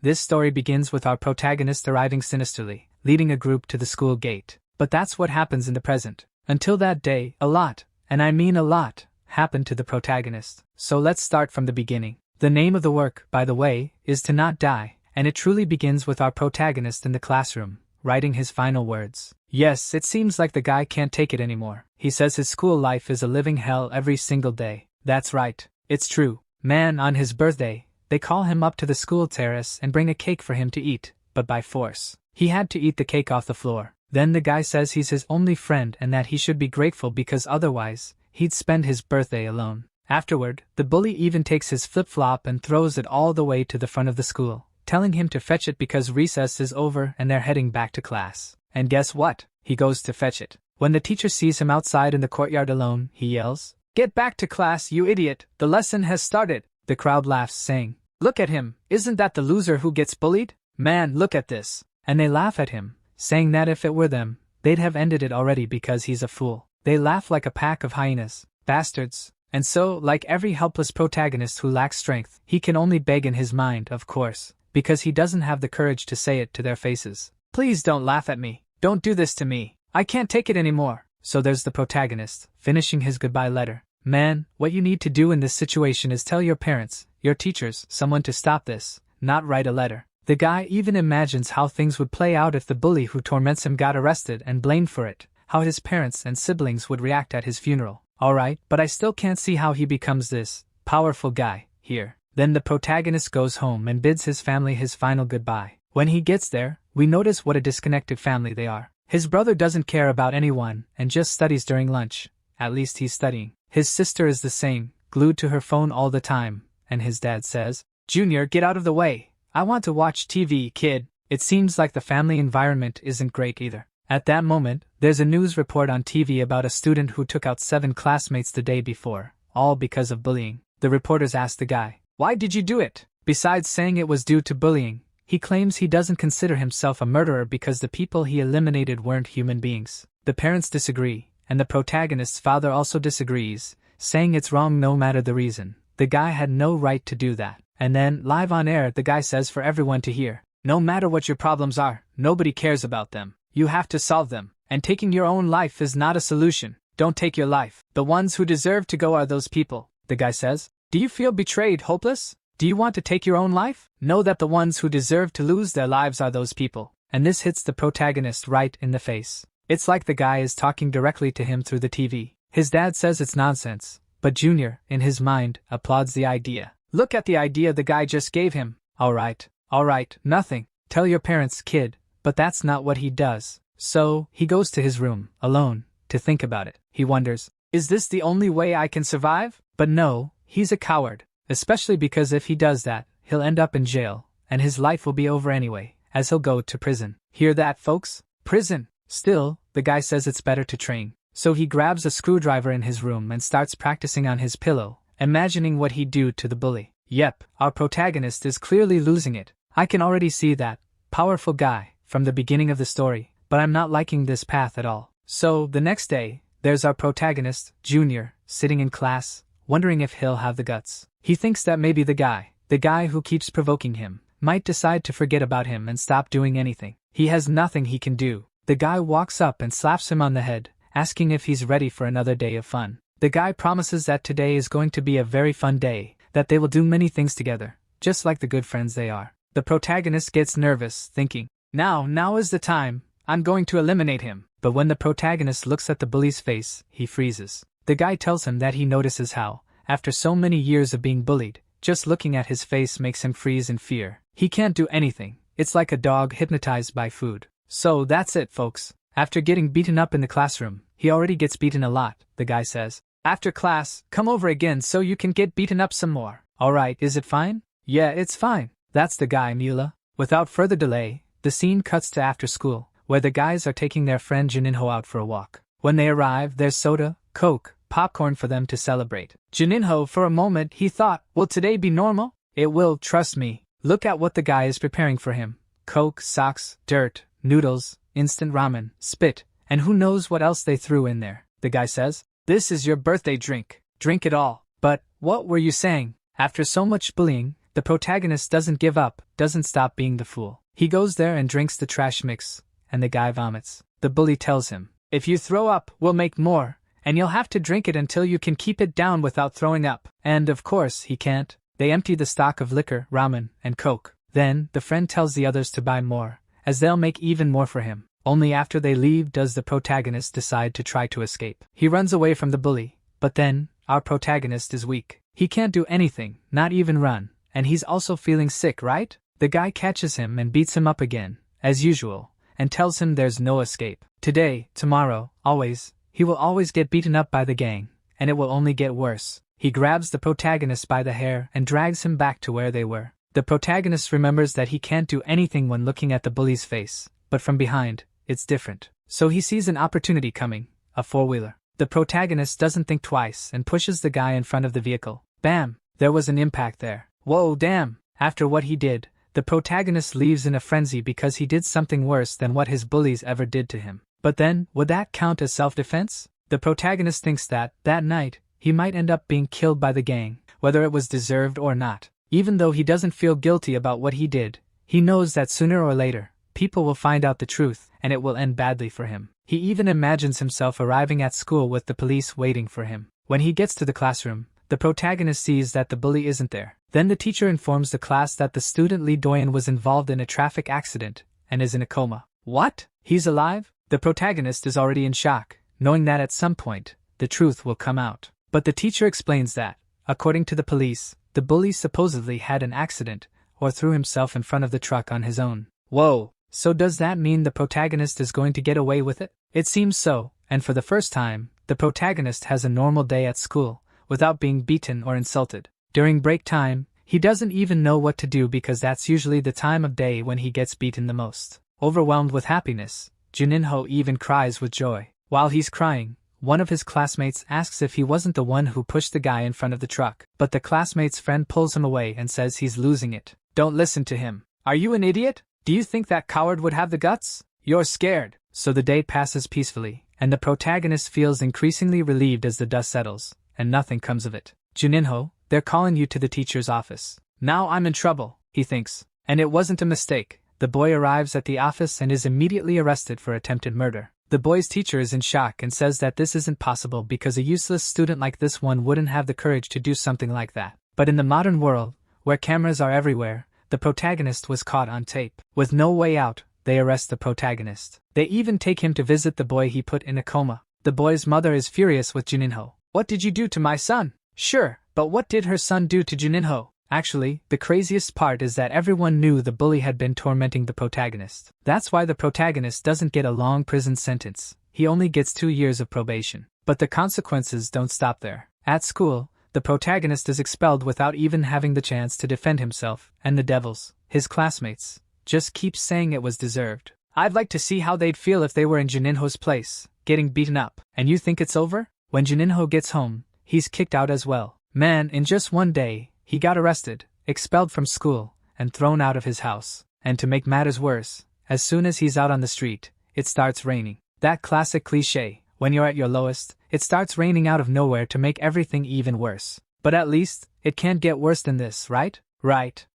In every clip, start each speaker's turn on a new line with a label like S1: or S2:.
S1: This story begins with our protagonist arriving sinisterly, leading a group to the school gate. But that's what happens in the present. Until that day, a lot, and I mean a lot, happened to the protagonist. So let's start from the beginning. The name of the work, by the way, is To Not Die, and it truly begins with our protagonist in the classroom, writing his final words. Yes, it seems like the guy can't take it anymore. He says his school life is a living hell every single day. That's right. It's true. Man, on his birthday, they call him up to the school terrace and bring a cake for him to eat, but by force. He had to eat the cake off the floor. Then the guy says he's his only friend and that he should be grateful because otherwise, he'd spend his birthday alone. Afterward, the bully even takes his flip-flop and throws it all the way to the front of the school, telling him to fetch it because recess is over and they're heading back to class. And guess what? He goes to fetch it. When the teacher sees him outside in the courtyard alone, he yells, "Get back to class, you idiot! The lesson has started!" The crowd laughs, saying, "Look at him! Isn't that the loser who gets bullied? Man, look at this!" And they laugh at him, saying that if it were them, they'd have ended it already because he's a fool. They laugh like a pack of hyenas, bastards. And so, like every helpless protagonist who lacks strength, he can only beg in his mind, of course, because he doesn't have the courage to say it to their faces. "Please don't laugh at me. Don't do this to me. I can't take it anymore." So there's the protagonist, finishing his goodbye letter. Man, what you need to do in this situation is tell your parents, your teachers, someone to stop this, not write a letter. The guy even imagines how things would play out if the bully who torments him got arrested and blamed for it, how his parents and siblings would react at his funeral. Alright, but I still can't see how he becomes this powerful guy here. Then the protagonist goes home and bids his family his final goodbye. When he gets there, we notice what a disconnected family they are. His brother doesn't care about anyone and just studies during lunch. At least he's studying. His sister is the same, glued to her phone all the time, and his dad says, "Junior, get out of the way. I want to watch TV, kid." It seems like the family environment isn't great either. At that moment, there's a news report on TV about a student who took out 7 classmates the day before, all because of bullying. The reporters ask the guy, "Why did you do it?" Besides saying it was due to bullying, he claims he doesn't consider himself a murderer because the people he eliminated weren't human beings. The parents disagree, and the protagonist's father also disagrees, saying it's wrong no matter the reason. The guy had no right to do that. And then, live on air, the guy says for everyone to hear, "No matter what your problems are, nobody cares about them. You have to solve them, and taking your own life is not a solution. Don't take your life. The ones who deserve to go are those people." The guy says, "Do you feel betrayed, hopeless? Do you want to take your own life? Know that the ones who deserve to lose their lives are those people." And this hits the protagonist right in the face. It's like the guy is talking directly to him through the TV. His dad says it's nonsense, but Junior, in his mind, applauds the idea. Look at the idea the guy just gave him. Alright, nothing. Tell your parents, kid. But that's not what he does. So, he goes to his room, alone, to think about it. He wonders, is this the only way I can survive? But no, he's a coward. Especially because if he does that, he'll end up in jail, and his life will be over anyway, as he'll go to prison. Hear that, folks? Prison. Still, the guy says it's better to train. So he grabs a screwdriver in his room and starts practicing on his pillow, imagining what he'd do to the bully. Yep, our protagonist is clearly losing it. I can already see that powerful guy from the beginning of the story, but I'm not liking this path at all. So, the next day, there's our protagonist, Junior, sitting in class, wondering if he'll have the guts. He thinks that maybe the guy who keeps provoking him, might decide to forget about him and stop doing anything. He has nothing he can do. The guy walks up and slaps him on the head, asking if he's ready for another day of fun. The guy promises that today is going to be a very fun day, that they will do many things together, just like the good friends they are. The protagonist gets nervous, thinking, Now is the time, I'm going to eliminate him." But when the protagonist looks at the bully's face, he freezes. The guy tells him that he notices how, after so many years of being bullied, just looking at his face makes him freeze in fear. He can't do anything. It's like a dog hypnotized by food. So that's it, folks. After getting beaten up in the classroom, he already gets beaten a lot, the guy says. "After class, come over again so you can get beaten up some more." "Alright, is it fine?" "Yeah, it's fine." That's the guy, Mula. Without further delay, the scene cuts to after school, where the guys are taking their friend Janinho out for a walk. When they arrive, there's soda, Coke, popcorn for them to celebrate. Janinho, for a moment, he thought, will today be normal? It will, trust me. Look at what the guy is preparing for him. Coke, socks, dirt, noodles, instant ramen, spit, and who knows what else they threw in there. The guy says, "This is your birthday drink. Drink it all." But, what were you saying? After so much bullying, the protagonist doesn't give up, doesn't stop being the fool. He goes there and drinks the trash mix, and the guy vomits. The bully tells him, "If you throw up, we'll make more, and you'll have to drink it until you can keep it down without throwing up." And of course, he can't. They empty the stock of liquor, ramen, and coke. Then, the friend tells the others to buy more, as they'll make even more for him. Only after they leave does the protagonist decide to try to escape. He runs away from the bully, but then, our protagonist is weak. He can't do anything, not even run, and he's also feeling sick, right? The guy catches him and beats him up again, as usual, and tells him there's no escape. Today, tomorrow, always, he will always get beaten up by the gang, and it will only get worse. He grabs the protagonist by the hair and drags him back to where they were. The protagonist remembers that he can't do anything when looking at the bully's face, but from behind, it's different. So he sees an opportunity coming, a four-wheeler. The protagonist doesn't think twice and pushes the guy in front of the vehicle. Bam! There was an impact there. Whoa, damn! After what he did, the protagonist leaves in a frenzy because he did something worse than what his bullies ever did to him. But then, would that count as self-defense? The protagonist thinks that night, he might end up being killed by the gang, whether it was deserved or not. Even though he doesn't feel guilty about what he did, he knows that sooner or later, people will find out the truth, and it will end badly for him. He even imagines himself arriving at school with the police waiting for him. When he gets to the classroom, the protagonist sees that the bully isn't there. Then the teacher informs the class that the student Lee Doyen was involved in a traffic accident and is in a coma. What? He's alive? The protagonist is already in shock, knowing that at some point, the truth will come out. But the teacher explains that, according to the police, the bully supposedly had an accident, or threw himself in front of the truck on his own. Whoa, so does that mean the protagonist is going to get away with it? It seems so, and for the first time, the protagonist has a normal day at school, without being beaten or insulted. During break time, he doesn't even know what to do because that's usually the time of day when he gets beaten the most. Overwhelmed with happiness, Juninho even cries with joy. While he's crying, one of his classmates asks if he wasn't the one who pushed the guy in front of the truck. But the classmate's friend pulls him away and says he's losing it. Don't listen to him. Are you an idiot? Do you think that coward would have the guts? You're scared. So the day passes peacefully, and the protagonist feels increasingly relieved as the dust settles, and nothing comes of it. Juninho, they're calling you to the teacher's office. Now I'm in trouble, he thinks. And it wasn't a mistake. The boy arrives at the office and is immediately arrested for attempted murder. The boy's teacher is in shock and says that this isn't possible because a useless student like this one wouldn't have the courage to do something like that. But in the modern world, where cameras are everywhere, the protagonist was caught on tape. With no way out, they arrest the protagonist. They even take him to visit the boy he put in a coma. The boy's mother is furious with Juninho. What did you do to my son? Sure, but what did her son do to Juninho? Actually, the craziest part is that everyone knew the bully had been tormenting the protagonist. That's why the protagonist doesn't get a long prison sentence. He only gets 2 years of probation. But the consequences don't stop there. At school, the protagonist is expelled without even having the chance to defend himself, and the devils, his classmates, just keep saying it was deserved. I'd like to see how they'd feel if they were in Juninho's place, getting beaten up. And you think it's over? When Juninho gets home, he's kicked out as well. Man, in just one day, he got arrested, expelled from school, and thrown out of his house. And to make matters worse, as soon as he's out on the street, it starts raining. That classic cliché, when you're at your lowest, it starts raining out of nowhere to make everything even worse. But at least, it can't get worse than this, right? Right.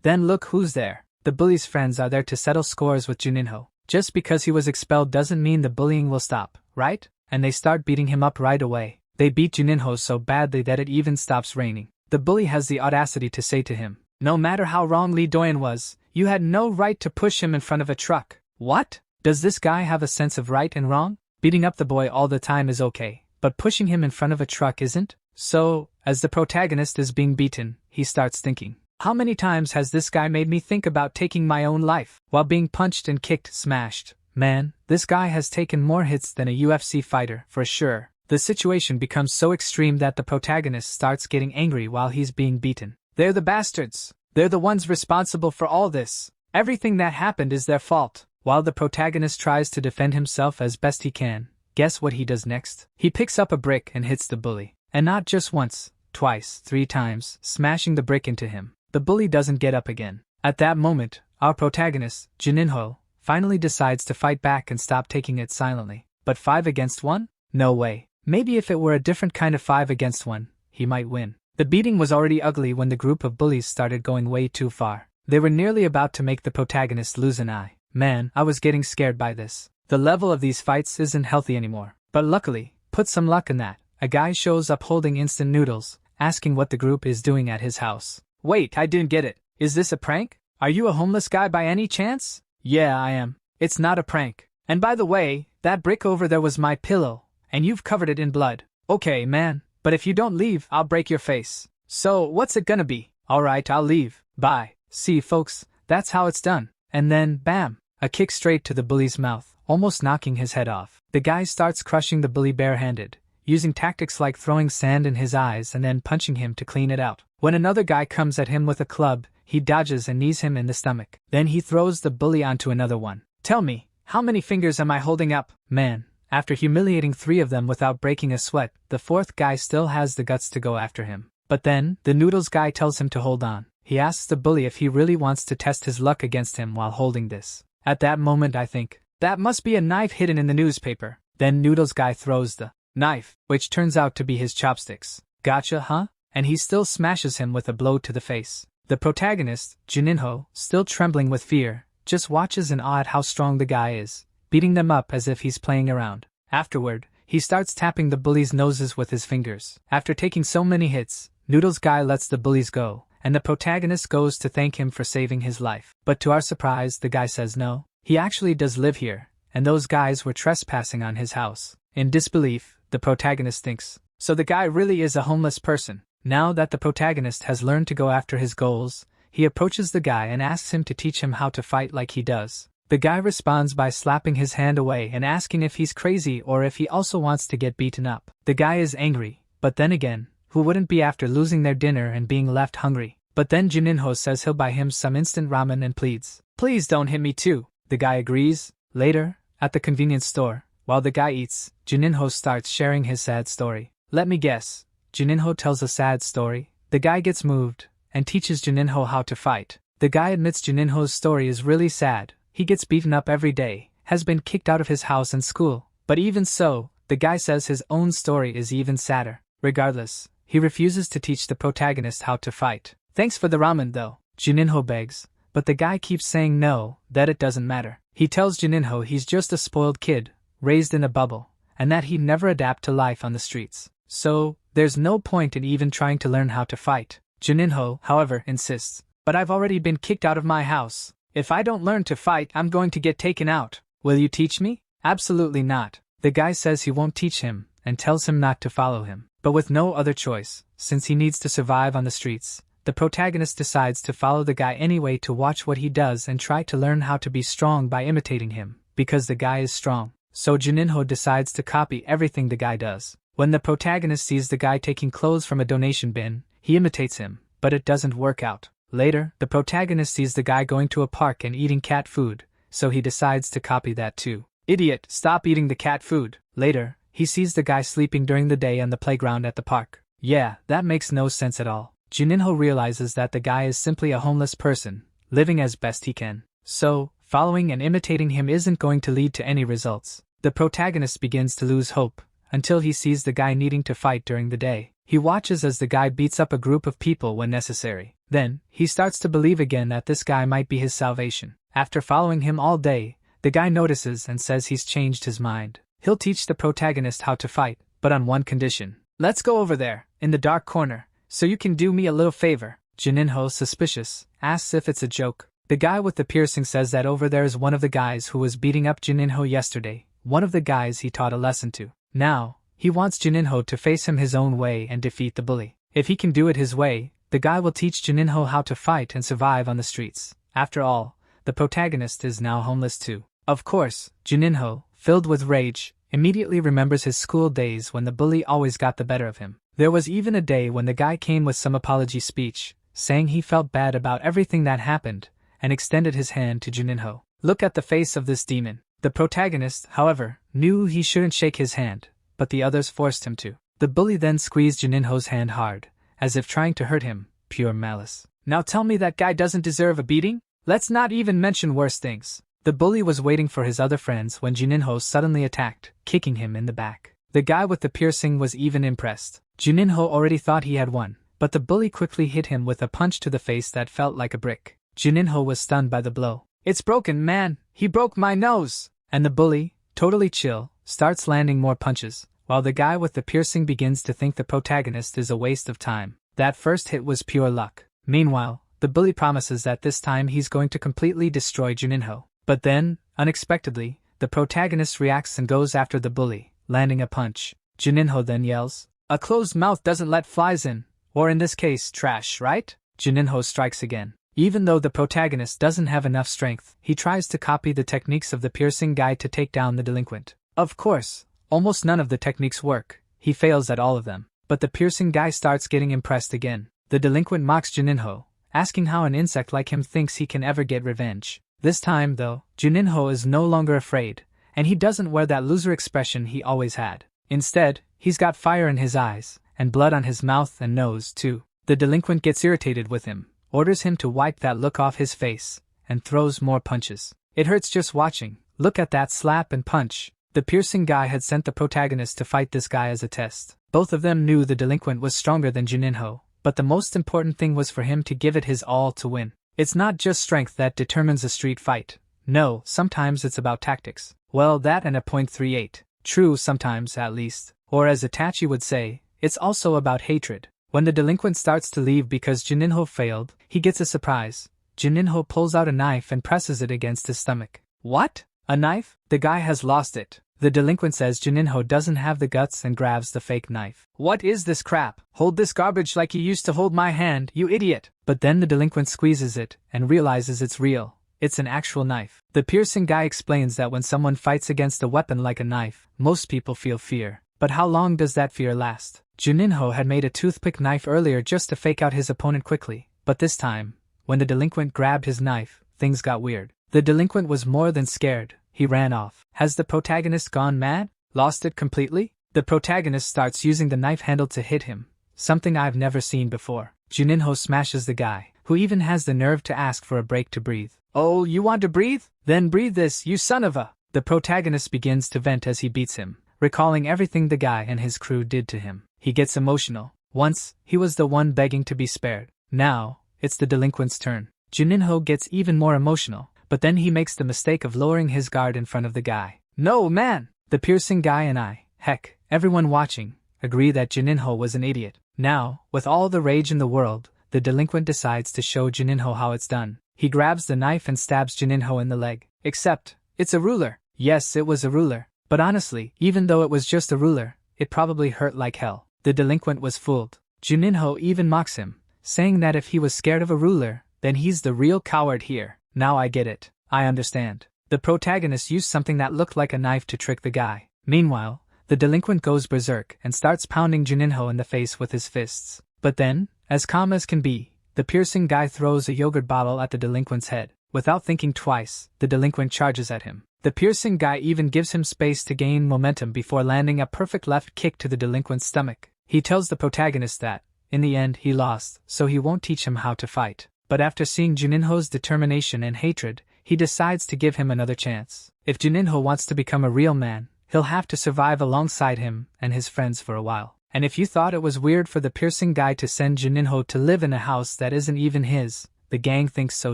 S1: Then look who's there. The bully's friends are there to settle scores with Juninho. Just because he was expelled doesn't mean the bullying will stop, right? And they start beating him up right away. They beat Juninho so badly that it even stops raining. The bully has the audacity to say to him, "No matter how wrong Lee Doyen was, you had no right to push him in front of a truck." What? Does this guy have a sense of right and wrong? Beating up the boy all the time is okay, but pushing him in front of a truck isn't? So, as the protagonist is being beaten, he starts thinking, how many times has this guy made me think about taking my own life, while being punched and kicked, smashed? Man, this guy has taken more hits than a UFC fighter, for sure. The situation becomes so extreme that the protagonist starts getting angry while he's being beaten. They're the bastards. They're the ones responsible for all this. Everything that happened is their fault. While the protagonist tries to defend himself as best he can, guess what he does next? He picks up a brick and hits the bully. And not just once, twice, 3 times, smashing the brick into him. The bully doesn't get up again. At that moment, our protagonist, Juninho, finally decides to fight back and stop taking it silently. But 5 against 1? No way. Maybe if it were a different kind of 5 against 1, he might win. The beating was already ugly when the group of bullies started going way too far. They were nearly about to make the protagonist lose an eye. Man, I was getting scared by this. The level of these fights isn't healthy anymore. But luckily, put some luck in that, a guy shows up holding instant noodles, asking what the group is doing at his house. Wait, I didn't get it. Is this a prank? Are you a homeless guy by any chance? Yeah, I am. It's not a prank. And by the way, that brick over there was my pillow, and you've covered it in blood. Okay, man, but if you don't leave, I'll break your face. So, what's it gonna be? Alright, I'll leave. Bye. See, folks, that's how it's done. And then, bam, a kick straight to the bully's mouth, almost knocking his head off. The guy starts crushing the bully barehanded, using tactics like throwing sand in his eyes and then punching him to clean it out. When another guy comes at him with a club, he dodges and knees him in the stomach. Then he throws the bully onto another one. Tell me, how many fingers am I holding up? Man, after humiliating 3 of them without breaking a sweat, the 4th guy still has the guts to go after him. But then, the noodles guy tells him to hold on. He asks the bully if he really wants to test his luck against him while holding this. At that moment I think, that must be a knife hidden in the newspaper. Then noodles guy throws the knife, which turns out to be his chopsticks. Gotcha, huh? And he still smashes him with a blow to the face. The protagonist, Juninho, still trembling with fear, just watches in awe at how strong the guy is, beating them up as if he's playing around. Afterward, he starts tapping the bullies' noses with his fingers. After taking so many hits, Noodles guy lets the bullies go, and the protagonist goes to thank him for saving his life. But to our surprise, the guy says no. He actually does live here, and those guys were trespassing on his house. In disbelief, the protagonist thinks, so the guy really is a homeless person. Now that the protagonist has learned to go after his goals, he approaches the guy and asks him to teach him how to fight like he does. The guy responds by slapping his hand away and asking if he's crazy or if he also wants to get beaten up. The guy is angry, but then again, who wouldn't be after losing their dinner and being left hungry? But then Juninho says he'll buy him some instant ramen and pleads, "Please don't hit me too." The guy agrees. Later, at the convenience store, while the guy eats, Juninho starts sharing his sad story. Let me guess. Juninho tells a sad story. The guy gets moved and teaches Juninho how to fight. The guy admits Juninho's story is really sad. He gets beaten up every day, has been kicked out of his house and school. But even so, the guy says his own story is even sadder. Regardless, he refuses to teach the protagonist how to fight. Thanks for the ramen though, Juninho begs, but the guy keeps saying no, that it doesn't matter. He tells Juninho he's just a spoiled kid, raised in a bubble, and that he'd never adapt to life on the streets. So, there's no point in even trying to learn how to fight. Juninho, however, insists, "But I've already been kicked out of my house. If I don't learn to fight, I'm going to get taken out. Will you teach me?" "Absolutely not." The guy says he won't teach him, and tells him not to follow him. But with no other choice, since he needs to survive on the streets, the protagonist decides to follow the guy anyway to watch what he does and try to learn how to be strong by imitating him, because the guy is strong. So Juninho decides to copy everything the guy does. When the protagonist sees the guy taking clothes from a donation bin, he imitates him, but it doesn't work out. Later, the protagonist sees the guy going to a park and eating cat food, so he decides to copy that too. "Idiot, stop eating the cat food." Later, he sees the guy sleeping during the day on the playground at the park. Yeah, that makes no sense at all. Juninho realizes that the guy is simply a homeless person, living as best he can. So, following and imitating him isn't going to lead to any results. The protagonist begins to lose hope, until he sees the guy needing to fight during the day. He watches as the guy beats up a group of people when necessary. Then, he starts to believe again that this guy might be his salvation. After following him all day, the guy notices and says he's changed his mind. He'll teach the protagonist how to fight, but on one condition. "Let's go over there, in the dark corner, so you can do me a little favor." Juninho, suspicious, asks if it's a joke. The guy with the piercing says that over there is one of the guys who was beating up Juninho yesterday, one of the guys he taught a lesson to. Now, he wants Juninho to face him his own way and defeat the bully. If he can do it his way, the guy will teach Juninho how to fight and survive on the streets. After all, the protagonist is now homeless too. Of course, Juninho, filled with rage, immediately remembers his school days when the bully always got the better of him. There was even a day when the guy came with some apology speech, saying he felt bad about everything that happened, and extended his hand to Juninho. Look at the face of this demon. The protagonist, however, knew he shouldn't shake his hand, but the others forced him to. The bully then squeezed Juninho's hand hard, as if trying to hurt him, pure malice. "Now tell me that guy doesn't deserve a beating? Let's not even mention worse things." The bully was waiting for his other friends when Juninho suddenly attacked, kicking him in the back. The guy with the piercing was even impressed. Juninho already thought he had won, but the bully quickly hit him with a punch to the face that felt like a brick. Juninho was stunned by the blow. "It's broken, man! He broke my nose!" And the bully, totally chill, starts landing more punches, while the guy with the piercing begins to think the protagonist is a waste of time. That first hit was pure luck. Meanwhile, the bully promises that this time he's going to completely destroy Juninho. But then, unexpectedly, the protagonist reacts and goes after the bully, landing a punch. Juninho then yells, "A closed mouth doesn't let flies in, or in this case, trash, right?" Juninho strikes again. Even though the protagonist doesn't have enough strength, he tries to copy the techniques of the piercing guy to take down the delinquent. Of course, almost none of the techniques work. He fails at all of them. But the piercing guy starts getting impressed again. The delinquent mocks Juninho, asking how an insect like him thinks he can ever get revenge. This time, though, Juninho is no longer afraid, and he doesn't wear that loser expression he always had. Instead, he's got fire in his eyes, and blood on his mouth and nose, too. The delinquent gets irritated with him, orders him to wipe that look off his face, and throws more punches. It hurts just watching. Look at that slap and punch. The piercing guy had sent the protagonist to fight this guy as a test. Both of them knew the delinquent was stronger than Juninho, but the most important thing was for him to give it his all to win. It's not just strength that determines a street fight. No, sometimes it's about tactics. Well, that and a .38. True, sometimes, at least. Or as Itachi would say, it's also about hatred. When the delinquent starts to leave because Juninho failed, he gets a surprise. Juninho pulls out a knife and presses it against his stomach. What? A knife? The guy has lost it. The delinquent says Juninho doesn't have the guts and grabs the fake knife. "What is this crap? Hold this garbage like you used to hold my hand, you idiot!" But then the delinquent squeezes it and realizes it's real. It's an actual knife. The piercing guy explains that when someone fights against a weapon like a knife, most people feel fear. But how long does that fear last? Juninho had made a toothpick knife earlier just to fake out his opponent quickly, but this time, when the delinquent grabbed his knife, things got weird. The delinquent was more than scared. He ran off. Has the protagonist gone mad? Lost it completely? The protagonist starts using the knife handle to hit him, something I've never seen before. Juninho smashes the guy, who even has the nerve to ask for a break to breathe. "Oh, you want to breathe? Then breathe this, you son of a..." The protagonist begins to vent as he beats him, recalling everything the guy and his crew did to him. He gets emotional. Once, he was the one begging to be spared. Now, it's the delinquent's turn. Juninho gets even more emotional. But then he makes the mistake of lowering his guard in front of the guy. "No, man!" The piercing guy and heck, everyone watching, agree that Juninho was an idiot. Now, with all the rage in the world, the delinquent decides to show Juninho how it's done. He grabs the knife and stabs Juninho in the leg. Except, it's a ruler. Yes, it was a ruler. But honestly, even though it was just a ruler, it probably hurt like hell. The delinquent was fooled. Juninho even mocks him, saying that if he was scared of a ruler, then he's the real coward here. Now I get it. I understand. The protagonist used something that looked like a knife to trick the guy. Meanwhile, the delinquent goes berserk and starts pounding Juninho in the face with his fists. But then, as calm as can be, the piercing guy throws a yogurt bottle at the delinquent's head. Without thinking twice, the delinquent charges at him. The piercing guy even gives him space to gain momentum before landing a perfect left kick to the delinquent's stomach. He tells the protagonist that, in the end, he lost, so he won't teach him how to fight. But after seeing Juninho's determination and hatred, he decides to give him another chance. If Juninho wants to become a real man, he'll have to survive alongside him and his friends for a while. And if you thought it was weird for the piercing guy to send Juninho to live in a house that isn't even his, the gang thinks so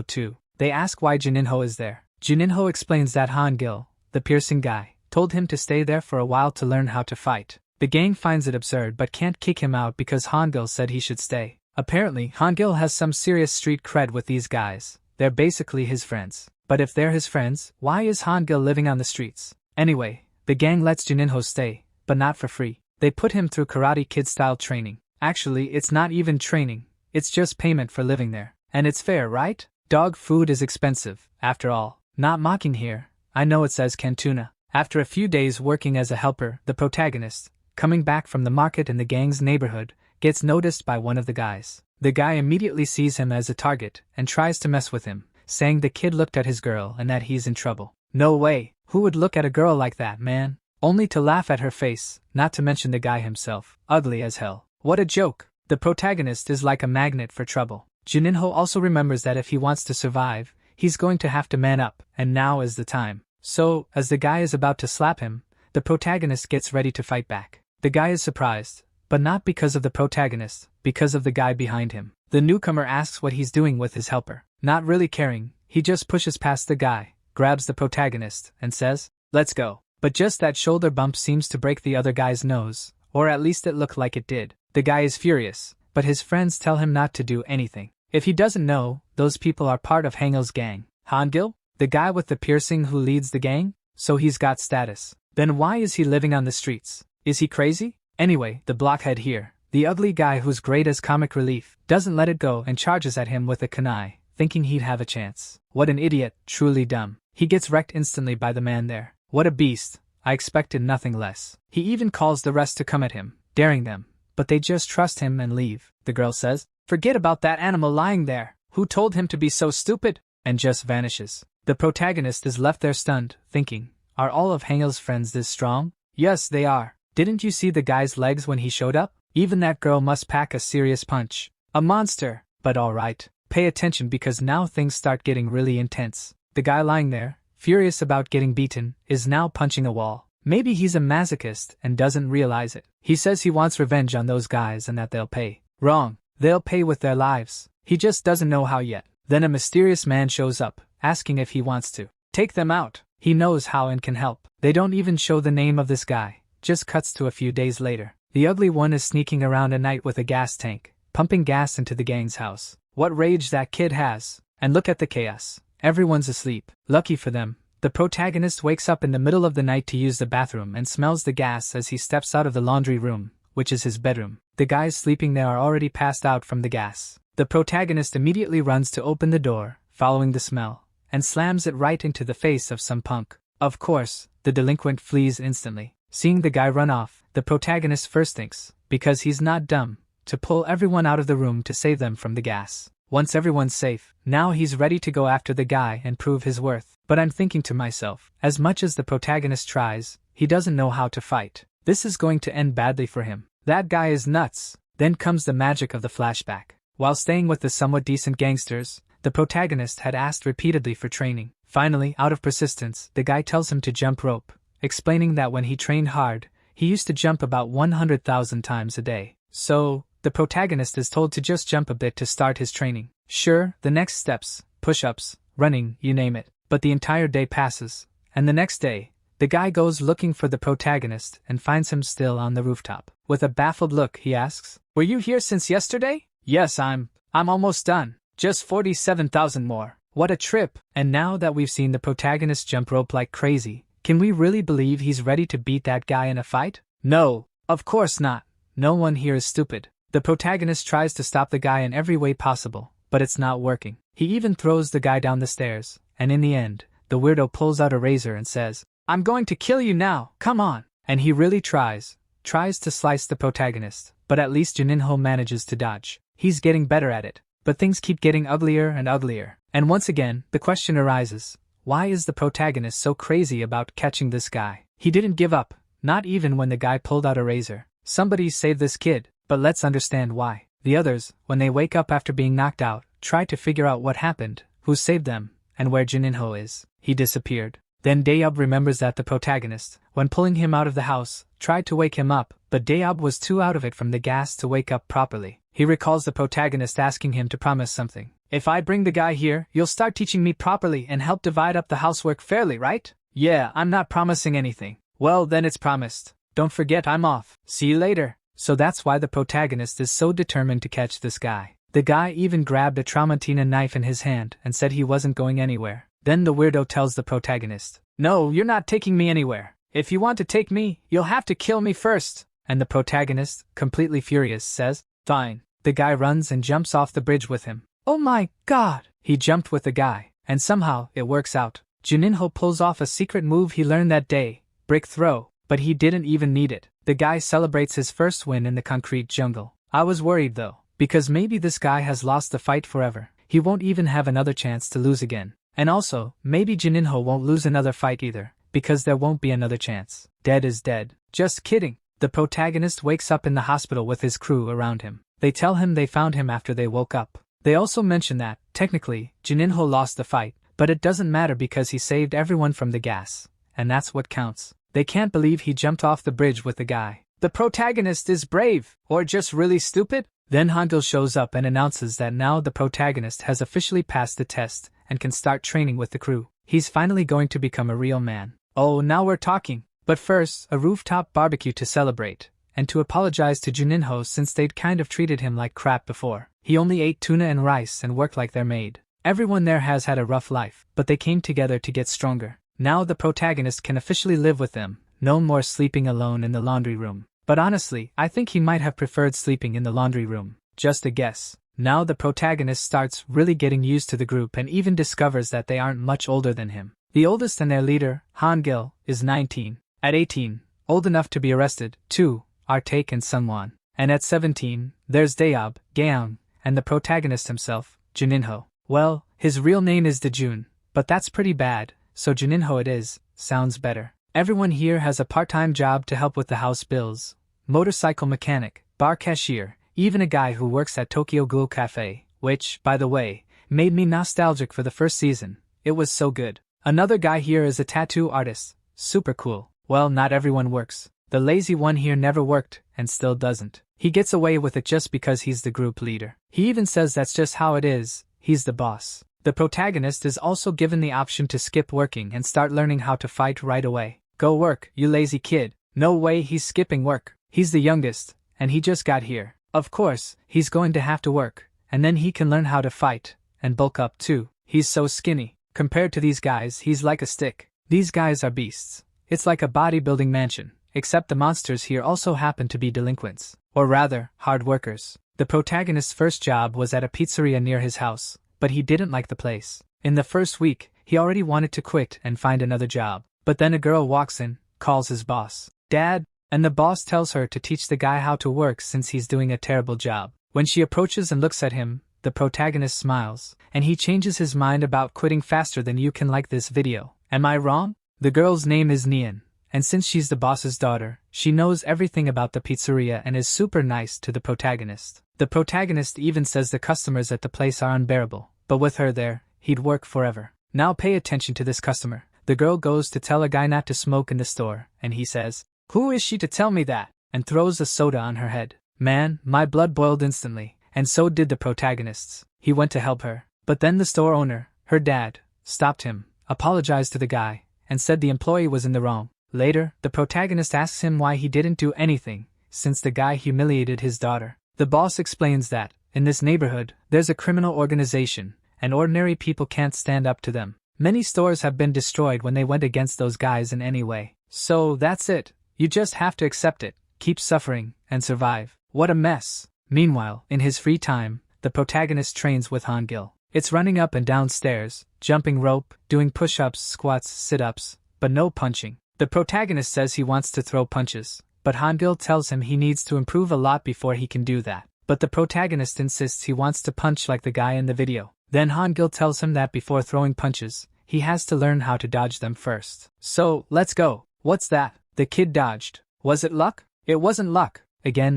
S1: too. They ask why Juninho is there. Juninho explains that Hangil, the piercing guy, told him to stay there for a while to learn how to fight. The gang finds it absurd but can't kick him out because Hangil said he should stay. Apparently, Hangil has some serious street cred with these guys. They're basically his friends. But if they're his friends, why is Hangil living on the streets? Anyway, the gang lets Juninho stay, but not for free. They put him through Karate Kid-style training. Actually, it's not even training. It's just payment for living there. And it's fair, right? Dog food is expensive, after all. Not mocking here. I know it says Cantuna. After a few days working as a helper, the protagonist, coming back from the market in the gang's neighborhood, gets noticed by one of the guys. The guy immediately sees him as a target and tries to mess with him, saying the kid looked at his girl and that he's in trouble. No way, who would look at a girl like that, man? Only to laugh at her face, not to mention the guy himself, ugly as hell. What a joke. The protagonist is like a magnet for trouble. Juninho also remembers that if he wants to survive, he's going to have to man up, and now is the time. So, as the guy is about to slap him, the protagonist gets ready to fight back. The guy is surprised, but not because of the protagonist, because of the guy behind him. The newcomer asks what he's doing with his helper. Not really caring, he just pushes past the guy, grabs the protagonist, and says, "Let's go." But just that shoulder bump seems to break the other guy's nose, or at least it looked like it did. The guy is furious, but his friends tell him not to do anything. If he doesn't know, those people are part of Hangel's gang. Hangil? The guy with the piercing who leads the gang? So he's got status. Then why is he living on the streets? Is he crazy? Anyway, the blockhead here, the ugly guy who's great as comic relief, doesn't let it go and charges at him with a kunai, thinking he'd have a chance. What an idiot, truly dumb. He gets wrecked instantly by the man there. What a beast, I expected nothing less. He even calls the rest to come at him, daring them, but they just trust him and leave. The girl says, "Forget about that animal lying there. Who told him to be so stupid?" and just vanishes. The protagonist is left there stunned, thinking, are all of Hangel's friends this strong? Yes, they are. Didn't you see the guy's legs when he showed up? Even that girl must pack a serious punch. A monster, but alright. Pay attention because now things start getting really intense. The guy lying there, furious about getting beaten, is now punching a wall. Maybe he's a masochist and doesn't realize it. He says he wants revenge on those guys and that they'll pay. Wrong. They'll pay with their lives. He just doesn't know how yet. Then a mysterious man shows up, asking if he wants to take them out. He knows how and can help. They don't even show the name of this guy. Just cuts to a few days later. The ugly one is sneaking around at night with a gas tank, pumping gas into the gang's house. What rage that kid has. And look at the chaos. Everyone's asleep. Lucky for them, the protagonist wakes up in the middle of the night to use the bathroom and smells the gas as he steps out of the laundry room, which is his bedroom. The guys sleeping there are already passed out from the gas. The protagonist immediately runs to open the door, following the smell, and slams it right into the face of some punk. Of course, the delinquent flees instantly. Seeing the guy run off, the protagonist first thinks, because he's not dumb, to pull everyone out of the room to save them from the gas. Once everyone's safe, now he's ready to go after the guy and prove his worth. But I'm thinking to myself, as much as the protagonist tries, he doesn't know how to fight. This is going to end badly for him. That guy is nuts. Then comes the magic of the flashback. While staying with the somewhat decent gangsters, the protagonist had asked repeatedly for training. Finally, out of persistence, the guy tells him to jump rope, explaining that when he trained hard, he used to jump about 100,000 times a day. So, the protagonist is told to just jump a bit to start his training. Sure, the next steps, push-ups, running, you name it. But the entire day passes, and the next day, the guy goes looking for the protagonist and finds him still on the rooftop. With a baffled look, he asks, "Were you here since yesterday?" "Yes, I'm almost done. Just 47,000 more. What a trip." And now that we've seen the protagonist jump rope like crazy, can we really believe he's ready to beat that guy in a fight? No, of course not. No one here is stupid. The protagonist tries to stop the guy in every way possible, but it's not working. He even throws the guy down the stairs, and in the end, the weirdo pulls out a razor and says, "I'm going to kill you now, come on." And he really tries to slice the protagonist, but at least Juninho manages to dodge. He's getting better at it, but things keep getting uglier and uglier. And once again, the question arises, why is the protagonist so crazy about catching this guy? He didn't give up, not even when the guy pulled out a razor. Somebody save this kid, but let's understand why. The others, when they wake up after being knocked out, try to figure out what happened, who saved them, and where Juninho is. He disappeared. Then Dayob remembers that the protagonist, when pulling him out of the house, tried to wake him up, but Dayob was too out of it from the gas to wake up properly. He recalls the protagonist asking him to promise something. "If I bring the guy here, you'll start teaching me properly and help divide up the housework fairly, right?" "Yeah, I'm not promising anything." "Well, then it's promised. Don't forget I'm off. See you later." So that's why the protagonist is so determined to catch this guy. The guy even grabbed a Tramontina knife in his hand and said he wasn't going anywhere. Then the weirdo tells the protagonist, "No, you're not taking me anywhere. If you want to take me, you'll have to kill me first." And the protagonist, completely furious, says, "Fine." The guy runs and jumps off the bridge with him. Oh my god! He jumped with the guy, and somehow it works out. Juninho pulls off a secret move he learned that day, brick throw, but he didn't even need it. The guy celebrates his first win in the concrete jungle. I was worried though, because maybe this guy has lost the fight forever. He won't even have another chance to lose again. And also, maybe Juninho won't lose another fight either, because there won't be another chance. Dead is dead. Just kidding. The protagonist wakes up in the hospital with his crew around him. They tell him they found him after they woke up. They also mention that, technically, Juninho lost the fight, but it doesn't matter because he saved everyone from the gas, and that's what counts. They can't believe he jumped off the bridge with the guy. The protagonist is brave, or just really stupid? Then Hangul shows up and announces that now the protagonist has officially passed the test and can start training with the crew. He's finally going to become a real man. Oh, now we're talking. But first, a rooftop barbecue to celebrate, and to apologize to Juninho since they'd kind of treated him like crap before. He only ate tuna and rice and worked like their maid. Everyone there has had a rough life, but they came together to get stronger. Now the protagonist can officially live with them, no more sleeping alone in the laundry room. But honestly, I think he might have preferred sleeping in the laundry room. Just a guess. Now the protagonist starts really getting used to the group and even discovers that they aren't much older than him. The oldest and their leader, Hangul, is 19. At 18, old enough to be arrested, too, are Taek and Sunwon. And at 17, there's Daeob, Gaeong, and the protagonist himself, Juninho. Well, his real name is Dejun, but that's pretty bad, so Juninho it is, sounds better. Everyone here has a part-time job to help with the house bills. Motorcycle mechanic, bar cashier, even a guy who works at Tokyo Ghoul Cafe, which, by the way, made me nostalgic for the first season. It was so good. Another guy here is a tattoo artist. Super cool. Well, not everyone works. The lazy one here never worked, and still doesn't. He gets away with it just because he's the group leader. He even says that's just how it is, he's the boss. The protagonist is also given the option to skip working and start learning how to fight right away. Go work, you lazy kid. No way he's skipping work. He's the youngest, and he just got here. Of course, he's going to have to work, and then he can learn how to fight, and bulk up too. He's so skinny. Compared to these guys, he's like a stick. These guys are beasts. It's like a bodybuilding mansion, except the monsters here also happen to be delinquents. Or rather, hard workers. The protagonist's first job was at a pizzeria near his house, but he didn't like the place. In the first week, he already wanted to quit and find another job. But then a girl walks in, calls his boss Dad, and the boss tells her to teach the guy how to work since he's doing a terrible job. When she approaches and looks at him, the protagonist smiles, and he changes his mind about quitting faster than you can like this video. Am I wrong? The girl's name is Nian, and since she's the boss's daughter, she knows everything about the pizzeria and is super nice to the protagonist. The protagonist even says the customers at the place are unbearable, but with her there, he'd work forever. Now pay attention to this customer. The girl goes to tell a guy not to smoke in the store, and he says, "Who is she to tell me that?" and throws a soda on her head. Man, my blood boiled instantly, and so did the protagonist's. He went to help her, but then the store owner, her dad, stopped him, apologized to the guy, and said the employee was in the wrong. Later, the protagonist asks him why he didn't do anything, since the guy humiliated his daughter. The boss explains that, in this neighborhood, there's a criminal organization, and ordinary people can't stand up to them. Many stores have been destroyed when they went against those guys in any way. So that's it. You just have to accept it, keep suffering, and survive. What a mess. Meanwhile, in his free time, the protagonist trains with Hangul. It's running up and down stairs, jumping rope, doing push-ups, squats, sit-ups, but no punching. The protagonist says he wants to throw punches, but Hangul tells him he needs to improve a lot before he can do that. But the protagonist insists he wants to punch like the guy in the video. Then Hangul tells him that before throwing punches, he has to learn how to dodge them first. So, let's go. What's that? The kid dodged. Was it luck? It wasn't luck. Again.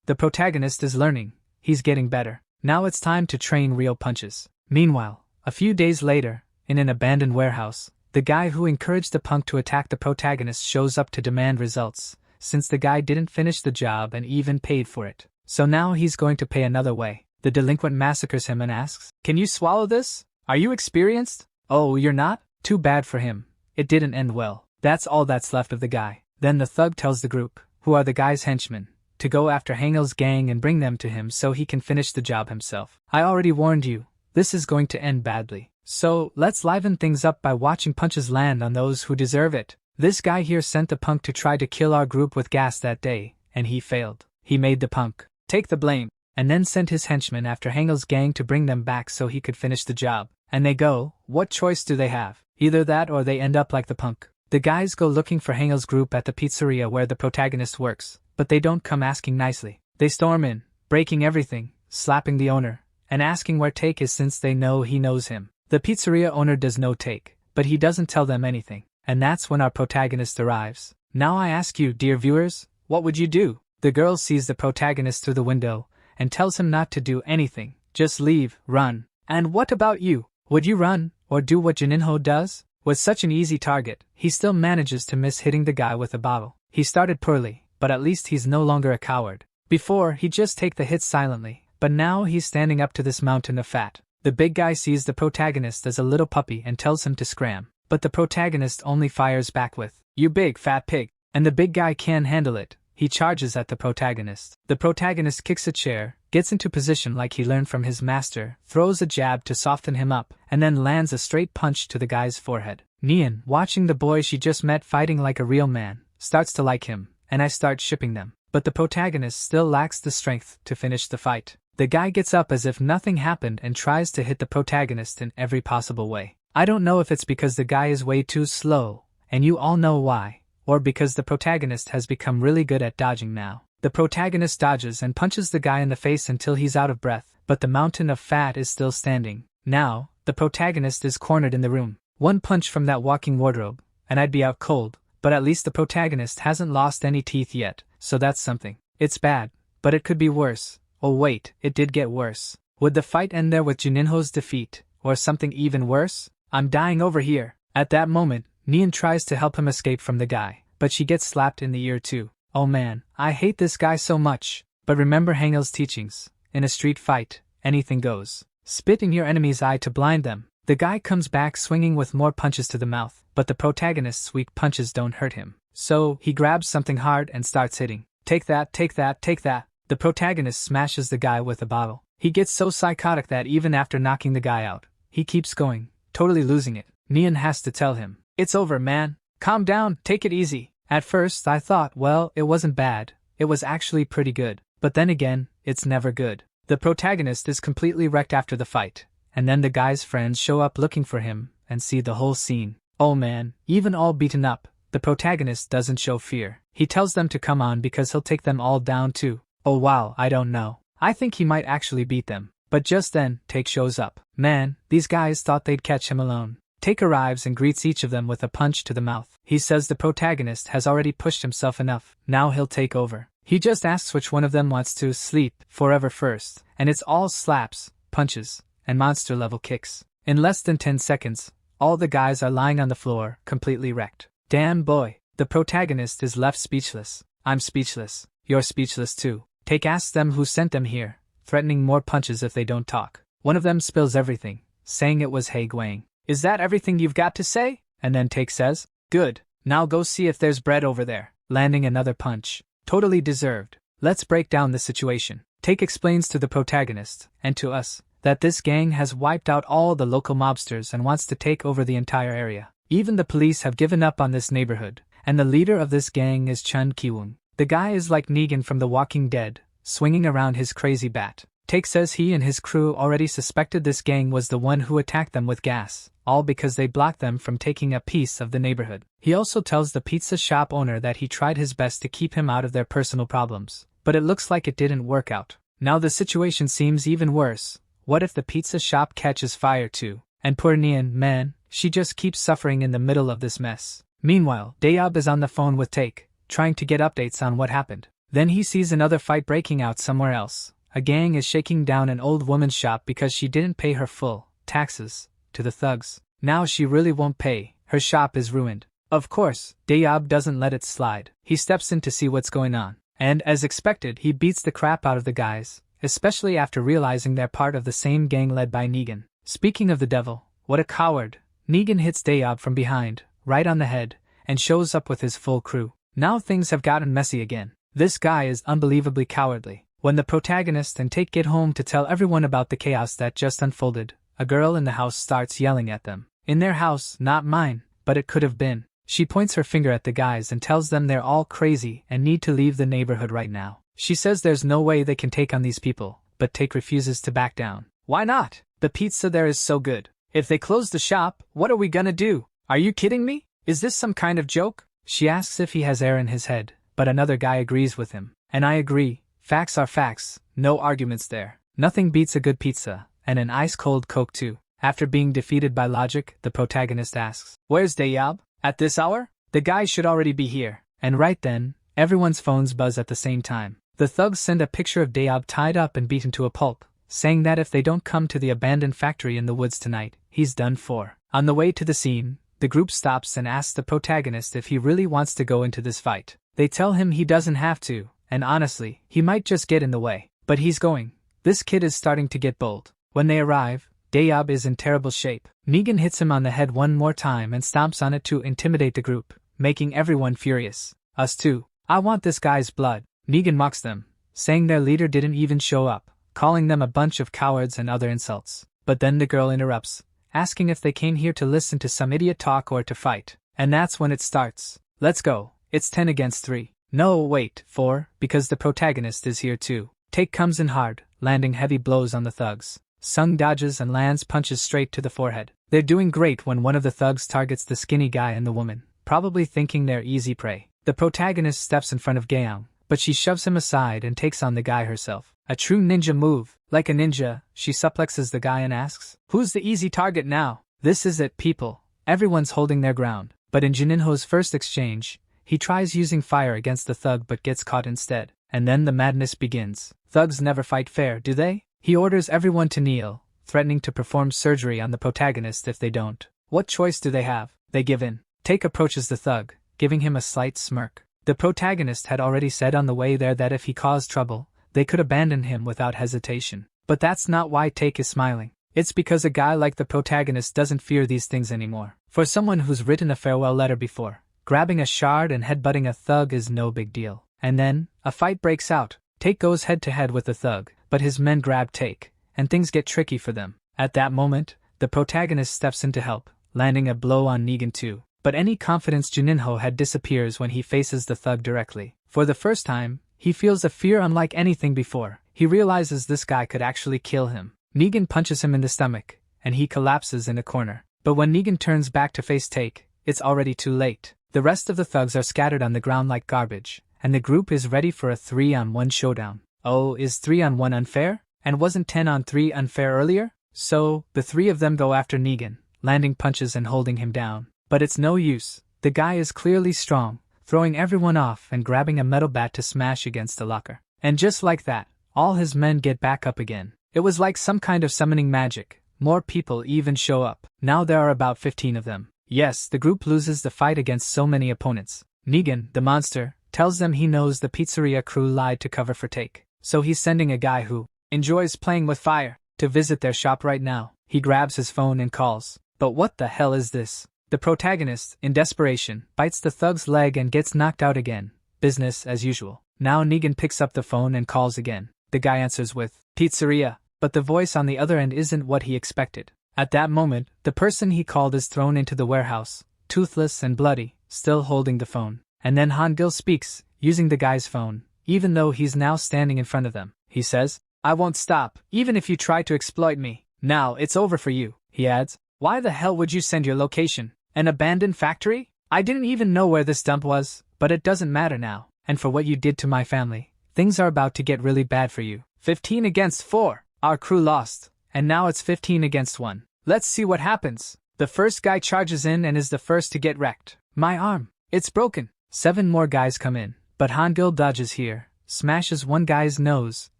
S1: The protagonist is learning. He's getting better. Now it's time to train real punches. Meanwhile, a few days later, in an abandoned warehouse, the guy who encouraged the punk to attack the protagonist shows up to demand results, since the guy didn't finish the job and even paid for it. So now he's going to pay another way. The delinquent massacres him and asks, "Can you swallow this? Are you experienced?" "Oh, you're not? Too bad for him. It didn't end well." That's all that's left of the guy. Then the thug tells the group, who are the guy's henchmen, to go after Hangul's gang and bring them to him so he can finish the job himself. I already warned you, this is going to end badly. So, let's liven things up by watching punches land on those who deserve it. This guy here sent the punk to try to kill our group with gas that day, and he failed. He made the punk take the blame, and then sent his henchmen after Hangul's gang to bring them back so he could finish the job. And they go, what choice do they have? Either that or they end up like the punk. The guys go looking for Hangul's group at the pizzeria where the protagonist works, but they don't come asking nicely. They storm in, breaking everything, slapping the owner, and asking where Taek is since they know he knows him. The pizzeria owner does know Taek, but he doesn't tell them anything. And that's when our protagonist arrives. Now I ask you, dear viewers, what would you do? The girl sees the protagonist through the window, and tells him not to do anything, just leave, run. And what about you? Would you run, or do what Juninho does? With such an easy target, he still manages to miss hitting the guy with a bottle. He started poorly, but at least he's no longer a coward. Before, he'd just take the hits silently, but now he's standing up to this mountain of fat. The big guy sees the protagonist as a little puppy and tells him to scram, but the protagonist only fires back with, "You big fat pig," and the big guy can't handle it. He charges at the protagonist. The protagonist kicks a chair, gets into position like he learned from his master, throws a jab to soften him up, and then lands a straight punch to the guy's forehead. Nian, watching the boy she just met fighting like a real man, starts to like him, and I start shipping them. But the protagonist still lacks the strength to finish the fight. The guy gets up as if nothing happened and tries to hit the protagonist in every possible way. I don't know if it's because the guy is way too slow, and you all know why, or because the protagonist has become really good at dodging now. The protagonist dodges and punches the guy in the face until he's out of breath, but the mountain of fat is still standing. Now, the protagonist is cornered in the room. One punch from that walking wardrobe, and I'd be out cold, but at least the protagonist hasn't lost any teeth yet, so that's something. It's bad, but it could be worse. Oh wait, it did get worse. Would the fight end there with Juninho's defeat, or something even worse? I'm dying over here. At that moment, Nian tries to help him escape from the guy, but she gets slapped in the ear too. Oh man, I hate this guy so much. But remember Hangel's teachings. In a street fight, anything goes. Spit in your enemy's eye to blind them. The guy comes back swinging with more punches to the mouth, but the protagonist's weak punches don't hurt him. So, he grabs something hard and starts hitting. Take that, take that, take that. The protagonist smashes the guy with a bottle. He gets so psychotic that even after knocking the guy out, he keeps going, totally losing it. Nian has to tell him, "It's over, man. Calm down, take it easy." At first I thought, well, it wasn't bad. It was actually pretty good. But then again, it's never good. The protagonist is completely wrecked after the fight, and then the guy's friends show up looking for him and see the whole scene. Oh man, even all beaten up, the protagonist doesn't show fear. He tells them to come on because he'll take them all down too. Oh wow, I don't know. I think he might actually beat them. But just then, Take shows up. Man, these guys thought they'd catch him alone. Take arrives and greets each of them with a punch to the mouth. He says the protagonist has already pushed himself enough, now he'll take over. He just asks which one of them wants to sleep forever first, and it's all slaps, punches, and monster-level kicks. In less than 10 seconds, all the guys are lying on the floor, completely wrecked. Damn boy, the protagonist is left speechless. I'm speechless. You're speechless too. Take asks them who sent them here, threatening more punches if they don't talk. One of them spills everything, saying it was He Guang. Is that everything you've got to say? And then Take says, good, now go see if there's bread over there, landing another punch. Totally deserved. Let's break down the situation. Take explains to the protagonist, and to us, that this gang has wiped out all the local mobsters and wants to take over the entire area. Even the police have given up on this neighborhood, and the leader of this gang is Chun Kiwoong. The guy is like Negan from The Walking Dead, swinging around his crazy bat. Take says he and his crew already suspected this gang was the one who attacked them with gas, all because they blocked them from taking a piece of the neighborhood. He also tells the pizza shop owner that he tried his best to keep him out of their personal problems, but it looks like it didn't work out. Now the situation seems even worse. What if the pizza shop catches fire too? And poor Nian, man, she just keeps suffering in the middle of this mess. Meanwhile, Dayob is on the phone with Take, trying to get updates on what happened. Then he sees another fight breaking out somewhere else. A gang is shaking down an old woman's shop because she didn't pay her full taxes to the thugs. Now she really won't pay. Her shop is ruined. Of course, Dayob doesn't let it slide. He steps in to see what's going on. And, as expected, he beats the crap out of the guys, especially after realizing they're part of the same gang led by Negan. Speaking of the devil, what a coward. Negan hits Dayob from behind, right on the head, and shows up with his full crew. Now things have gotten messy again. This guy is unbelievably cowardly. When the protagonist and Take get home to tell everyone about the chaos that just unfolded, a girl in the house starts yelling at them. In their house, not mine, but it could have been. She points her finger at the guys and tells them they're all crazy and need to leave the neighborhood right now. She says there's no way they can take on these people, but Take refuses to back down. Why not? The pizza there is so good. If they close the shop, what are we gonna do? Are you kidding me? Is this some kind of joke? She asks if he has air in his head, but another guy agrees with him. And I agree. Facts are facts, no arguments there. Nothing beats a good pizza, and an ice-cold Coke too. After being defeated by logic, the protagonist asks, "Where's Dayob? At this hour? The guy should already be here." And right then, everyone's phones buzz at the same time. The thugs send a picture of Dayob tied up and beaten to a pulp, saying that if they don't come to the abandoned factory in the woods tonight, he's done for. On the way to the scene, the group stops and asks the protagonist if he really wants to go into this fight. They tell him he doesn't have to, and honestly, he might just get in the way. But he's going. This kid is starting to get bold. When they arrive, Dayob is in terrible shape. Negan hits him on the head one more time and stomps on it to intimidate the group, making everyone furious. Us too. I want this guy's blood. Negan mocks them, saying their leader didn't even show up, calling them a bunch of cowards and other insults. But then the girl interrupts, asking if they came here to listen to some idiot talk or to fight. And that's when it starts. Let's go. It's 10 against 3. No, wait, 4, because the protagonist is here too. Take comes in hard, landing heavy blows on the thugs. Sung dodges and lands punches straight to the forehead. They're doing great when one of the thugs targets the skinny guy and the woman, probably thinking they're easy prey. The protagonist steps in front of Gaeong, but she shoves him aside and takes on the guy herself. A true ninja move. Like a ninja, she suplexes the guy and asks, "Who's the easy target now?" This is it, people. Everyone's holding their ground. But in Juninho's first exchange, he tries using fire against the thug but gets caught instead. And then the madness begins. Thugs never fight fair, do they? He orders everyone to kneel, threatening to perform surgery on the protagonist if they don't. What choice do they have? They give in. Take approaches the thug, giving him a slight smirk. The protagonist had already said on the way there that if he caused trouble, they could abandon him without hesitation. But that's not why Take is smiling. It's because a guy like the protagonist doesn't fear these things anymore. For someone who's written a farewell letter before, grabbing a shard and headbutting a thug is no big deal. And then, a fight breaks out. Take goes head-to-head with the thug, but his men grab Take, and things get tricky for them. At that moment, the protagonist steps in to help, landing a blow on Negan too. But any confidence Juninho had disappears when he faces the thug directly. For the first time, he feels a fear unlike anything before. He realizes this guy could actually kill him. Negan punches him in the stomach, and he collapses in a corner. But when Negan turns back to face Take, it's already too late. The rest of the thugs are scattered on the ground like garbage, and the group is ready for a 3-on-1 showdown. Oh, is 3-on-1 unfair? And wasn't 10-on-3 unfair earlier? So, the three of them go after Negan, landing punches and holding him down. But it's no use. The guy is clearly strong, throwing everyone off and grabbing a metal bat to smash against the locker. And just like that, all his men get back up again. It was like some kind of summoning magic. More people even show up. Now there are about 15 of them. Yes, the group loses the fight against so many opponents. Negan, the monster, tells them he knows the pizzeria crew lied to cover for Take. So he's sending a guy who enjoys playing with fire to visit their shop right now. He grabs his phone and calls. But what the hell is this? The protagonist, in desperation, bites the thug's leg and gets knocked out again. Business as usual. Now Negan picks up the phone and calls again. The guy answers with, "Pizzeria," but the voice on the other end isn't what he expected. At that moment, the person he called is thrown into the warehouse, toothless and bloody, still holding the phone. And then Hangil speaks, using the guy's phone, even though he's now standing in front of them. He says, "I won't stop, even if you try to exploit me. Now it's over for you," he adds. "Why the hell would you send your location? An abandoned factory? I didn't even know where this dump was, but it doesn't matter now. And for what you did to my family, things are about to get really bad for you. 15 against 4. Our crew lost, and now it's 15 against 1. Let's see what happens." The first guy charges in and is the first to get wrecked. "My arm. It's broken." 7 more guys come in, but Hangil dodges here, smashes one guy's nose,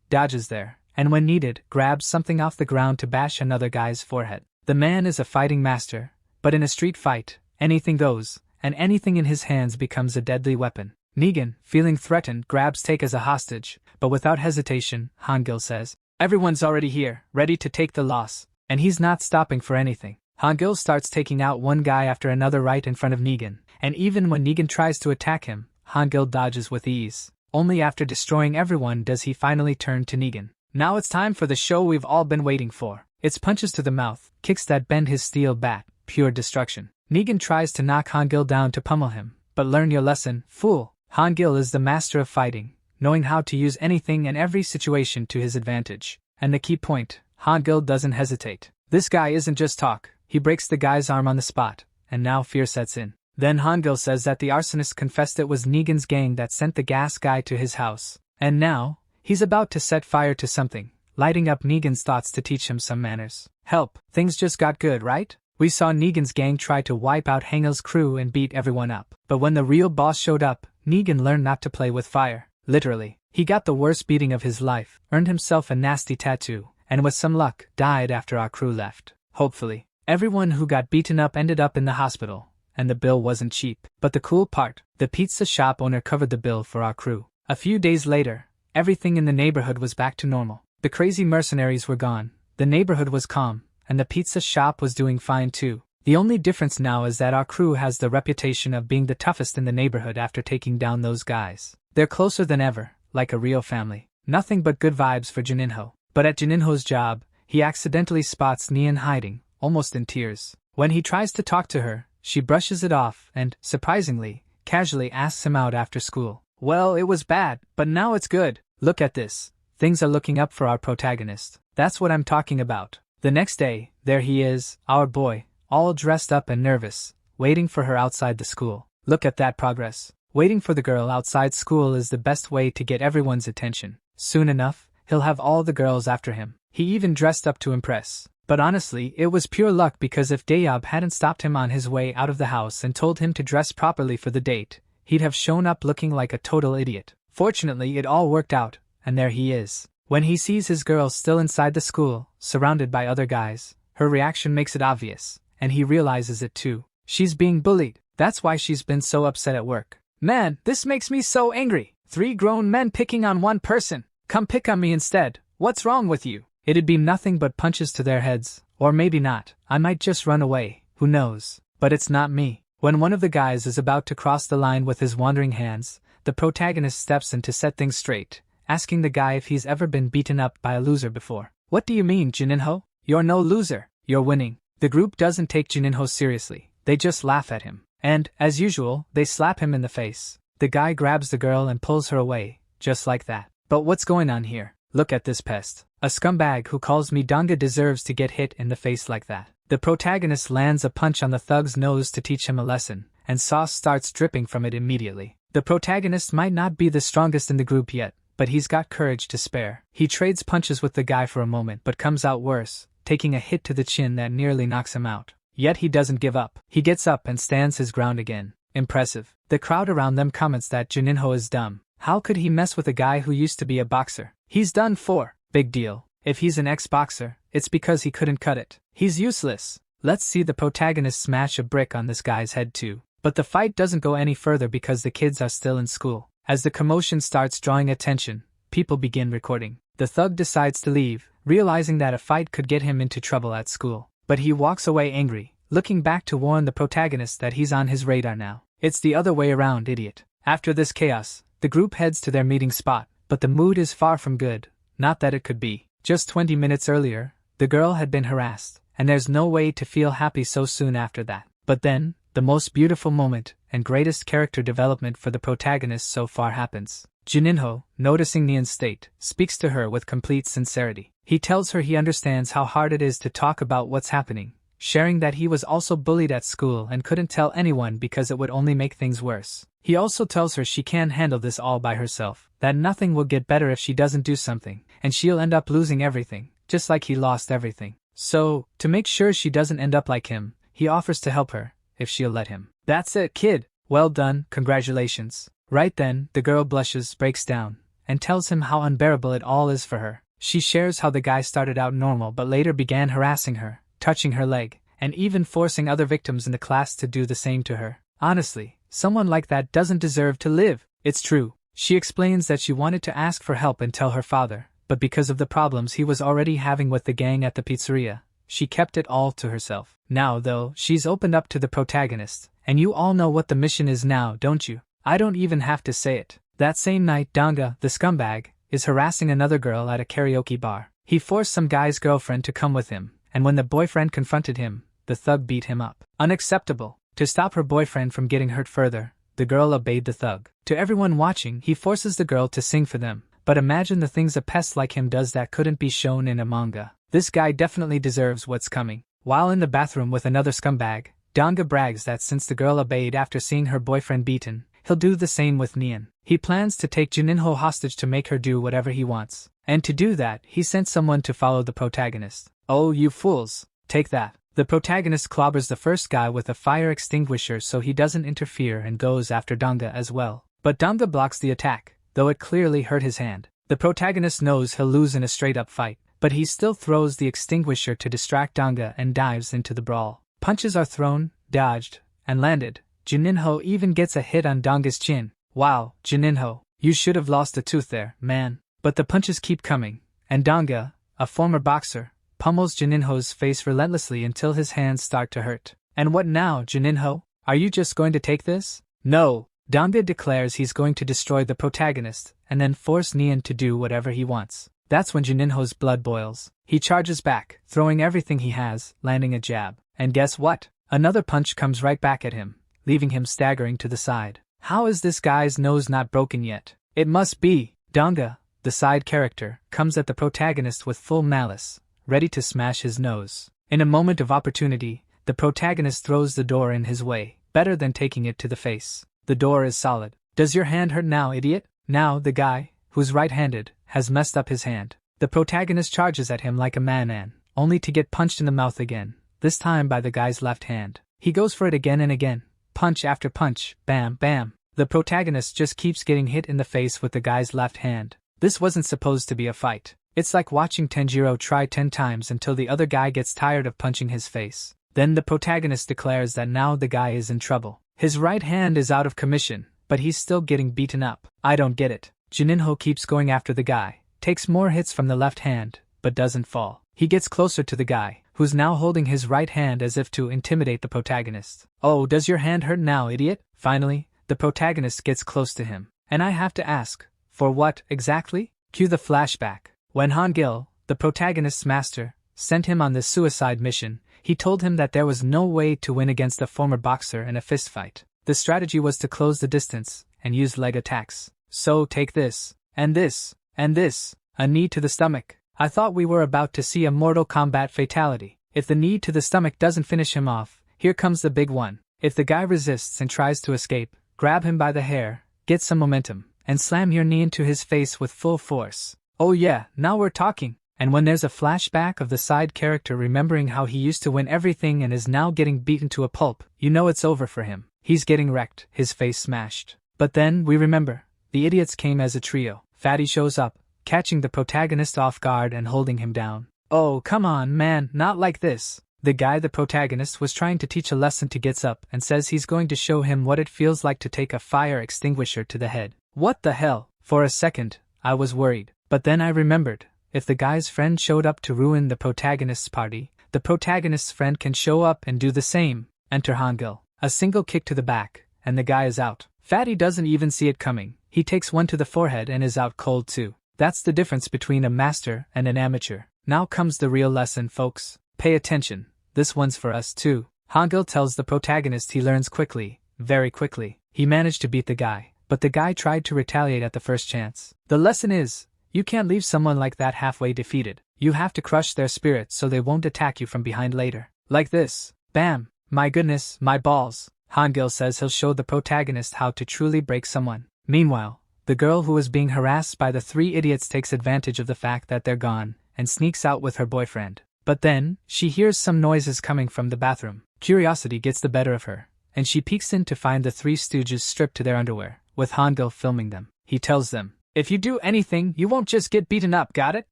S1: dodges there, and when needed, grabs something off the ground to bash another guy's forehead. The man is a fighting master, but in a street fight, anything goes, and anything in his hands becomes a deadly weapon. Negan, feeling threatened, grabs Take as a hostage, but without hesitation, Hangil says, "Everyone's already here, ready to take the loss," and he's not stopping for anything. Hangil starts taking out one guy after another right in front of Negan, and even when Negan tries to attack him, Hangil dodges with ease. Only after destroying everyone does he finally turn to Negan. Now it's time for the show we've all been waiting for. It's punches to the mouth, kicks that bend his steel bat, pure destruction. Negan tries to knock Hangil down to pummel him, but learn your lesson, fool. Hangil is the master of fighting, knowing how to use anything and every situation to his advantage. And the key point, Hangil doesn't hesitate. This guy isn't just talk, he breaks the guy's arm on the spot, and now fear sets in. Then Hangil says that the arsonist confessed it was Negan's gang that sent the gas guy to his house. And now, he's about to set fire to something, lighting up Negan's thoughts to teach him some manners. Help, things just got good, right? We saw Negan's gang try to wipe out Hangil's crew and beat everyone up. But when the real boss showed up, Negan learned not to play with fire. Literally, he got the worst beating of his life, earned himself a nasty tattoo, and with some luck, died after our crew left. Hopefully, everyone who got beaten up ended up in the hospital, and the bill wasn't cheap. But the cool part, the pizza shop owner covered the bill for our crew. A few days later, everything in the neighborhood was back to normal. The crazy mercenaries were gone, the neighborhood was calm, and the pizza shop was doing fine too. The only difference now is that our crew has the reputation of being the toughest in the neighborhood after taking down those guys. They're closer than ever, like a real family. Nothing but good vibes for Juninho. But at Juninho's job, he accidentally spots Nian hiding, almost in tears. When he tries to talk to her, she brushes it off and, surprisingly, casually asks him out after school. Well, it was bad, but now it's good. Look at this. Things are looking up for our protagonist. That's what I'm talking about. The next day, there he is, our boy, all dressed up and nervous, waiting for her outside the school. Look at that progress. Waiting for the girl outside school is the best way to get everyone's attention. Soon enough, he'll have all the girls after him. He even dressed up to impress. But honestly, it was pure luck because if Dayob hadn't stopped him on his way out of the house and told him to dress properly for the date, he'd have shown up looking like a total idiot. Fortunately, it all worked out, and there he is. When he sees his girl still inside the school, surrounded by other guys, her reaction makes it obvious, and he realizes it too. She's being bullied. That's why she's been so upset at work. Man, this makes me so angry. 3 grown men picking on one person. Come pick on me instead. What's wrong with you? It'd be nothing but punches to their heads. Or maybe not. I might just run away. Who knows? But it's not me. When one of the guys is about to cross the line with his wandering hands, the protagonist steps in to set things straight, asking the guy if he's ever been beaten up by a loser before. What do you mean, Juninho? You're no loser. You're winning. The group doesn't take Juninho seriously. They just laugh at him. And, as usual, they slap him in the face. The guy grabs the girl and pulls her away, just like that. But what's going on here? Look at this pest. A scumbag who calls me Danga deserves to get hit in the face like that. The protagonist lands a punch on the thug's nose to teach him a lesson, and sauce starts dripping from it immediately. The protagonist might not be the strongest in the group yet, but he's got courage to spare. He trades punches with the guy for a moment but comes out worse, taking a hit to the chin that nearly knocks him out. Yet he doesn't give up. He gets up and stands his ground again. Impressive. The crowd around them comments that Juninho is dumb. How could he mess with a guy who used to be a boxer? He's done for. Big deal. If he's an ex-boxer, it's because he couldn't cut it. He's useless. Let's see the protagonist smash a brick on this guy's head too. But the fight doesn't go any further because the kids are still in school. As the commotion starts drawing attention, people begin recording. The thug decides to leave, realizing that a fight could get him into trouble at school. But he walks away angry, looking back to warn the protagonist that he's on his radar now. It's the other way around, idiot. After this chaos, the group heads to their meeting spot, but the mood is far from good. Not that it could be. Just 20 minutes earlier, the girl had been harassed, and there's no way to feel happy so soon after that. But then, the most beautiful moment and greatest character development for the protagonist so far happens. Juninho, noticing Nian's state, speaks to her with complete sincerity. He tells her he understands how hard it is to talk about what's happening, sharing that he was also bullied at school and couldn't tell anyone because it would only make things worse. He also tells her she can't handle this all by herself, that nothing will get better if she doesn't do something, and she'll end up losing everything, just like he lost everything. So, to make sure she doesn't end up like him, he offers to help her, if she'll let him. That's it, kid. Well done, congratulations. Right then, the girl blushes, breaks down, and tells him how unbearable it all is for her. She shares how the guy started out normal but later began harassing her, touching her leg, and even forcing other victims in the class to do the same to her. Honestly, someone like that doesn't deserve to live. It's true. She explains that she wanted to ask for help and tell her father, but because of the problems he was already having with the gang at the pizzeria, she kept it all to herself. Now, though, she's opened up to the protagonist, and you all know what the mission is now, don't you? I don't even have to say it. That same night, Danga, the scumbag, is harassing another girl at a karaoke bar. He forced some guy's girlfriend to come with him, and when the boyfriend confronted him, the thug beat him up. Unacceptable. To stop her boyfriend from getting hurt further, the girl obeyed the thug. To everyone watching, he forces the girl to sing for them. But imagine the things a pest like him does that couldn't be shown in a manga. This guy definitely deserves what's coming. While in the bathroom with another scumbag, Danga brags that since the girl obeyed after seeing her boyfriend beaten, he'll do the same with Nian. He plans to take Juninho hostage to make her do whatever he wants. And to do that, he sent someone to follow the protagonist. Oh, you fools. Take that. The protagonist clobbers the first guy with a fire extinguisher so he doesn't interfere and goes after Danga as well. But Danga blocks the attack, though it clearly hurt his hand. The protagonist knows he'll lose in a straight-up fight, but he still throws the extinguisher to distract Danga and dives into the brawl. Punches are thrown, dodged, and landed. Juninho even gets a hit on Donga's chin. Wow, Juninho, you should have lost a tooth there, man. But the punches keep coming, and Donga, a former boxer, pummels Juninho's face relentlessly until his hands start to hurt. And what now, Juninho? Are you just going to take this? No. Donga declares he's going to destroy the protagonist, and then force Neon to do whatever he wants. That's when Juninho's blood boils. He charges back, throwing everything he has, landing a jab. And guess what? Another punch comes right back at him, leaving him staggering to the side. How is this guy's nose not broken yet? It must be. Donga, the side character, comes at the protagonist with full malice, ready to smash his nose. In a moment of opportunity, the protagonist throws the door in his way, better than taking it to the face. The door is solid. Does your hand hurt now, idiot? Now the guy, who's right-handed, has messed up his hand. The protagonist charges at him like a madman, only to get punched in the mouth again, this time by the guy's left hand. He goes for it again and again, punch after punch, bam, bam. The protagonist just keeps getting hit in the face with the guy's left hand. This wasn't supposed to be a fight. It's like watching Tanjiro try 10 times until the other guy gets tired of punching his face. Then the protagonist declares that now the guy is in trouble. His right hand is out of commission, but he's still getting beaten up. I don't get it. Juninho keeps going after the guy, takes more hits from the left hand, but doesn't fall. He gets closer to the guy, who's now holding his right hand as if to intimidate the protagonist. Oh, does your hand hurt now, idiot? Finally, the protagonist gets close to him. And I have to ask, for what, exactly? Cue the flashback. When Hangil, the protagonist's master, sent him on this suicide mission, he told him that there was no way to win against a former boxer in a fistfight. The strategy was to close the distance and use leg attacks. So take this, and this, and this, a knee to the stomach. I thought we were about to see a Mortal Kombat fatality. If the knee to the stomach doesn't finish him off, here comes the big one. If the guy resists and tries to escape, grab him by the hair, get some momentum, and slam your knee into his face with full force. Oh yeah, now we're talking. And when there's a flashback of the side character remembering how he used to win everything and is now getting beaten to a pulp, you know it's over for him. He's getting wrecked, his face smashed. But then, we remember, the idiots came as a trio. Fatty shows up, catching the protagonist off guard and holding him down. Oh, come on, man, not like this. The guy the protagonist was trying to teach a lesson to gets up and says he's going to show him what it feels like to take a fire extinguisher to the head. What the hell? For a second, I was worried. But then I remembered. If the guy's friend showed up to ruin the protagonist's party, the protagonist's friend can show up and do the same. Enter Hangil. A single kick to the back, and the guy is out. Fatty doesn't even see it coming. He takes one to the forehead and is out cold too. That's the difference between a master and an amateur. Now comes the real lesson, folks. Pay attention. This one's for us too. Hangil tells the protagonist he learns quickly, very quickly. He managed to beat the guy, but the guy tried to retaliate at the first chance. The lesson is, you can't leave someone like that halfway defeated. You have to crush their spirit so they won't attack you from behind later. Like this. Bam. My goodness, my balls. Hangil says he'll show the protagonist how to truly break someone. Meanwhile, the girl who is being harassed by the three idiots takes advantage of the fact that they're gone, and sneaks out with her boyfriend. But then, she hears some noises coming from the bathroom. Curiosity gets the better of her, and she peeks in to find the three stooges stripped to their underwear, with Hangil filming them. He tells them, if you do anything, you won't just get beaten up, got it?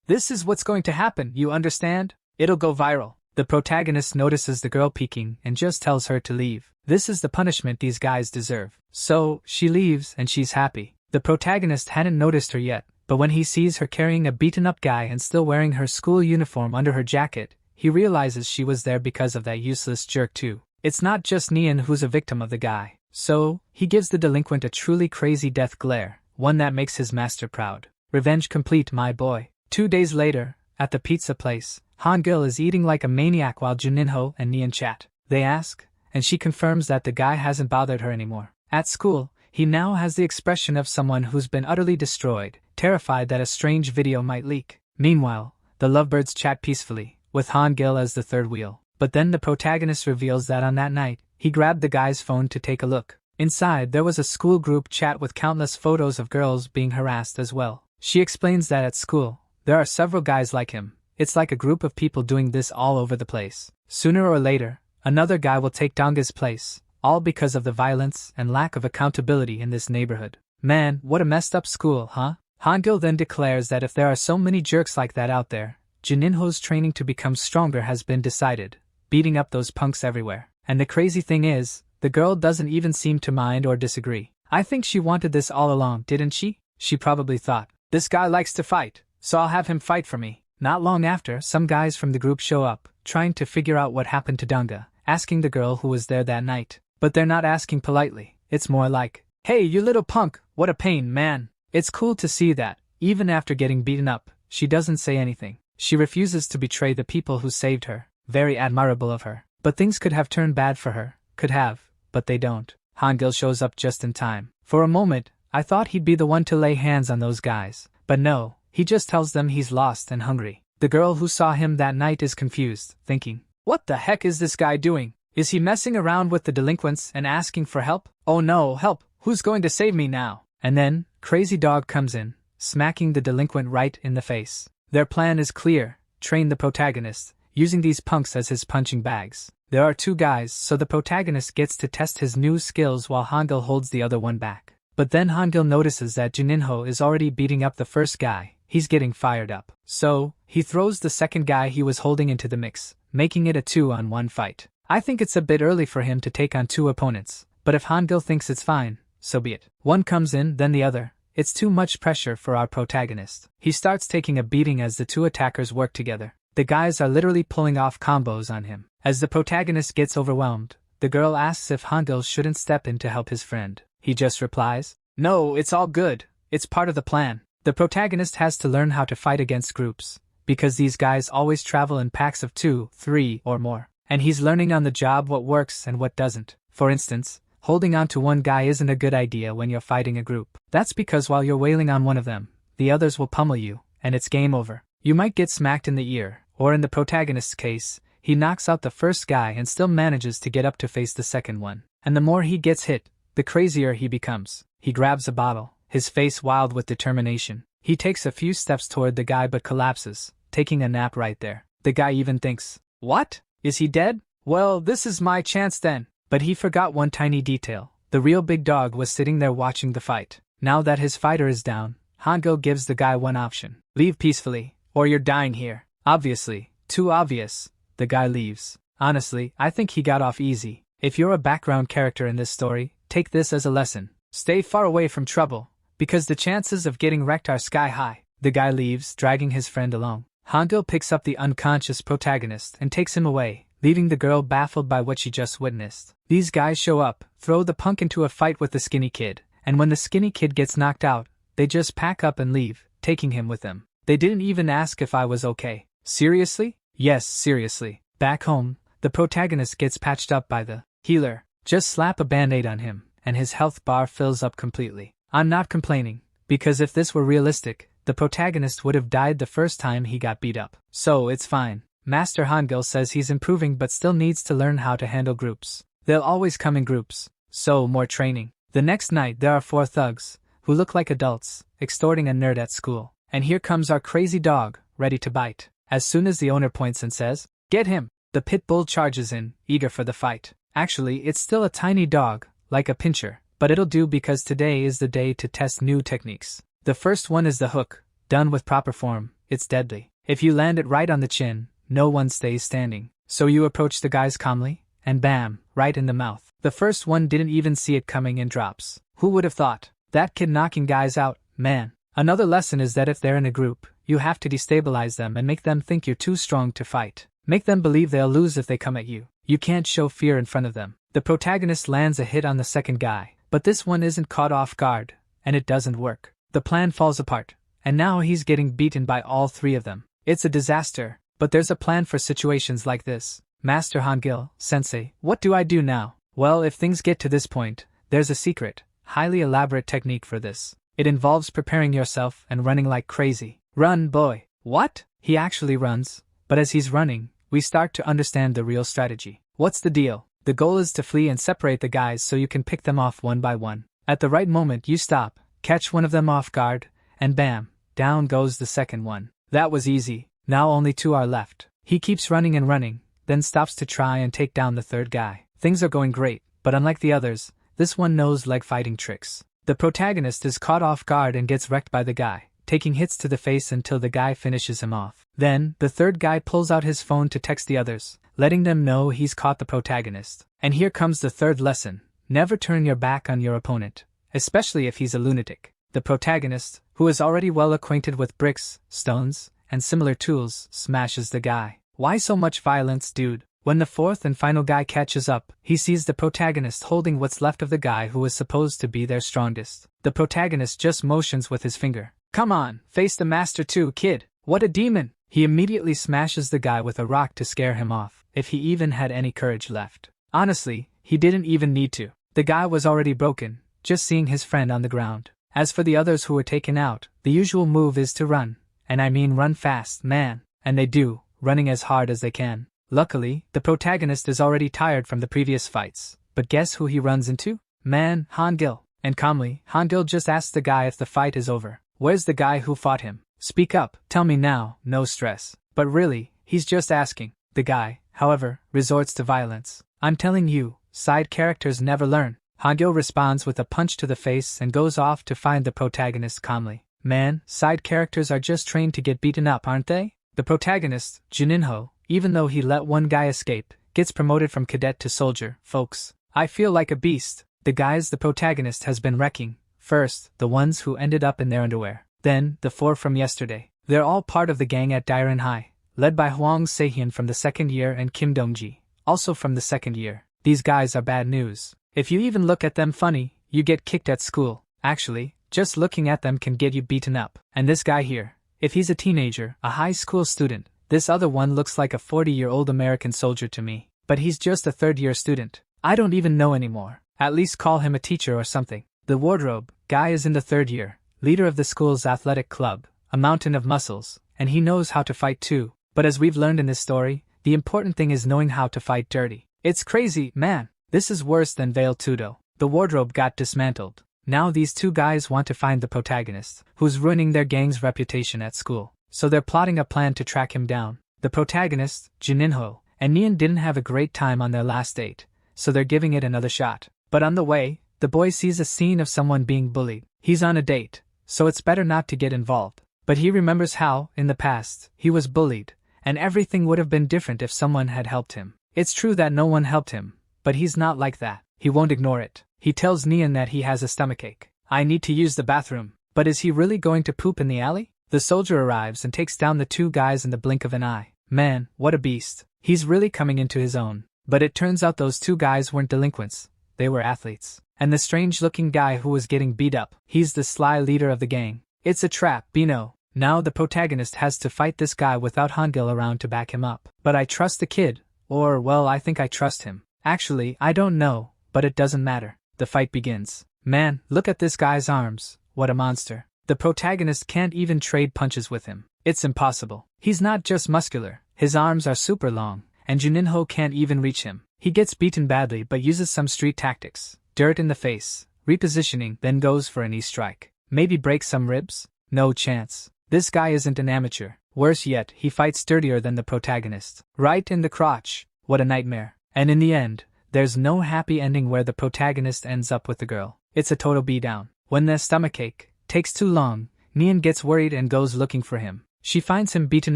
S1: This is what's going to happen, you understand? It'll go viral. The protagonist notices the girl peeking and just tells her to leave. This is the punishment these guys deserve. So, she leaves and she's happy. The protagonist hadn't noticed her yet, but when he sees her carrying a beaten-up guy and still wearing her school uniform under her jacket, he realizes she was there because of that useless jerk too. It's not just Neon who's a victim of the guy. So, he gives the delinquent a truly crazy death glare, one that makes his master proud. Revenge complete, my boy. 2 days later, at the pizza place, Hangil is eating like a maniac while Juninho and Neon chat. They ask, and she confirms that the guy hasn't bothered her anymore. At school, he now has the expression of someone who's been utterly destroyed, terrified that a strange video might leak. Meanwhile, the lovebirds chat peacefully, with Hangil as the third wheel. But then the protagonist reveals that on that night, he grabbed the guy's phone to take a look. Inside, there was a school group chat with countless photos of girls being harassed as well. She explains that at school, there are several guys like him. It's like a group of people doing this all over the place. Sooner or later, another guy will take Donga's place, all because of the violence and lack of accountability in this neighborhood. Man, what a messed up school, huh? Hangil then declares that if there are so many jerks like that out there, Juninho's training to become stronger has been decided, beating up those punks everywhere. And the crazy thing is, The girl doesn't even seem to mind or disagree. I think she wanted this all along, didn't she? She probably thought, this guy likes to fight, so I'll have him fight for me. Not long after, some guys from the group show up, trying to figure out what happened to Dunga, asking the girl who was there that night. But they're not asking politely, it's more like, hey you little punk, what a pain, man. It's cool to see that, even after getting beaten up, she doesn't say anything. She refuses to betray the people who saved her, very admirable of her. But things could have turned bad for her, could have, but they don't. Hangul shows up just in time. For a moment, I thought he'd be the one to lay hands on those guys, but no, he just tells them he's lost and hungry. The girl who saw him that night is confused, thinking, what the heck is this guy doing? Is he messing around with the delinquents and asking for help? Oh no, help, who's going to save me now? And then, Crazy Dog comes in, smacking the delinquent right in the face. Their plan is clear, train the protagonist, using these punks as his punching bags. There are two guys, so the protagonist gets to test his new skills while Hangul holds the other one back. But then Hangul notices that Juninho is already beating up the first guy. He's getting fired up. So, he throws the second guy he was holding into the mix, making it a 2-on-1 fight. I think it's a bit early for him to take on two opponents, but if Hangul thinks it's fine, so be it. One comes in, then the other. It's too much pressure for our protagonist. He starts taking a beating as the two attackers work together. The guys are literally pulling off combos on him. As the protagonist gets overwhelmed, the girl asks if Hangul shouldn't step in to help his friend. He just replies, no, it's all good. It's part of the plan. The protagonist has to learn how to fight against groups, because these guys always travel in packs of 2, 3, or more. And he's learning on the job what works and what doesn't. For instance, holding on to one guy isn't a good idea when you're fighting a group. That's because while you're wailing on one of them, the others will pummel you, and it's game over. You might get smacked in the ear, or in the protagonist's case, he knocks out the first guy and still manages to get up to face the second one. And the more he gets hit, the crazier he becomes. He grabs a bottle, his face wild with determination. He takes a few steps toward the guy but collapses, taking a nap right there. The guy even thinks, what? Is he dead? Well, this is my chance then. But he forgot one tiny detail. The real big dog was sitting there watching the fight. Now that his fighter is down, Hangul gives the guy one option. Leave peacefully, or you're dying here. Obviously, too obvious. The guy leaves. Honestly, I think he got off easy. If you're a background character in this story, take this as a lesson. Stay far away from trouble, because the chances of getting wrecked are sky high. The guy leaves, dragging his friend along. Hangul picks up the unconscious protagonist and takes him away, leaving the girl baffled by what she just witnessed. These guys show up, throw the punk into a fight with the skinny kid, and when the skinny kid gets knocked out, they just pack up and leave, taking him with them. They didn't even ask if I was okay. Seriously? Yes, seriously. Back home, the protagonist gets patched up by the healer. Just slap a band-aid on him, and his health bar fills up completely. I'm not complaining, because if this were realistic, the protagonist would have died the first time he got beat up. So it's fine. Master Hangul says he's improving but still needs to learn how to handle groups. They'll always come in groups, so more training. The next night there are 4 thugs, who look like adults, extorting a nerd at school. And here comes our crazy dog, ready to bite. As soon as the owner points and says, get him, the pit bull charges in, eager for the fight. Actually, it's still a tiny dog, like a pinscher, but it'll do because today is the day to test new techniques. The first one is the hook. Done with proper form, it's deadly. If you land it right on the chin, no one stays standing. So you approach the guys calmly, and bam, right in the mouth. The first one didn't even see it coming and drops. Who would have thought? That kid knocking guys out, man. Another lesson is that if they're in a group, you have to destabilize them and make them think you're too strong to fight. Make them believe they'll lose if they come at you. You can't show fear in front of them. The protagonist lands a hit on the second guy, but this one isn't caught off guard, and it doesn't work. The plan falls apart, and now he's getting beaten by all 3 of them. It's a disaster, but there's a plan for situations like this. Master Hangul, sensei, what do I do now? Well, if things get to this point, there's a secret, highly elaborate technique for this. It involves preparing yourself and running like crazy. Run, boy. What? He actually runs, but as he's running, we start to understand the real strategy. What's the deal? The goal is to flee and separate the guys so you can pick them off one by one. At the right moment you stop, catch one of them off guard, and bam, down goes the second one. That was easy. Now only 2 are left. He keeps running and running, then stops to try and take down the third guy. Things are going great, but unlike the others, this one knows leg fighting tricks. The protagonist is caught off guard and gets wrecked by the guy, taking hits to the face until the guy finishes him off. Then, the third guy pulls out his phone to text the others, letting them know he's caught the protagonist. And here comes the third lesson: never turn your back on your opponent, especially if he's a lunatic. The protagonist, who is already well acquainted with bricks, stones, and similar tools, smashes the guy. Why so much violence, dude? When the fourth and final guy catches up, he sees the protagonist holding what's left of the guy who was supposed to be their strongest. The protagonist just motions with his finger. Come on, face the master too, kid. What a demon! He immediately smashes the guy with a rock to scare him off, if he even had any courage left. Honestly, he didn't even need to. The guy was already broken, just seeing his friend on the ground. As for the others who were taken out, the usual move is to run. And I mean run fast, man. And they do, running as hard as they can. Luckily, the protagonist is already tired from the previous fights. But guess who he runs into? Man, Hangil. And calmly, Hangil just asks the guy if the fight is over. Where's the guy who fought him? Speak up, tell me now, no stress. But really, he's just asking. The guy, however, resorts to violence. I'm telling you, side characters never learn. Hangil responds with a punch to the face and goes off to find the protagonist calmly. Man, side characters are just trained to get beaten up, aren't they? The protagonist, Juninho, even though he let one guy escape, gets promoted from cadet to soldier. Folks, I feel like a beast. The guys the protagonist has been wrecking. First, the ones who ended up in their underwear. Then, the 4 from yesterday. They're all part of the gang at Dairen High, led by Hwang Sehyun from the second year and Kim Dongji, also from the second year. These guys are bad news. If you even look at them funny, you get kicked at school. Actually, just looking at them can get you beaten up. And this guy here, if he's a teenager, a high school student, this other one looks like a 40-year-old American soldier to me. But he's just a third-year student. I don't even know anymore. At least call him a teacher or something. The wardrobe guy is in the third year, leader of the school's athletic club, a mountain of muscles, and he knows how to fight too. But as we've learned in this story, the important thing is knowing how to fight dirty. It's crazy, man. This is worse than Veil Tudo. The wardrobe got dismantled. Now these two guys want to find the protagonist, who's ruining their gang's reputation at school. So they're plotting a plan to track him down. The protagonist, Juninho, and Nian didn't have a great time on their last date, so they're giving it another shot. But on the way, the boy sees a scene of someone being bullied. He's on a date, so it's better not to get involved. But he remembers how, in the past, he was bullied, and everything would have been different if someone had helped him. It's true that no one helped him, but he's not like that. He won't ignore it. He tells Nian that he has a stomachache. I need to use the bathroom. But is he really going to poop in the alley? The soldier arrives and takes down the two guys in the blink of an eye. Man, what a beast. He's really coming into his own. But it turns out those two guys weren't delinquents. They were athletes. And the strange-looking guy who was getting beat up, he's the sly leader of the gang. It's a trap, Bino. Now the protagonist has to fight this guy without Hangil around to back him up. But I trust the kid. Or, well, I think I trust him. Actually, I don't know, but it doesn't matter. The fight begins. Man, look at this guy's arms. What a monster. The protagonist can't even trade punches with him. It's impossible. He's not just muscular. His arms are super long, and Juninho can't even reach him. He gets beaten badly but uses some street tactics. Dirt in the face, repositioning, then goes for a knee strike. Maybe break some ribs? No chance. This guy isn't an amateur. Worse yet, he fights dirtier than the protagonist. Right in the crotch. What a nightmare. And in the end, there's no happy ending where the protagonist ends up with the girl. It's a total beatdown. When the stomachache takes too long, Nian gets worried and goes looking for him. She finds him beaten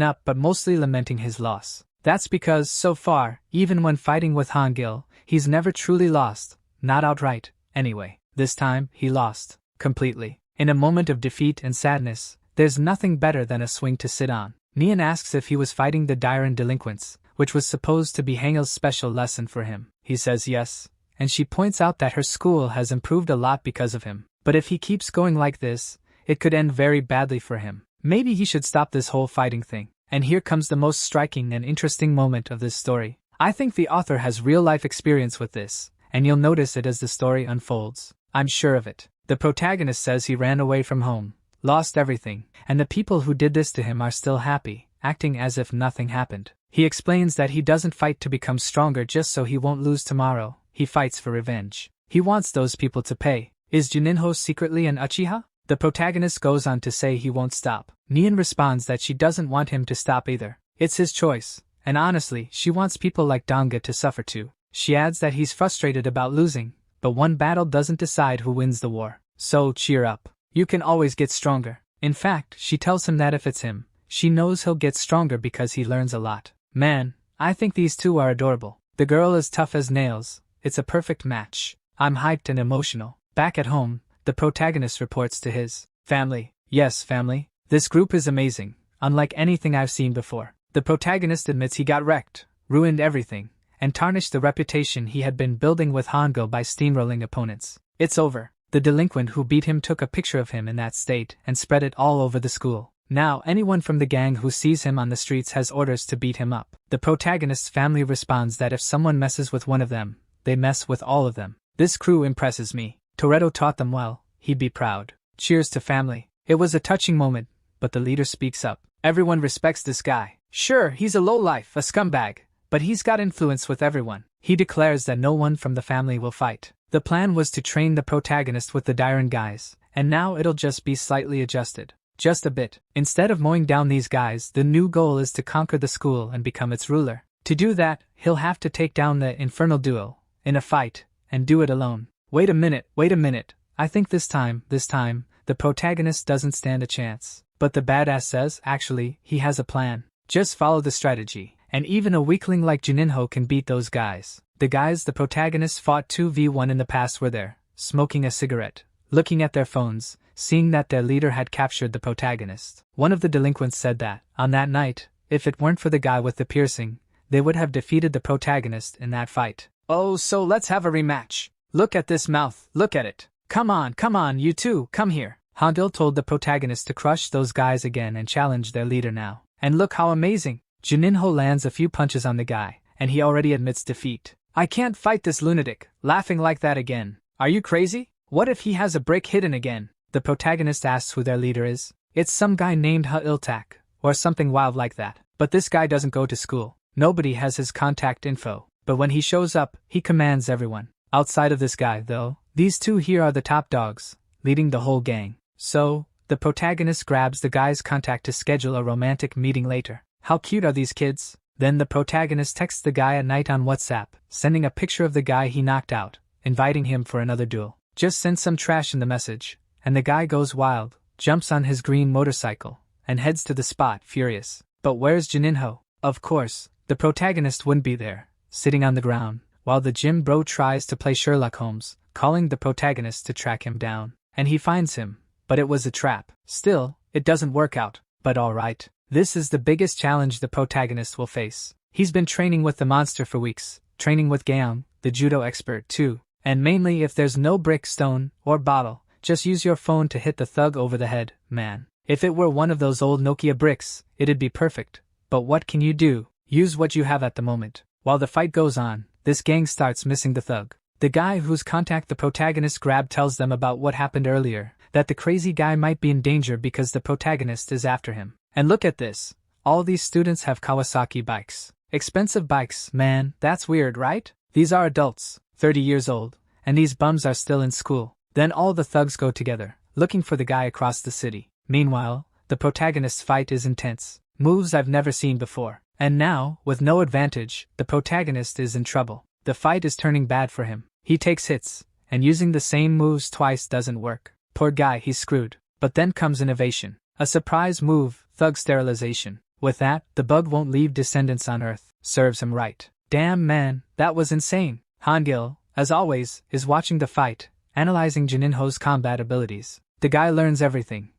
S1: up but mostly lamenting his loss. That's because, so far, even when fighting with Hangil, he's never truly lost. Not outright, anyway. This time, he lost. Completely. In a moment of defeat and sadness, there's nothing better than a swing to sit on. Nian asks if he was fighting the Dairen delinquents, which was supposed to be Hangil's special lesson for him. He says yes, and she points out that her school has improved a lot because of him. But if he keeps going like this, it could end very badly for him. Maybe he should stop this whole fighting thing. And here comes the most striking and interesting moment of this story. I think the author has real-life experience with this, and you'll notice it as the story unfolds. I'm sure of it. The protagonist says he ran away from home, lost everything, and the people who did this to him are still happy, acting as if nothing happened. He explains that he doesn't fight to become stronger just so he won't lose tomorrow. He fights for revenge. He wants those people to pay. Is Juninho secretly an Uchiha? The protagonist goes on to say he won't stop. Nian responds that she doesn't want him to stop either. It's his choice, and honestly, she wants people like Danga to suffer too. She adds that he's frustrated about losing, but one battle doesn't decide who wins the war. So cheer up. You can always get stronger. In fact, she tells him that if it's him, she knows he'll get stronger because he learns a lot. Man, I think these two are adorable. The girl is tough as nails, it's a perfect match. I'm hyped and emotional. Back at home, the protagonist reports to his family. Yes, family. This group is amazing, unlike anything I've seen before. The protagonist admits he got wrecked, ruined everything, and tarnished the reputation he had been building with Hangul by steamrolling opponents. It's over. The delinquent who beat him took a picture of him in that state and spread it all over the school. Now anyone from the gang who sees him on the streets has orders to beat him up. The protagonist's family responds that if someone messes with one of them, they mess with all of them. This crew impresses me. Toretto taught them well, he'd be proud. Cheers to family. It was a touching moment, but the leader speaks up. Everyone respects this guy. Sure, he's a lowlife, a scumbag, but he's got influence with everyone. He declares that no one from the family will fight. The plan was to train the protagonist with the Dairen guys, and now it'll just be slightly adjusted. Just a bit. Instead of mowing down these guys, the new goal is to conquer the school and become its ruler. To do that, he'll have to take down the infernal duo, in a fight, and do it alone. Wait a minute, I think this time, the protagonist doesn't stand a chance. But the badass says, actually, he has a plan. Just follow the strategy, and even a weakling like Juninho can beat those guys. The guys the protagonist fought 2v1 in the past were there, smoking a cigarette, looking at their phones, seeing that their leader had captured the protagonist. One of the delinquents said that, on that night, if it weren't for the guy with the piercing, they would have defeated the protagonist in that fight. Oh, so let's have a rematch. Look at this mouth, look at it. Come on, you two, come here. Hangul told the protagonist to crush those guys again and challenge their leader now. And look how amazing. Juninho lands a few punches on the guy, and he already admits defeat. I can't fight this lunatic, laughing like that again. Are you crazy? What if he has a brick hidden again? The protagonist asks who their leader is. It's some guy named Ha-Iltak, or something wild like that. But this guy doesn't go to school. Nobody has his contact info. But when he shows up, he commands everyone. Outside of this guy, though, these two here are the top dogs, leading the whole gang. So, the protagonist grabs the guy's contact to schedule a romantic meeting later. How cute are these kids? Then the protagonist texts the guy at night on WhatsApp, sending a picture of the guy he knocked out, inviting him for another duel. Just send some trash in the message, and the guy goes wild, jumps on his green motorcycle, and heads to the spot, furious. But where's Juninho? Of course, the protagonist wouldn't be there, sitting on the ground, while the gym bro tries to play Sherlock Holmes, calling the protagonist to track him down. And he finds him, but it was a trap. Still, it doesn't work out, but alright. This is the biggest challenge the protagonist will face. He's been training with the monster for weeks, training with Gaeong, the judo expert too. And mainly if there's no brick, stone, or bottle, just use your phone to hit the thug over the head, man. If it were one of those old Nokia bricks, it'd be perfect. But what can you do? Use what you have at the moment. While the fight goes on, this gang starts missing the thug. The guy whose contact the protagonist grabbed tells them about what happened earlier, that the crazy guy might be in danger because the protagonist is after him. And look at this. All these students have Kawasaki bikes. Expensive bikes, man, that's weird, right? These are adults, 30 years old, and these bums are still in school. Then all the thugs go together, looking for the guy across the city. Meanwhile, the protagonist's fight is intense. Moves I've never seen before. And now, with no advantage, the protagonist is in trouble. The fight is turning bad for him. He takes hits, and using the same moves twice doesn't work. Poor guy, he's screwed. But then comes innovation. A surprise move, thug sterilization. With that, the bug won't leave descendants on Earth. Serves him right. Damn man, that was insane. Hangul, as always, is watching the fight, analyzing Juninho's combat abilities. The guy learns everything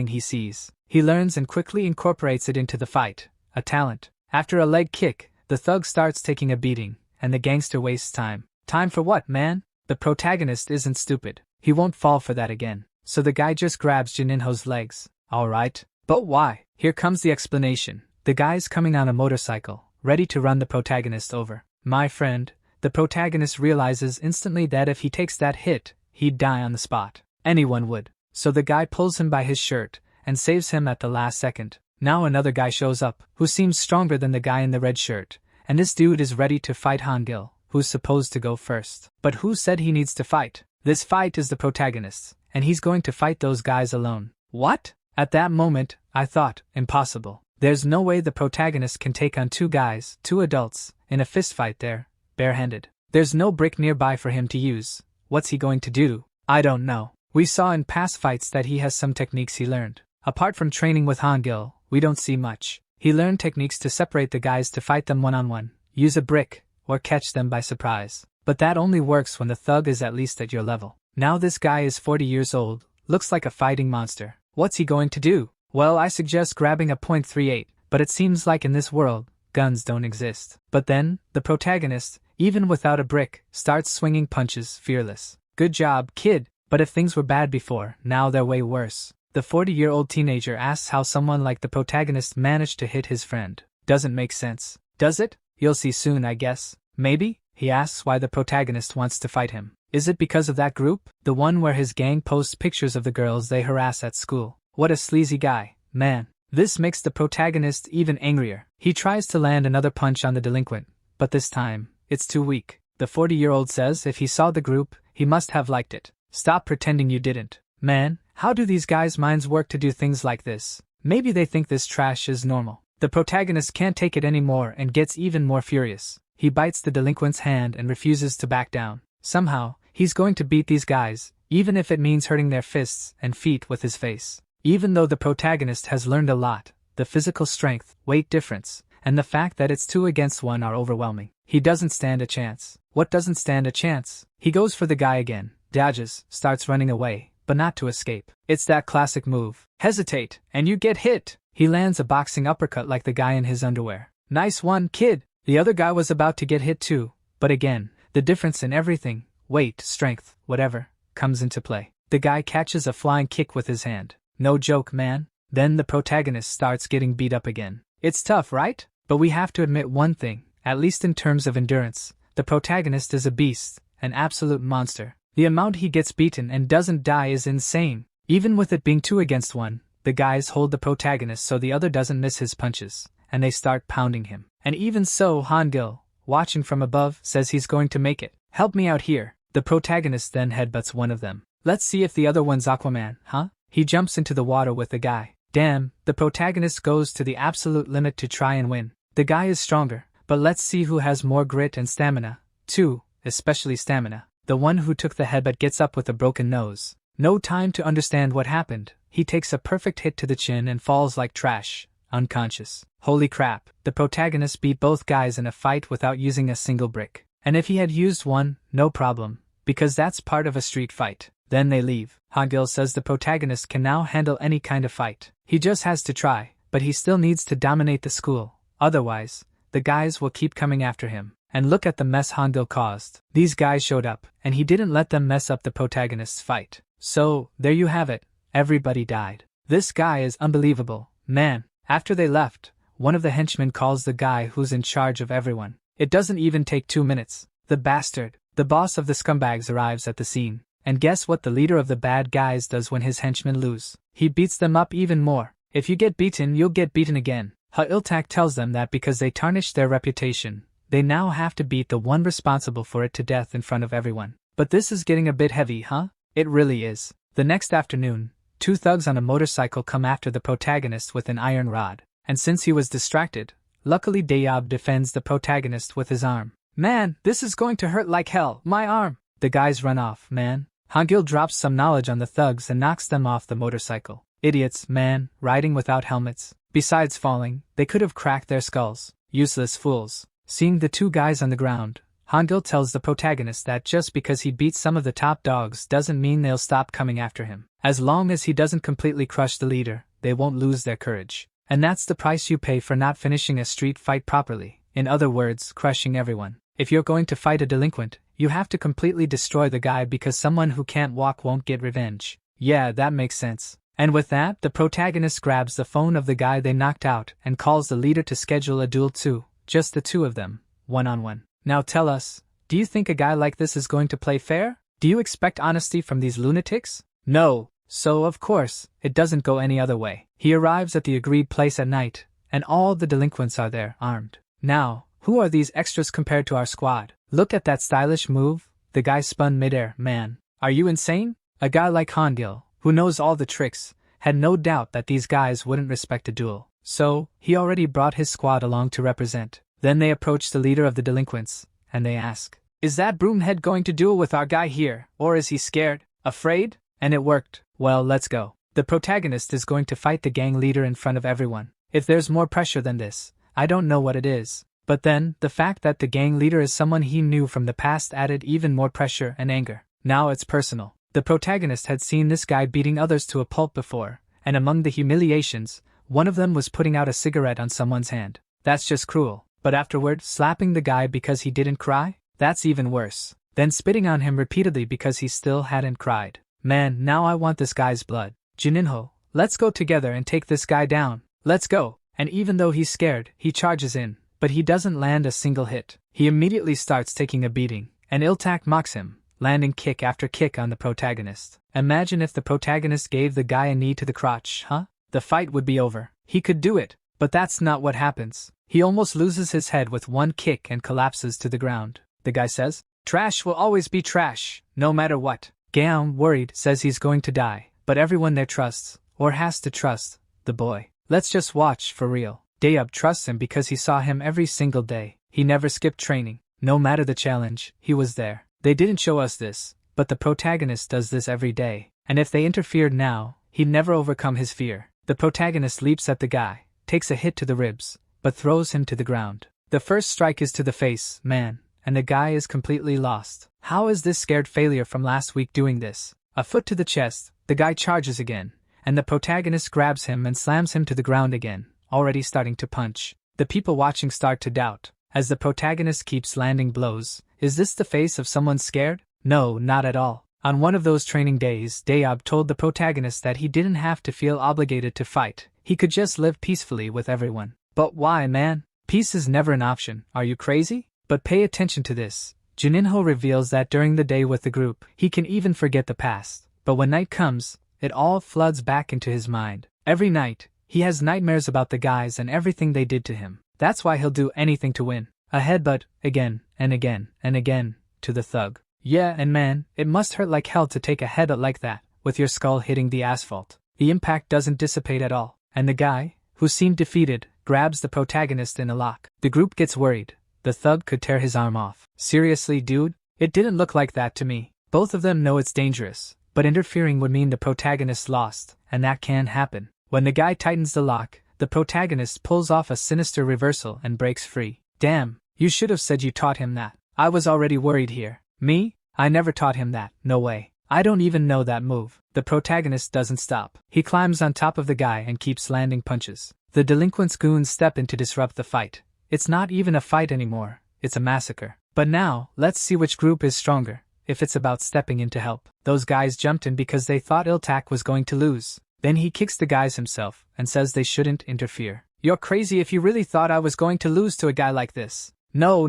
S1: he sees. He learns and quickly incorporates it into the fight. A talent. After a leg kick, the thug starts taking a beating, and the gangster wastes time. Time for what, man? The protagonist isn't stupid. He won't fall for that again. So the guy just grabs Juninho's legs. Alright. But why? Here comes the explanation. The guy's coming on a motorcycle, ready to run the protagonist over. My friend, the protagonist realizes instantly that if he takes that hit, he'd die on the spot. Anyone would. So the guy pulls him by his shirt, and saves him at the last second. Now another guy shows up, who seems stronger than the guy in the red shirt, and this dude is ready to fight Hangul, who's supposed to go first. But who said he needs to fight? This fight is the protagonist's, and he's going to fight those guys alone. What? At that moment, I thought, impossible. There's no way the protagonist can take on two guys, two adults, in a fistfight there, barehanded. There's no brick nearby for him to use. What's he going to do? I don't know. We saw in past fights that he has some techniques he learned. Apart from training with Hangil, we don't see much. He learned techniques to separate the guys to fight them one-on-one, use a brick, or catch them by surprise. But that only works when the thug is at least at your level. Now this guy is 40 years old, looks like a fighting monster. What's he going to do? Well, I suggest grabbing a .38, but it seems like in this world, guns don't exist. But then, the protagonist, even without a brick, starts swinging punches, fearless. Good job, kid, but if things were bad before, now they're way worse. The 40-year-old teenager asks how someone like the protagonist managed to hit his friend. Doesn't make sense, does it? You'll see soon, I guess. Maybe? He asks why the protagonist wants to fight him. Is it because of that group? The one where his gang posts pictures of the girls they harass at school. What a sleazy guy, man. This makes the protagonist even angrier. He tries to land another punch on the delinquent, but this time, it's too weak. The 40-year-old says if he saw the group, he must have liked it. Stop pretending you didn't. Man, how do these guys' minds work to do things like this? Maybe they think this trash is normal. The protagonist can't take it anymore and gets even more furious. He bites the delinquent's hand and refuses to back down. Somehow, he's going to beat these guys, even if it means hurting their fists and feet with his face. Even though the protagonist has learned a lot, the physical strength, weight difference, and the fact that it's 2 against 1 are overwhelming. He doesn't stand a chance. What doesn't stand a chance? He goes for the guy again, dodges, starts running away, but not to escape. It's that classic move. Hesitate, and you get hit. He lands a boxing uppercut like the guy in his underwear. Nice one, kid. The other guy was about to get hit too, but again, the difference in everything, weight, strength, whatever, comes into play. The guy catches a flying kick with his hand. No joke, man. Then the protagonist starts getting beat up again. It's tough, right? But we have to admit one thing, at least in terms of endurance, the protagonist is a beast, an absolute monster. The amount he gets beaten and doesn't die is insane. Even with it being 2 against 1, the guys hold the protagonist so the other doesn't miss his punches, and they start pounding him. And even so, Hangil, watching from above, says he's going to make it. Help me out here. The protagonist then headbutts one of them. Let's see if the other one's Aquaman, huh? He jumps into the water with the guy. Damn, the protagonist goes to the absolute limit to try and win. The guy is stronger, but let's see who has more grit and stamina. 2, especially stamina. The one who took the headbutt gets up with a broken nose. No time to understand what happened. He takes a perfect hit to the chin and falls like trash, unconscious. Holy crap, the protagonist beat both guys in a fight without using a single brick. And if he had used one, no problem, because that's part of a street fight. Then they leave. Hangil says the protagonist can now handle any kind of fight. He just has to try, but he still needs to dominate the school. Otherwise, the guys will keep coming after him. And look at the mess Hangil caused. These guys showed up, and he didn't let them mess up the protagonist's fight. So, there you have it. Everybody died. This guy is unbelievable. Man, after they left, one of the henchmen calls the guy who's in charge of everyone. It doesn't even take 2 minutes. The bastard, the boss of the scumbags, arrives at the scene. And guess what the leader of the bad guys does when his henchmen lose? He beats them up even more. If you get beaten, you'll get beaten again. Iltak tells them that because they tarnished their reputation, they now have to beat the one responsible for it to death in front of everyone. But this is getting a bit heavy, huh? It really is. The next afternoon, 2 thugs on a motorcycle come after the protagonist with an iron rod. And since he was distracted, luckily Dayab defends the protagonist with his arm. Man, this is going to hurt like hell, my arm. The guys run off, man. Hangil drops some knowledge on the thugs and knocks them off the motorcycle. Idiots, man, riding without helmets. Besides falling, they could have cracked their skulls. Useless fools. Seeing the 2 guys on the ground, Hangil tells the protagonist that just because he beats some of the top dogs doesn't mean they'll stop coming after him. As long as he doesn't completely crush the leader, they won't lose their courage. And that's the price you pay for not finishing a street fight properly. In other words, crushing everyone. If you're going to fight a delinquent, you have to completely destroy the guy because someone who can't walk won't get revenge. Yeah, that makes sense. And with that, the protagonist grabs the phone of the guy they knocked out and calls the leader to schedule a duel too. Just the 2 of them, one-on-one. Now tell us, do you think a guy like this is going to play fair? Do you expect honesty from these lunatics? No. So of course, it doesn't go any other way. He arrives at the agreed place at night, and all the delinquents are there, armed. Now, who are these extras compared to our squad? Look at that stylish move. The guy spun midair. Man, are you insane? A guy like Hangil, who knows all the tricks, had no doubt that these guys wouldn't respect a duel. So, he already brought his squad along to represent. Then they approach the leader of the delinquents, and they ask, "Is that broomhead going to duel with our guy here, or is he scared? Afraid?" And it worked. Well, let's go. The protagonist is going to fight the gang leader in front of everyone. If there's more pressure than this, I don't know what it is. But then, the fact that the gang leader is someone he knew from the past added even more pressure and anger. Now it's personal. The protagonist had seen this guy beating others to a pulp before, and among the humiliations, one of them was putting out a cigarette on someone's hand. That's just cruel. But afterward, slapping the guy because he didn't cry? That's even worse. Then spitting on him repeatedly because he still hadn't cried. Man, now I want this guy's blood. Juninho, let's go together and take this guy down. Let's go. And even though he's scared, he charges in, but he doesn't land a single hit. He immediately starts taking a beating, and Iltak mocks him, landing kick after kick on the protagonist. Imagine if the protagonist gave the guy a knee to the crotch, huh? The fight would be over. He could do it, but that's not what happens. He almost loses his head with one kick and collapses to the ground. The guy says, "Trash will always be trash, no matter what." Gaon, worried, says he's going to die, but everyone there trusts, or has to trust, the boy. Let's just watch for real. Daeub trusts him because he saw him every single day. He never skipped training. No matter the challenge, he was there. They didn't show us this, but the protagonist does this every day, and if they interfered now, he'd never overcome his fear. The protagonist leaps at the guy, takes a hit to the ribs, but throws him to the ground. The first strike is to the face, man, and the guy is completely lost. How is this scared failure from last week doing this? A foot to the chest, the guy charges again, and the protagonist grabs him and slams him to the ground again, already starting to punch. The people watching start to doubt, as the protagonist keeps landing blows. Is this the face of someone scared? No, not at all. On one of those training days, Daeub told the protagonist that he didn't have to feel obligated to fight. He could just live peacefully with everyone. But why, man? Peace is never an option. Are you crazy? But pay attention to this. Juninho reveals that during the day with the group, he can even forget the past. But when night comes, it all floods back into his mind. Every night, he has nightmares about the guys and everything they did to him. That's why he'll do anything to win. A headbutt, again, and again, and again, to the thug. Yeah, and man, it must hurt like hell to take a headbutt like that, with your skull hitting the asphalt. The impact doesn't dissipate at all, and the guy, who seemed defeated, grabs the protagonist in a lock. The group gets worried. The thug could tear his arm off. Seriously, dude? It didn't look like that to me. Both of them know it's dangerous, but interfering would mean the protagonist lost, and that can happen. When the guy tightens the lock, the protagonist pulls off a sinister reversal and breaks free. Damn, you should have said you taught him that. I was already worried here. Me? I never taught him that, no way. I don't even know that move. The protagonist doesn't stop. He climbs on top of the guy and keeps landing punches. The delinquents' goons step in to disrupt the fight. It's not even a fight anymore, it's a massacre. But now, let's see which group is stronger, if it's about stepping in to help. Those guys jumped in because they thought Iltak was going to lose. Then he kicks the guys himself, and says they shouldn't interfere. You're crazy if you really thought I was going to lose to a guy like this. No.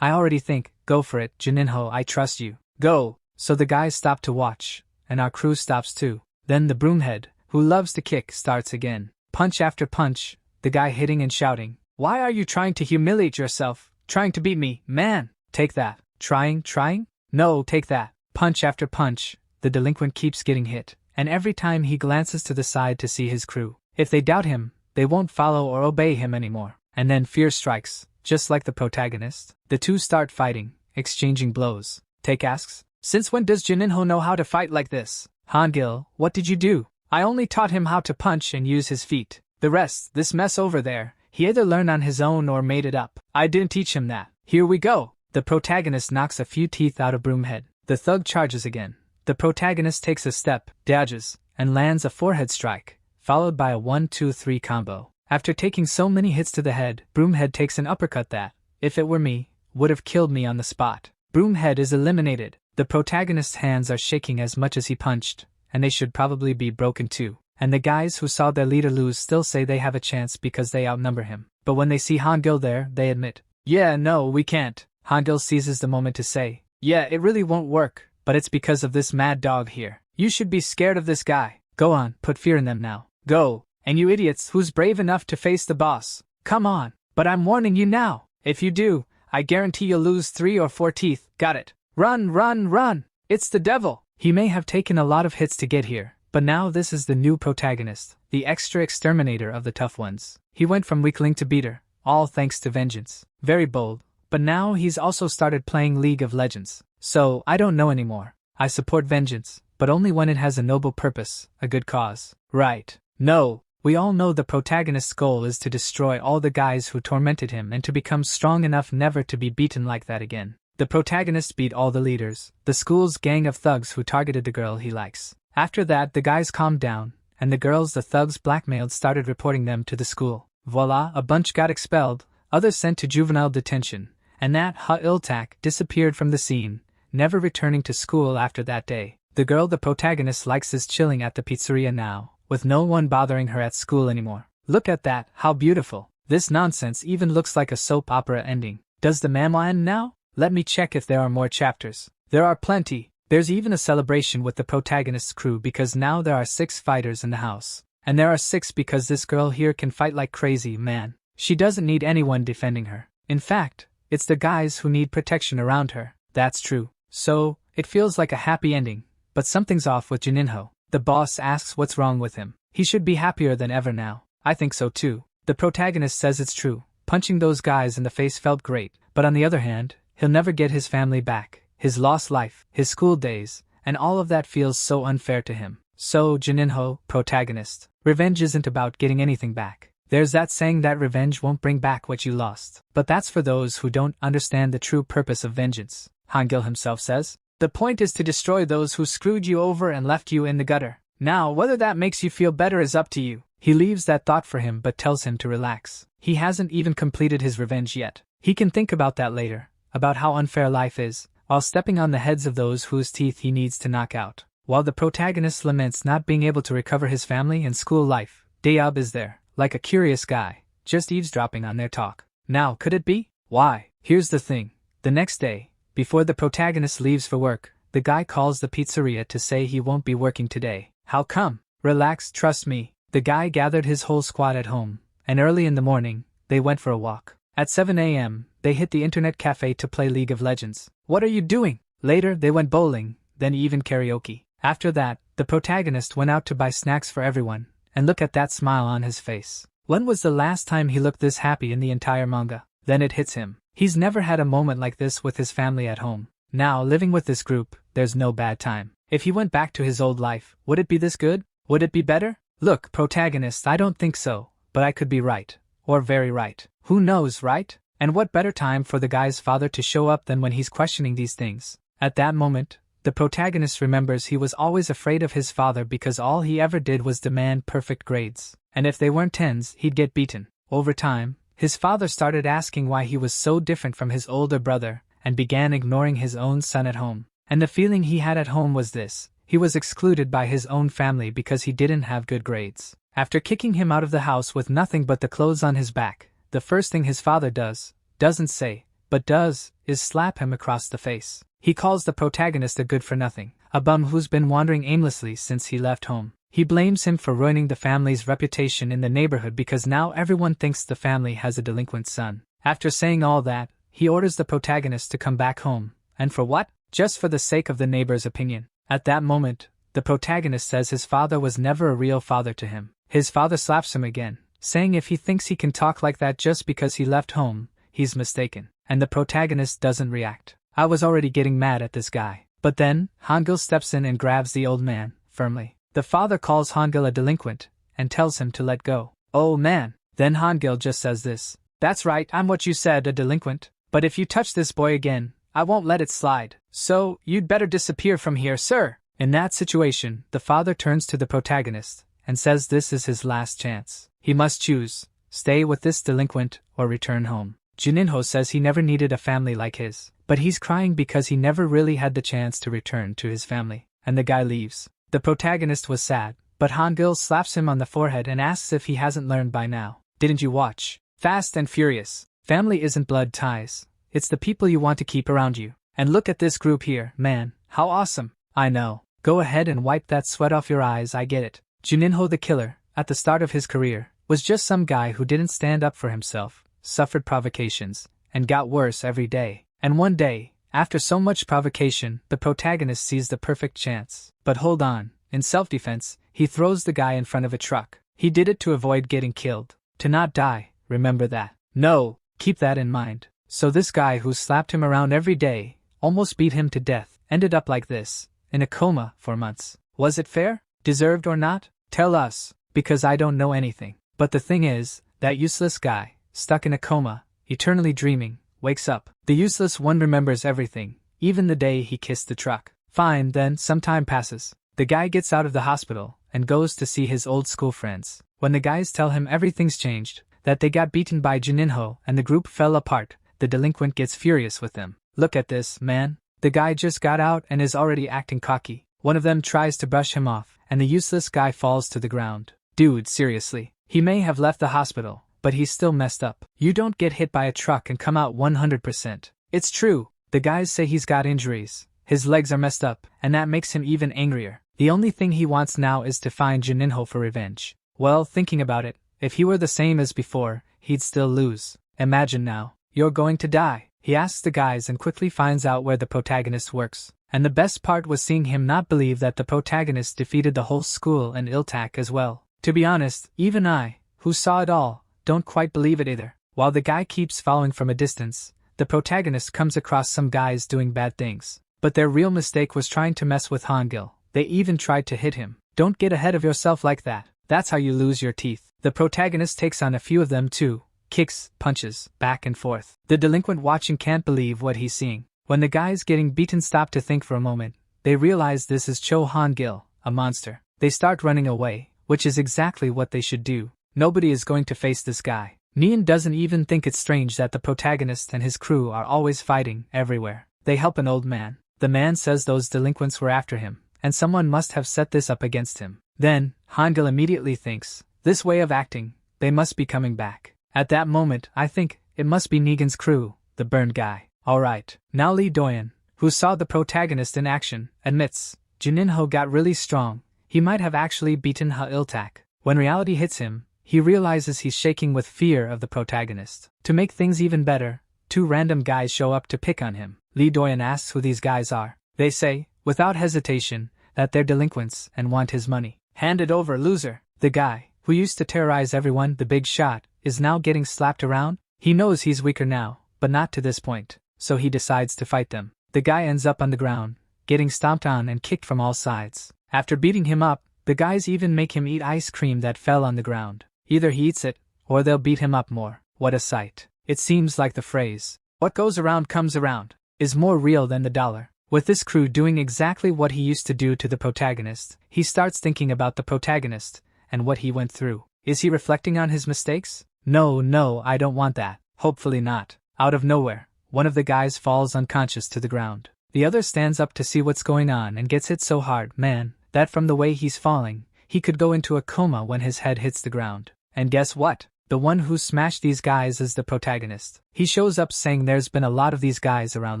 S1: I already think, go for it, Juninho, I trust you. Go. So the guys stop to watch, and our crew stops too. Then the broomhead, who loves to kick, starts again. Punch after punch, the guy hitting and shouting. Why are you trying to humiliate yourself? Trying to beat me, man? Take that. Trying? No, take that. Punch after punch, the delinquent keeps getting hit, and every time he glances to the side to see his crew. If they doubt him, they won't follow or obey him anymore. And then fear strikes, just like the protagonist. The two start fighting, exchanging blows. Take asks, since when does Juninho know how to fight like this? Hangil, what did you do? I only taught him how to punch and use his feet. The rest, this mess over there, he either learned on his own or made it up. I didn't teach him that. Here we go. The protagonist knocks a few teeth out of Broomhead. The thug charges again. The protagonist takes a step, dodges, and lands a forehead strike, followed by a 1-2-3 combo. After taking so many hits to the head, Broomhead takes an uppercut that, if it were me, would have killed me on the spot. Broomhead is eliminated. The protagonist's hands are shaking as much as he punched, and they should probably be broken too. And the guys who saw their leader lose still say they have a chance because they outnumber him. But when they see Hangil there, they admit, yeah, no, we can't. Hangil seizes the moment to say, yeah, it really won't work, but it's because of this mad dog here. You should be scared of this guy. Go on, put fear in them now. Go. And you idiots, who's brave enough to face the boss? Come on. But I'm warning you now. If you do, I guarantee you'll lose 3 or 4 teeth. Got it. Run. It's the devil. He may have taken a lot of hits to get here, but now this is the new protagonist, the extra exterminator of the tough ones. He went from weakling to beater, all thanks to vengeance. Very bold, but now he's also started playing League of Legends. So, I don't know anymore. I support vengeance, but only when it has a noble purpose, a good cause. Right. No, we all know the protagonist's goal is to destroy all the guys who tormented him and to become strong enough never to be beaten like that again. The protagonist beat all the leaders, the school's gang of thugs who targeted the girl he likes. After that, the guys calmed down, and the girls the thugs blackmailed started reporting them to the school. Voila, a bunch got expelled, others sent to juvenile detention, and that Iltak disappeared from the scene, never returning to school after that day. The girl the protagonist likes is chilling at the pizzeria now, with no one bothering her at school anymore. Look at that, how beautiful. This nonsense even looks like a soap opera ending. Does the manhwa end now? Let me check if there are more chapters. There are plenty. There's even a celebration with the protagonist's crew because now there are 6 fighters in the house. And there are 6 because this girl here can fight like crazy, man. She doesn't need anyone defending her. In fact, it's the guys who need protection around her. That's true. So, it feels like a happy ending. But something's off with Juninho. The boss asks what's wrong with him. He should be happier than ever now. I think so too. The protagonist says it's true. Punching those guys in the face felt great. But on the other hand, he'll never get his family back, his lost life, his school days, and all of that feels so unfair to him. So, Juninho, protagonist, revenge isn't about getting anything back. There's that saying that revenge won't bring back what you lost. But that's for those who don't understand the true purpose of vengeance, Hangul himself says. The point is to destroy those who screwed you over and left you in the gutter. Now, whether that makes you feel better is up to you. He leaves that thought for him but tells him to relax. He hasn't even completed his revenge yet. He can think about that later. About how unfair life is, while stepping on the heads of those whose teeth he needs to knock out. While the protagonist laments not being able to recover his family and school life, Dayab is there, like a curious guy, just eavesdropping on their talk. Now, could it be? Why? Here's the thing. The next day, before the protagonist leaves for work, the guy calls the pizzeria to say he won't be working today. How come? Relax, trust me. The guy gathered his whole squad at home, and early in the morning, they went for a walk. At 7 a.m., they hit the internet cafe to play League of Legends. What are you doing? Later, they went bowling, then even karaoke. After that, the protagonist went out to buy snacks for everyone, and look at that smile on his face. When was the last time he looked this happy in the entire manga? Then it hits him. He's never had a moment like this with his family at home. Now, living with this group, there's no bad time. If he went back to his old life, would it be this good? Would it be better? Look, protagonist, I don't think so, but I could be right. Or very right. Who knows, right? And what better time for the guy's father to show up than when he's questioning these things? At that moment, the protagonist remembers he was always afraid of his father because all he ever did was demand perfect grades. And if they weren't 10s, he'd get beaten. Over time, his father started asking why he was so different from his older brother, and began ignoring his own son at home. And the feeling he had at home was this: he was excluded by his own family because he didn't have good grades. After kicking him out of the house with nothing but the clothes on his back, the first thing his father doesn't say, but does, is slap him across the face. He calls the protagonist a good-for-nothing, a bum who's been wandering aimlessly since he left home. He blames him for ruining the family's reputation in the neighborhood because now everyone thinks the family has a delinquent son. After saying all that, he orders the protagonist to come back home. And for what? Just for the sake of the neighbor's opinion. At that moment, the protagonist says his father was never a real father to him. His father slaps him again, saying if he thinks he can talk like that just because he left home, he's mistaken. And the protagonist doesn't react. I was already getting mad at this guy. But then, Hangul steps in and grabs the old man, firmly. The father calls Hangul a delinquent, and tells him to let go. Oh man. Then Hangul just says this: "That's right, I'm what you said, a delinquent. But if you touch this boy again, I won't let it slide. So, you'd better disappear from here, sir." In that situation, the father turns to the protagonist, and says this is his last chance. He must choose: stay with this delinquent, or return home. Juninho says he never needed a family like his, but he's crying because he never really had the chance to return to his family. And the guy leaves. The protagonist was sad, but Hangul slaps him on the forehead and asks if he hasn't learned by now. Didn't you watch Fast and Furious? Family isn't blood ties. It's the people you want to keep around you. And look at this group here, man, how awesome. I know. Go ahead and wipe that sweat off your eyes, I get it. Juninho the killer, at the start of his career, was just some guy who didn't stand up for himself, suffered provocations, and got worse every day. And one day, after so much provocation, the protagonist sees the perfect chance. But hold on, in self-defense, he throws the guy in front of a truck. He did it to avoid getting killed. To not die, remember that. No, keep that in mind. So this guy who slapped him around every day, almost beat him to death, ended up like this. in a coma for months. Was it fair? Deserved or not? Tell us, because I don't know anything. But the thing is, that useless guy, stuck in a coma, eternally dreaming, wakes up. The useless one remembers everything, even the day he kissed the truck. Fine, then some time passes. The guy gets out of the hospital and goes to see his old school friends. When the guys tell him everything's changed, that they got beaten by Juninho and the group fell apart, the delinquent gets furious with them. Look at this, man. The guy just got out and is already acting cocky. One of them tries to brush him off, and the useless guy falls to the ground. Dude, seriously. He may have left the hospital, but he's still messed up. You don't get hit by a truck and come out 100%. It's true. The guys say he's got injuries. His legs are messed up, and that makes him even angrier. The only thing he wants now is to find Juninho for revenge. Well, thinking about it, if he were the same as before, he'd still lose. Imagine now. You're going to die. He asks the guys and quickly finds out where the protagonist works. And the best part was seeing him not believe that the protagonist defeated the whole school and Iltak as well. To be honest, even I, who saw it all, don't quite believe it either. While the guy keeps following from a distance, the protagonist comes across some guys doing bad things. But their real mistake was trying to mess with Hangil. They even tried to hit him. Don't get ahead of yourself like that. That's how you lose your teeth. The protagonist takes on a few of them too. Kicks, punches, back and forth. The delinquent watching can't believe what he's seeing. When the guys getting beaten stop to think for a moment, they realize this is Cho Hangil, a monster. They start running away, which is exactly what they should do. Nobody is going to face this guy. Neon doesn't even think it's strange that the protagonist and his crew are always fighting everywhere. They help an old man. The man says those delinquents were after him, and someone must have set this up against him. Then, Hangil immediately thinks, this way of acting, they must be coming back. At that moment, I think, it must be Negan's crew, the burned guy. Alright, now Lee Doyen, who saw the protagonist in action, admits, Juninho got really strong. He might have actually beaten Ha-Iltak. When reality hits him, he realizes he's shaking with fear of the protagonist. To make things even better, two random guys show up to pick on him. Lee Doyen asks who these guys are. They say, without hesitation, that they're delinquents and want his money. Hand it over, loser. The guy, who used to terrorize everyone, the big shot, is now getting slapped around. He knows he's weaker now, but not to this point, so he decides to fight them. The guy ends up on the ground, getting stomped on and kicked from all sides. After beating him up, the guys even make him eat ice cream that fell on the ground. Either he eats it, or they'll beat him up more. What a sight. It seems like the phrase, what goes around comes around, is more real than the dollar. With this crew doing exactly what he used to do to the protagonist, he starts thinking about the protagonist, and what he went through. Is he reflecting on his mistakes? No, I don't want that. Hopefully not. Out of nowhere, one of the guys falls unconscious to the ground. The other stands up to see what's going on and gets hit so hard, man, that from the way he's falling, he could go into a coma when his head hits the ground. And guess what? The one who smashed these guys is the protagonist. He shows up saying there's been a lot of these guys around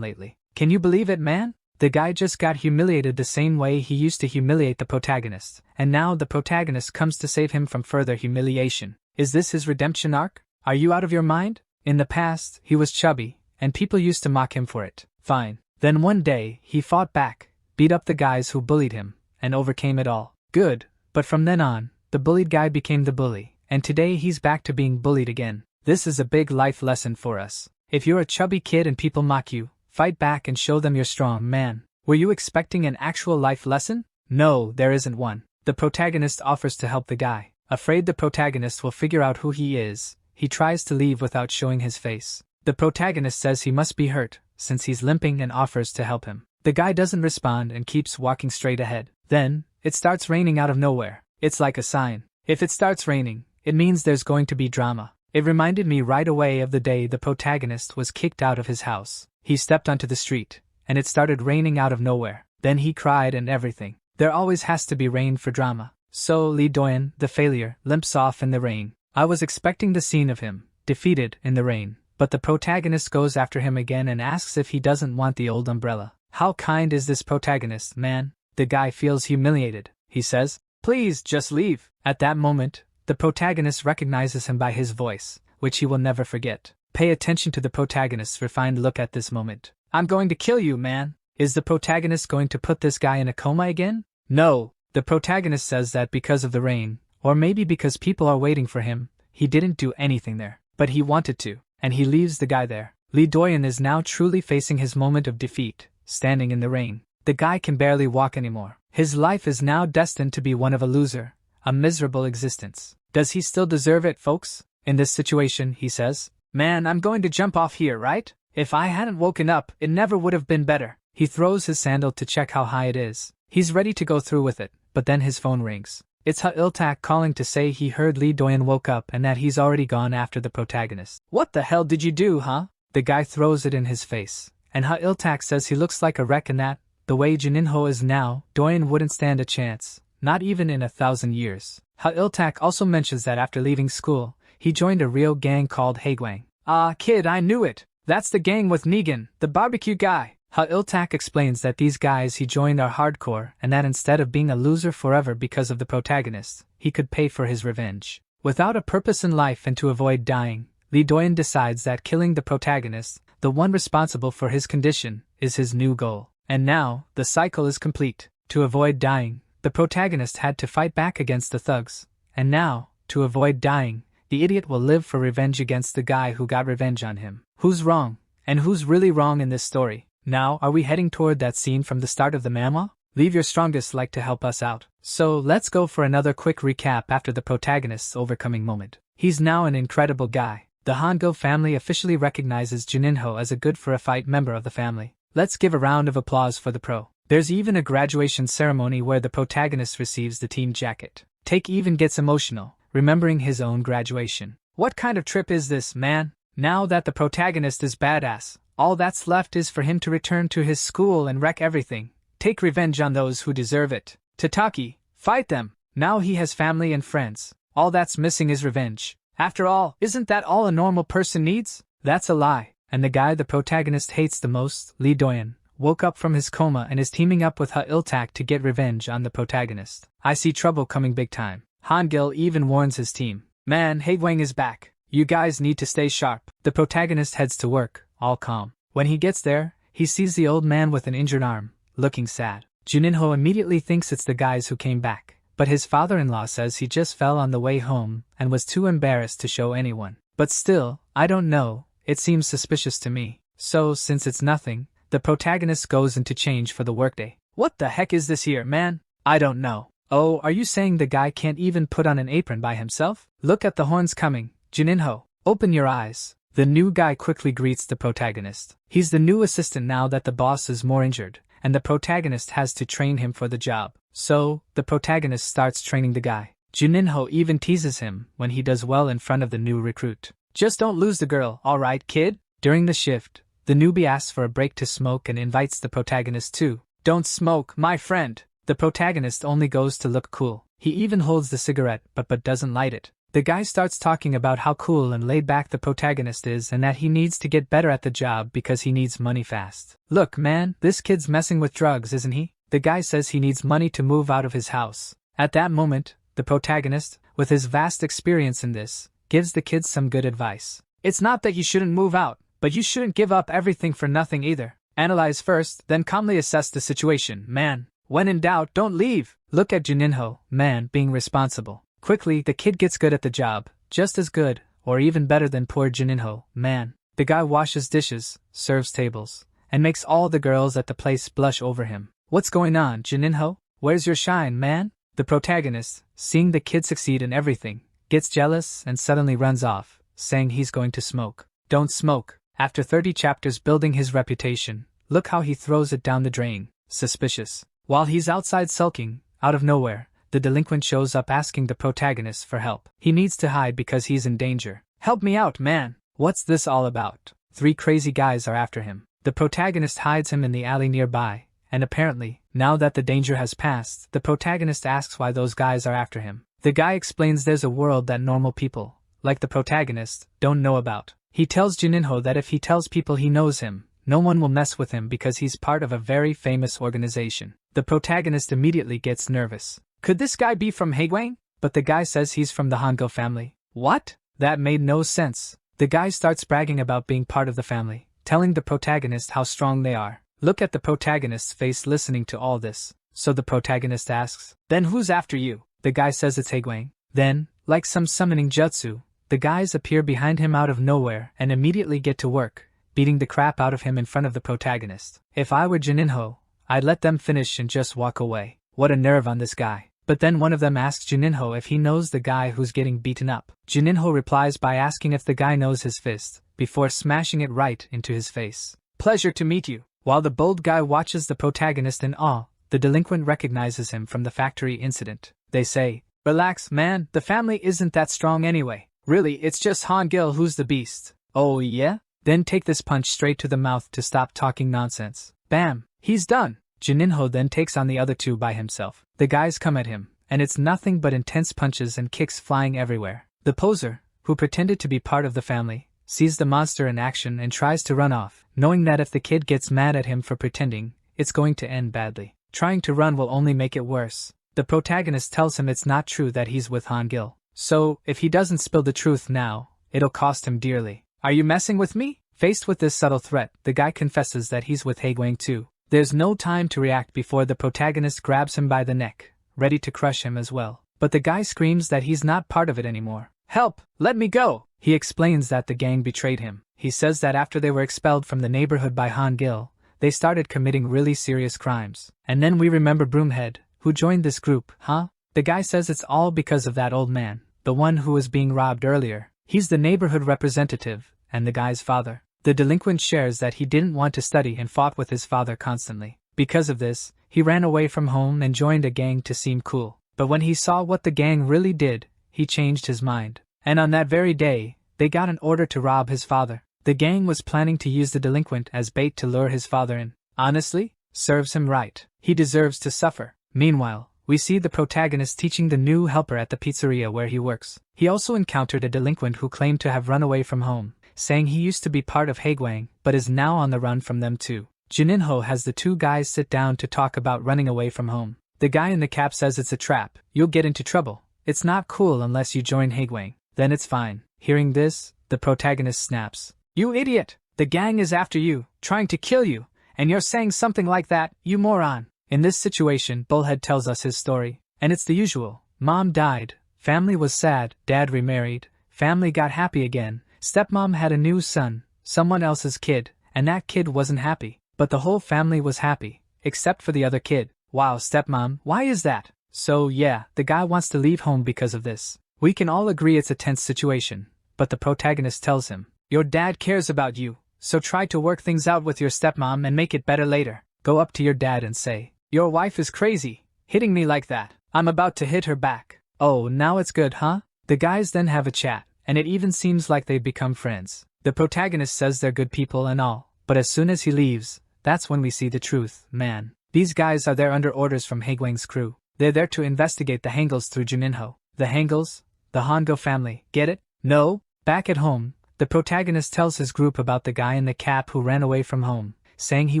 S1: lately. Can you believe it, man? The guy just got humiliated the same way he used to humiliate the protagonist, and now the protagonist comes to save him from further humiliation. Is this his redemption arc? Are you out of your mind? In the past, he was chubby, and people used to mock him for it. Fine. Then one day, he fought back, beat up the guys who bullied him, and overcame it all. Good, but from then on, the bullied guy became the bully, and today he's back to being bullied again. This is a big life lesson for us. If you're a chubby kid and people mock you, fight back and show them you're strong, man. Were you expecting an actual life lesson? No, there isn't one. The protagonist offers to help the guy. Afraid the protagonist will figure out who he is, he tries to leave without showing his face. The protagonist says he must be hurt, since he's limping, and offers to help him. The guy doesn't respond and keeps walking straight ahead. Then, it starts raining out of nowhere. It's like a sign. If it starts raining, it means there's going to be drama. It reminded me right away of the day the protagonist was kicked out of his house. He stepped onto the street, and it started raining out of nowhere. Then he cried and everything. There always has to be rain for drama. So Lee Doyen, the failure, limps off in the rain. I was expecting the scene of him, defeated in the rain, but the protagonist goes after him again and asks if he doesn't want the old umbrella. How kind is this protagonist, man? The guy feels humiliated. He says, please, just leave. At that moment, the protagonist recognizes him by his voice, which he will never forget. Pay attention to the protagonist's refined look at this moment. I'm going to kill you, man. Is the protagonist going to put this guy in a coma again? No. The protagonist says that because of the rain, or maybe because people are waiting for him, he didn't do anything there. But he wanted to, and he leaves the guy there. Lee Doyen is now truly facing his moment of defeat, standing in the rain. The guy can barely walk anymore. His life is now destined to be one of a loser, a miserable existence. Does he still deserve it, folks? In this situation, he says, "Man, I'm going to jump off here, right? If I hadn't woken up, it never would have been better." He throws his sandal to check how high it is. He's ready to go through with it, but then his phone rings. It's Ha-Il-tak calling to say he heard Lee Doyan woke up and that he's already gone after the protagonist. "What the hell did you do, huh?" The guy throws it in his face, and Ha-Il-tak says he looks like a wreck and that, the way Juninho is now, Doyan wouldn't stand a chance, not even in 1,000 years. Ha-Il-tak also mentions that after leaving school, he joined a real gang called Haegwang. "Ah, kid, I knew it! That's the gang with Negan, the barbecue guy." Ha-Il-tak explains that these guys he joined are hardcore and that instead of being a loser forever because of the protagonist, he could pay for his revenge. Without a purpose in life and to avoid dying, Lee Doyan decides that killing the protagonist, the one responsible for his condition, is his new goal. And now, the cycle is complete. To avoid dying, the protagonist had to fight back against the thugs. And now, to avoid dying, the idiot will live for revenge against the guy who got revenge on him. Who's wrong? And who's really wrong in this story? Now, are we heading toward that scene from the start of the manhwa? Leave your strongest like to help us out. So, let's go for another quick recap after the protagonist's overcoming moment. He's now an incredible guy. The Hangul family officially recognizes Juninho as a good-for-a-fight member of the family. Let's give a round of applause for the pro. There's even a graduation ceremony where the protagonist receives the team jacket. Take even gets emotional, remembering his own graduation. What kind of trip is this, man? Now that the protagonist is badass, all that's left is for him to return to his school and wreck everything. Take revenge on those who deserve it. Tataki, fight them. Now he has family and friends. All that's missing is revenge. After all, isn't that all a normal person needs? That's a lie. And the guy the protagonist hates the most, Lee Doyan, woke up from his coma and is teaming up with Ha-Il-tak to get revenge on the protagonist. I see trouble coming big time. Hangul even warns his team. "Man, Haegwang is back. You guys need to stay sharp." The protagonist heads to work, all calm. When he gets there, he sees the old man with an injured arm, looking sad. Juninho immediately thinks it's the guys who came back, but his father-in-law says he just fell on the way home and was too embarrassed to show anyone. But still, I don't know, it seems suspicious to me. So, since it's nothing, the protagonist goes into change for the workday. What the heck is this here, man? I don't know. Oh, are you saying the guy can't even put on an apron by himself? Look at the horns coming, Juninho. Open your eyes. The new guy quickly greets the protagonist. He's the new assistant now that the boss is more injured, and the protagonist has to train him for the job. So, the protagonist starts training the guy. Juninho even teases him when he does well in front of the new recruit. "Just don't lose the girl, alright, kid?" During the shift, the newbie asks for a break to smoke and invites the protagonist too. "Don't smoke, my friend." The protagonist only goes to look cool. He even holds the cigarette but doesn't light it. The guy starts talking about how cool and laid back the protagonist is and that he needs to get better at the job because he needs money fast. "Look, man, this kid's messing with drugs, isn't he?" The guy says he needs money to move out of his house. At that moment, the protagonist, with his vast experience in this, gives the kid some good advice. "It's not that you shouldn't move out, but you shouldn't give up everything for nothing either. Analyze first, then calmly assess the situation, man. When in doubt, don't leave." Look at Juninho, man, being responsible. Quickly, the kid gets good at the job, just as good, or even better than poor Juninho, man. The guy washes dishes, serves tables, and makes all the girls at the place blush over him. "What's going on, Juninho? Where's your shine, man?" The protagonist, seeing the kid succeed in everything, gets jealous and suddenly runs off, saying he's going to smoke. Don't smoke. After 30 chapters building his reputation, look how he throws it down the drain. Suspicious. While he's outside sulking, out of nowhere, the delinquent shows up asking the protagonist for help. He needs to hide because he's in danger. "Help me out, man. What's this all about?" 3 crazy guys are after him. The protagonist hides him in the alley nearby, and apparently, now that the danger has passed, the protagonist asks why those guys are after him. The guy explains there's a world that normal people, like the protagonist, don't know about. He tells Juninho that if he tells people he knows him, no one will mess with him because he's part of a very famous organization. The protagonist immediately gets nervous. Could this guy be from Haegwang? But the guy says he's from the Hangul family. What? That made no sense. The guy starts bragging about being part of the family, telling the protagonist how strong they are. Look at the protagonist's face listening to all this. So the protagonist asks, "Then who's after you?" The guy says it's Haegwang. Then, like some summoning jutsu, the guys appear behind him out of nowhere and immediately get to work, beating the crap out of him in front of the protagonist. If I were Juninho, I'd let them finish and just walk away. What a nerve on this guy. But then one of them asks Juninho if he knows the guy who's getting beaten up. Juninho replies by asking if the guy knows his fist, before smashing it right into his face. Pleasure to meet you. While the bold guy watches the protagonist in awe, the delinquent recognizes him from the factory incident. They say, "Relax, man, the family isn't that strong anyway. Really, it's just Hangil who's the beast." "Oh yeah? Then take this punch straight to the mouth to stop talking nonsense." Bam! He's done! Juninho then takes on the other two by himself. The guys come at him, and it's nothing but intense punches and kicks flying everywhere. The poser, who pretended to be part of the family, sees the monster in action and tries to run off, knowing that if the kid gets mad at him for pretending, it's going to end badly. Trying to run will only make it worse. The protagonist tells him it's not true that he's with Hangil. So, if he doesn't spill the truth now, it'll cost him dearly. "Are you messing with me?" Faced with this subtle threat, the guy confesses that he's with Haegwang too. There's no time to react before the protagonist grabs him by the neck, ready to crush him as well. But the guy screams that he's not part of it anymore. "Help! Let me go!" He explains that the gang betrayed him. He says that after they were expelled from the neighborhood by Hangil, they started committing really serious crimes. And then we remember Broomhead, who joined this group, huh? The guy says it's all because of that old man, the one who was being robbed earlier. He's the neighborhood representative, and the guy's father. The delinquent shares that he didn't want to study and fought with his father constantly. Because of this, he ran away from home and joined a gang to seem cool. But when he saw what the gang really did, he changed his mind. And on that very day, they got an order to rob his father. The gang was planning to use the delinquent as bait to lure his father in. Honestly, serves him right. He deserves to suffer. Meanwhile, we see the protagonist teaching the new helper at the pizzeria where he works. He also encountered a delinquent who claimed to have run away from home, saying he used to be part of Haegwang but is now on the run from them too. Juninho has the two guys sit down to talk about running away from home. The guy in the cap says it's a trap. "You'll get into trouble. It's not cool unless you join Haegwang. Then it's fine." Hearing this, the protagonist snaps. "You idiot! The gang is after you, trying to kill you, and you're saying something like that, you moron." In this situation, Bullhead tells us his story, and it's the usual. Mom died, family was sad, dad remarried, family got happy again, stepmom had a new son, someone else's kid, and that kid wasn't happy, but the whole family was happy, except for the other kid. Wow, stepmom, why is that? So yeah, the guy wants to leave home because of this. We can all agree it's a tense situation, but the protagonist tells him, "Your dad cares about you, so try to work things out with your stepmom and make it better later. Go up to your dad and say, 'Your wife is crazy, hitting me like that. I'm about to hit her back.' Oh, now it's good, huh?" The guys then have a chat, and it even seems like they've become friends. The protagonist says they're good people and all, but as soon as he leaves, that's when we see the truth. Man, these guys are there under orders from Haegwang's crew. They're there to investigate the Hangils through Juninho. The Hangils? The Hongo family, get it? No? Back at home, the protagonist tells his group about the guy in the cap who ran away from home, saying he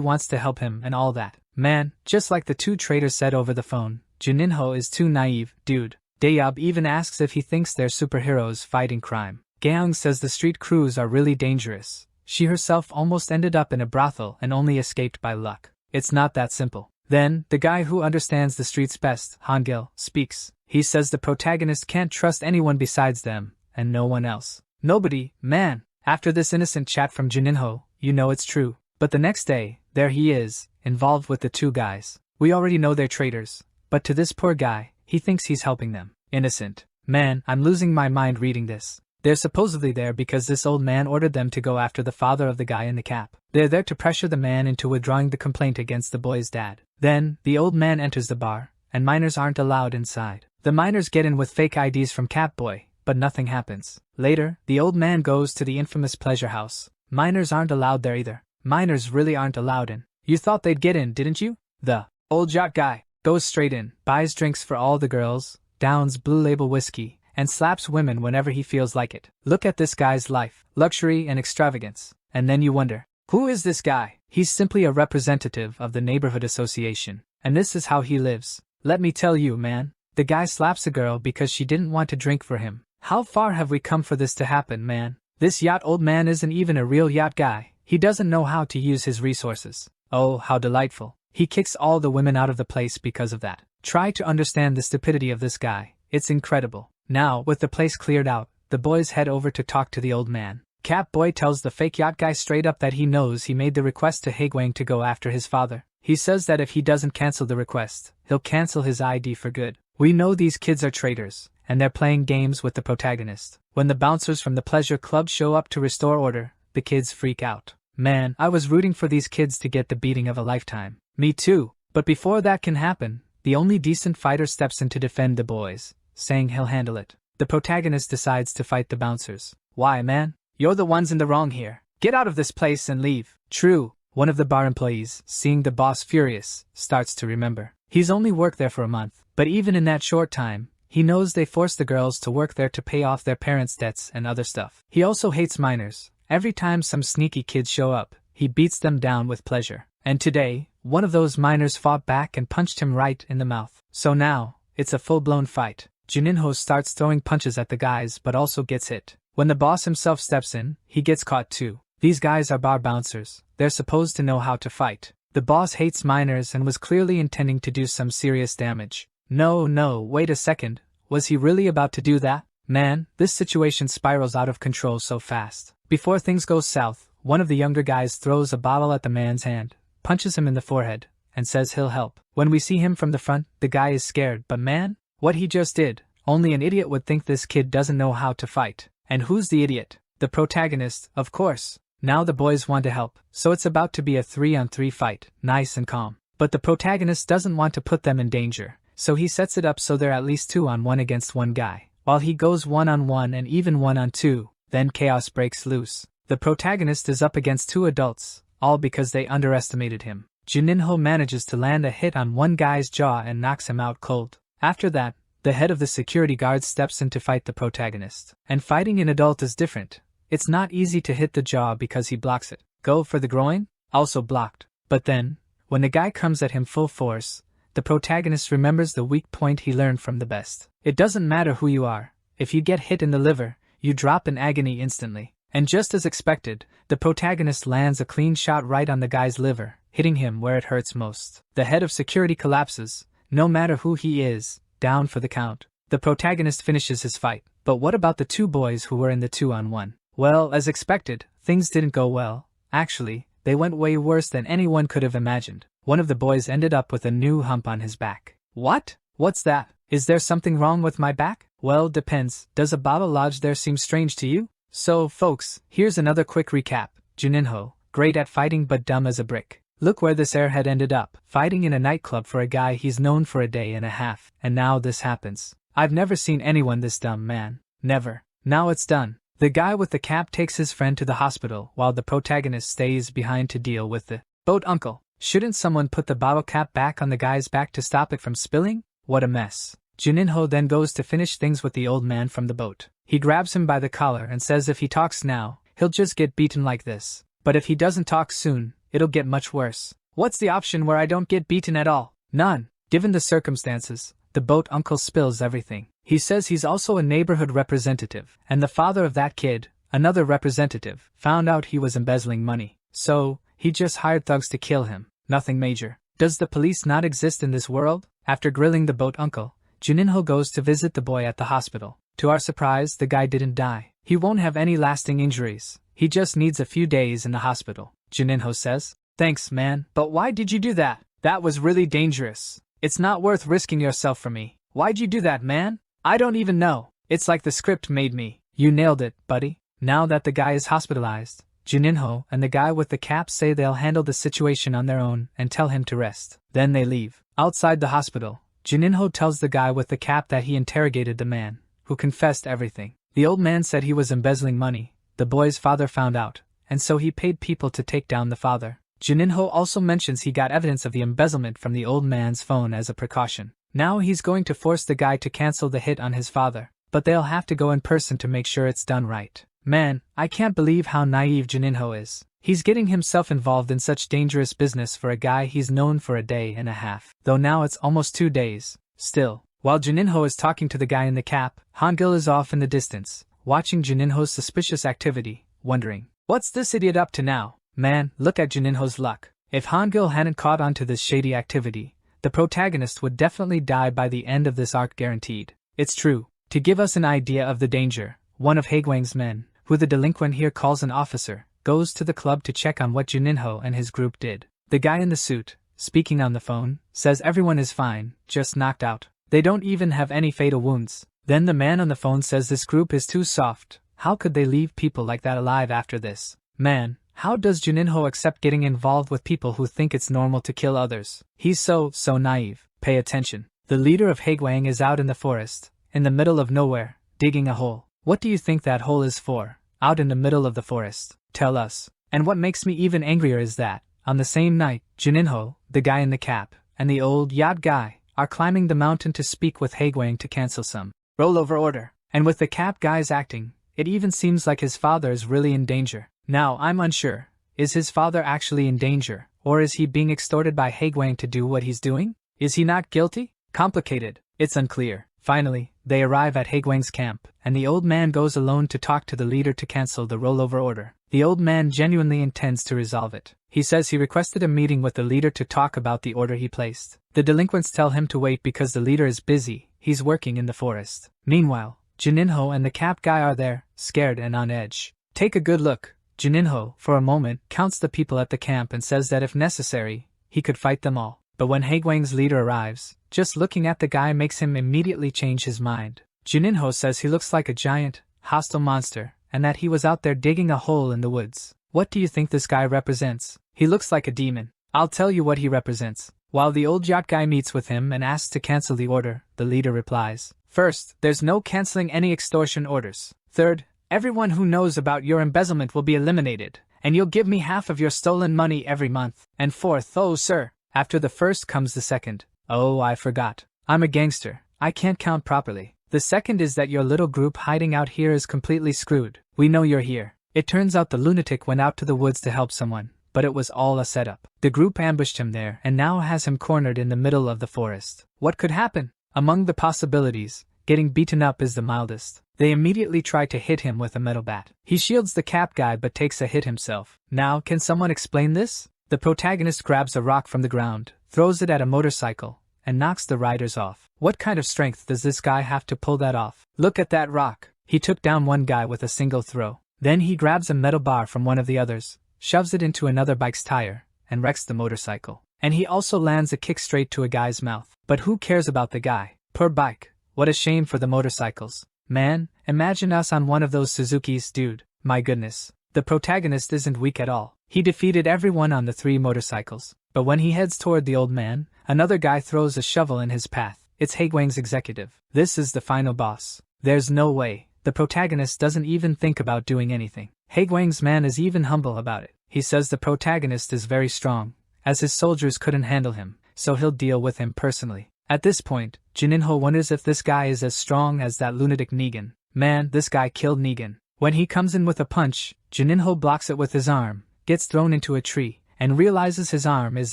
S1: wants to help him and all that. Man, just like the two traders said over the phone, Juninho is too naive, dude. Dayob even asks if he thinks they're superheroes fighting crime. Gaeong says the street crews are really dangerous. She herself almost ended up in a brothel and only escaped by luck. It's not that simple. Then, the guy who understands the streets best, Hangil, speaks. He says the protagonist can't trust anyone besides them, and no one else. Nobody, man. After this innocent chat from Juninho, you know it's true. But the next day, there he is, involved with the two guys. We already know they're traitors, but to this poor guy, he thinks he's helping them. Innocent. Man, I'm losing my mind reading this. They're supposedly there because this old man ordered them to go after the father of the guy in the cap. They're there to pressure the man into withdrawing the complaint against the boy's dad. Then, the old man enters the bar, and minors aren't allowed inside. The minors get in with fake IDs from Catboy, but nothing happens. Later, the old man goes to the infamous pleasure house. Minors aren't allowed there either. Minors really aren't allowed in. You thought they'd get in, didn't you? The old yacht guy goes straight in, buys drinks for all the girls, downs Blue Label whiskey, and slaps women whenever he feels like it. Look at this guy's life, luxury and extravagance. And then you wonder, who is this guy? He's simply a representative of the neighborhood association, and this is how he lives. Let me tell you, man, the guy slaps a girl because she didn't want to drink for him. How far have we come for this to happen, man? This yacht old man isn't even a real yacht guy. He doesn't know how to use his resources. Oh, how delightful. He kicks all the women out of the place because of that. Try to understand the stupidity of this guy. It's incredible. Now, with the place cleared out, the boys head over to talk to the old man. Catboy tells the fake yacht guy straight up that he knows he made the request to Haegwang to go after his father. He says that if he doesn't cancel the request, he'll cancel his ID for good. We know these kids are traitors, and they're playing games with the protagonist. When the bouncers from the pleasure club show up to restore order, the kids freak out. Man, I was rooting for these kids to get the beating of a lifetime. Me too. But before that can happen, the only decent fighter steps in to defend the boys, saying he'll handle it. The protagonist decides to fight the bouncers. Why, man? You're the ones in the wrong here. Get out of this place and leave. True. One of the bar employees, seeing the boss furious, starts to remember. He's only worked there for a month, but even in that short time, he knows they force the girls to work there to pay off their parents' debts and other stuff. He also hates minors. Every time some sneaky kids show up, he beats them down with pleasure. And today, one of those minors fought back and punched him right in the mouth. So now, it's a full-blown fight. Juninho starts throwing punches at the guys but also gets hit. When the boss himself steps in, he gets caught too. These guys are bar bouncers. They're supposed to know how to fight. The boss hates minors and was clearly intending to do some serious damage. No, wait a second. Was he really about to do that? Man, this situation spirals out of control so fast. Before things go south, one of the younger guys throws a bottle at the man's hand, punches him in the forehead, and says he'll help. When we see him from the front, the guy is scared, but man, what he just did, only an idiot would think this kid doesn't know how to fight. And who's the idiot? The protagonist, of course. Now the boys want to help, so it's about to be a 3-on-3 fight, nice and calm. But the protagonist doesn't want to put them in danger, so he sets it up so they're at least 2-on-1 against one guy. While he goes 1-on-1 and even 1-on-2, then chaos breaks loose. The protagonist is up against 2 adults, all because they underestimated him. Juninho manages to land a hit on one guy's jaw and knocks him out cold. After that, the head of the security guard steps in to fight the protagonist. And fighting an adult is different. It's not easy to hit the jaw because he blocks it. Go for the groin? Also blocked. But then, when the guy comes at him full force, the protagonist remembers the weak point he learned from the best. It doesn't matter who you are. If you get hit in the liver, you drop in agony instantly. And just as expected, the protagonist lands a clean shot right on the guy's liver, hitting him where it hurts most. The head of security collapses, no matter who he is, down for the count. The protagonist finishes his fight. But what about the 2 boys who were in the 2-on-1? Well, as expected, things didn't go well. Actually, they went way worse than anyone could have imagined. One of the boys ended up with a new hump on his back. What? What's that? Is there something wrong with my back? Well, depends. Does a bottle lodge there seem strange to you? So, folks, here's another quick recap. Juninho, great at fighting but dumb as a brick. Look where this airhead ended up, fighting in a nightclub for a guy he's known for a day and a half. And now this happens. I've never seen anyone this dumb, man. Never. Now it's done. The guy with the cap takes his friend to the hospital while the protagonist stays behind to deal with the boat uncle. Shouldn't someone put the bottle cap back on the guy's back to stop it from spilling? What a mess. Juninho then goes to finish things with the old man from the boat. He grabs him by the collar and says if he talks now, he'll just get beaten like this. But if he doesn't talk soon, it'll get much worse. What's the option where I don't get beaten at all? None. Given the circumstances, the boat uncle spills everything. He says he's also a neighborhood representative, and the father of that kid, another representative, found out he was embezzling money. So, he just hired thugs to kill him. Nothing major. Does the police not exist in this world? After grilling the boat uncle, Juninho goes to visit the boy at the hospital. To our surprise, the guy didn't die. He won't have any lasting injuries. He just needs a few days in the hospital. Juninho says, "Thanks, man, but why did you do that? That was really dangerous. It's not worth risking yourself for me. Why'd you do that, man? I don't even know. It's like the script made me." You nailed it, buddy. Now that the guy is hospitalized, Juninho and the guy with the cap say they'll handle the situation on their own and tell him to rest. Then they leave. Outside the hospital, Juninho tells the guy with the cap that he interrogated the man, who confessed everything. The old man said he was embezzling money. The boy's father found out, and so he paid people to take down the father. Juninho also mentions he got evidence of the embezzlement from the old man's phone as a precaution. Now he's going to force the guy to cancel the hit on his father, but they'll have to go in person to make sure it's done right. Man, I can't believe how naive Juninho is. He's getting himself involved in such dangerous business for a guy he's known for a day and a half. Though now it's almost 2 days. Still, while Juninho is talking to the guy in the cap, Hangul is off in the distance, watching Juninho's suspicious activity, wondering, what's this idiot up to now? Man, look at Juninho's luck. If Hangul hadn't caught on to this shady activity, the protagonist would definitely die by the end of this arc, guaranteed. It's true. To give us an idea of the danger, one of Haegwang's men, who the delinquent here calls an officer, goes to the club to check on what Juninho and his group did. The guy in the suit, speaking on the phone, says everyone is fine, just knocked out. They don't even have any fatal wounds. Then the man on the phone says this group is too soft. How could they leave people like that alive after this? Man, how does Juninho accept getting involved with people who think it's normal to kill others? He's so naive. Pay attention. The leader of Haegwang is out in the forest, in the middle of nowhere, digging a hole. What do you think that hole is for? Out in the middle of the forest. Tell us. And what makes me even angrier is that, on the same night, Juninho, the guy in the cap, and the old yacht guy, are climbing the mountain to speak with Haegwang to cancel some rollover order. And with the cap guys acting, it even seems like his father is really in danger. Now, I'm unsure. Is his father actually in danger, or is he being extorted by Haegwang to do what he's doing? Is he not guilty? Complicated. It's unclear. Finally, they arrive at Haegwang's camp, and the old man goes alone to talk to the leader to cancel the rollover order. The old man genuinely intends to resolve it. He says he requested a meeting with the leader to talk about the order he placed. The delinquents tell him to wait because the leader is busy, he's working in the forest. Meanwhile, Juninho and the cap guy are there, scared and on edge. Take a good look. Juninho, for a moment, counts the people at the camp and says that if necessary, he could fight them all. But when Haegwang's leader arrives, just looking at the guy makes him immediately change his mind. Juninho says he looks like a giant, hostile monster, and that he was out there digging a hole in the woods. What do you think this guy represents? He looks like a demon. I'll tell you what he represents. While the old yacht guy meets with him and asks to cancel the order, the leader replies, "First, there's no canceling any extortion orders. Third, everyone who knows about your embezzlement will be eliminated, and you'll give me half of your stolen money every month. And fourth, oh sir, after the first comes the second. Oh, I forgot. I'm a gangster. I can't count properly. The second is that your little group hiding out here is completely screwed. We know you're here." It turns out the lunatic went out to the woods to help someone, but it was all a setup. The group ambushed him there and now has him cornered in the middle of the forest. What could happen? Among the possibilities, getting beaten up is the mildest. They immediately try to hit him with a metal bat. He shields the cap guy but takes a hit himself. Now, can someone explain this? The protagonist grabs a rock from the ground, throws it at a motorcycle, and knocks the riders off. What kind of strength does this guy have to pull that off? Look at that rock. He took down one guy with a single throw. Then he grabs a metal bar from one of the others, shoves it into another bike's tire, and wrecks the motorcycle. And he also lands a kick straight to a guy's mouth. But who cares about the guy? Poor bike. What a shame for the motorcycles. Man, imagine us on one of those Suzukis, dude. My goodness. The protagonist isn't weak at all. He defeated everyone on the 3 motorcycles. But when he heads toward the old man, another guy throws a shovel in his path. It's Haegwang's executive. This is the final boss. There's no way. The protagonist doesn't even think about doing anything. Haegwang's man is even humble about it. He says the protagonist is very strong, as his soldiers couldn't handle him, so he'll deal with him personally. At this point, Juninho wonders if this guy is as strong as that lunatic Negan. Man, this guy killed Negan. When he comes in with a punch, Juninho blocks it with his arm, gets thrown into a tree, and realizes his arm is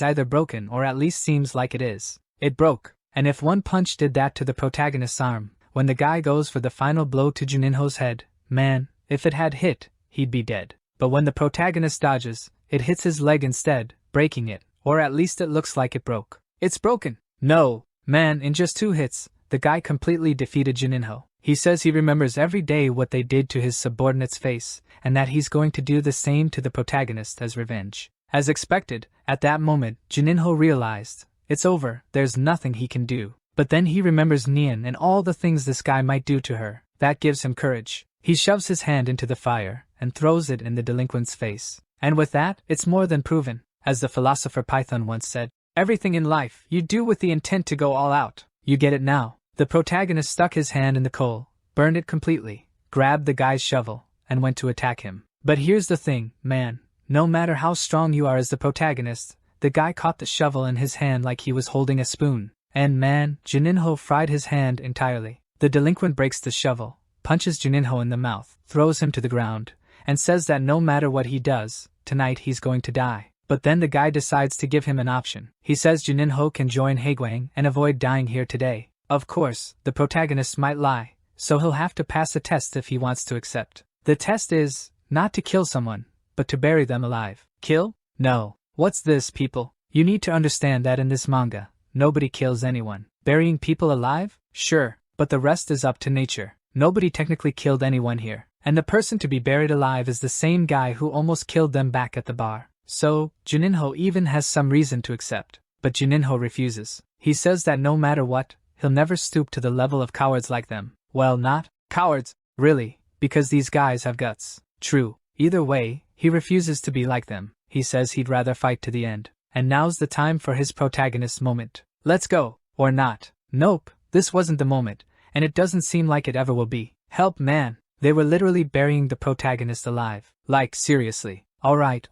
S1: either broken or at least seems like it is. It broke, and if one punch did that to the protagonist's arm, when the guy goes for the final blow to Juninho's head, man, if it had hit, he'd be dead. But when the protagonist dodges, it hits his leg instead, breaking it, or at least it looks like it broke. It's broken. No, man, in just 2 hits, the guy completely defeated Juninho. He says he remembers every day what they did to his subordinate's face, and that he's going to do the same to the protagonist as revenge. As expected, at that moment, Juninho realized, it's over, there's nothing he can do. But then he remembers Nian and all the things this guy might do to her. That gives him courage. He shoves his hand into the fire and throws it in the delinquent's face. And with that, it's more than proven. As the philosopher Python once said, everything in life you do with the intent to go all out. You get it now. The protagonist stuck his hand in the coal, burned it completely, grabbed the guy's shovel, and went to attack him. But here's the thing, man. No matter how strong you are as the protagonist, the guy caught the shovel in his hand like he was holding a spoon. And man, Juninho fried his hand entirely. The delinquent breaks the shovel, punches Juninho in the mouth, throws him to the ground, and says that no matter what he does, tonight he's going to die. But then the guy decides to give him an option. He says Juninho can join Haegwang and avoid dying here today. Of course, the protagonist might lie, so he'll have to pass a test if he wants to accept. The test is, not to kill someone, but to bury them alive. Kill? No. What's this, people? You need to understand that in this manga, nobody kills anyone. Burying people alive? Sure, but the rest is up to nature. Nobody technically killed anyone here, and the person to be buried alive is the same guy who almost killed them back at the bar. So, Juninho even has some reason to accept. but Juninho refuses. He says that no matter what, he'll never stoop to the level of cowards like them. Well, not cowards, really, because these guys have guts. True. Either way, he refuses to be like them. He says he'd rather fight to the end. And now's the time for his protagonist moment. Let's go. Or not. Nope, this wasn't the moment, and it doesn't seem like it ever will be. Help, man. They were literally burying the protagonist alive. Like, seriously. Alright,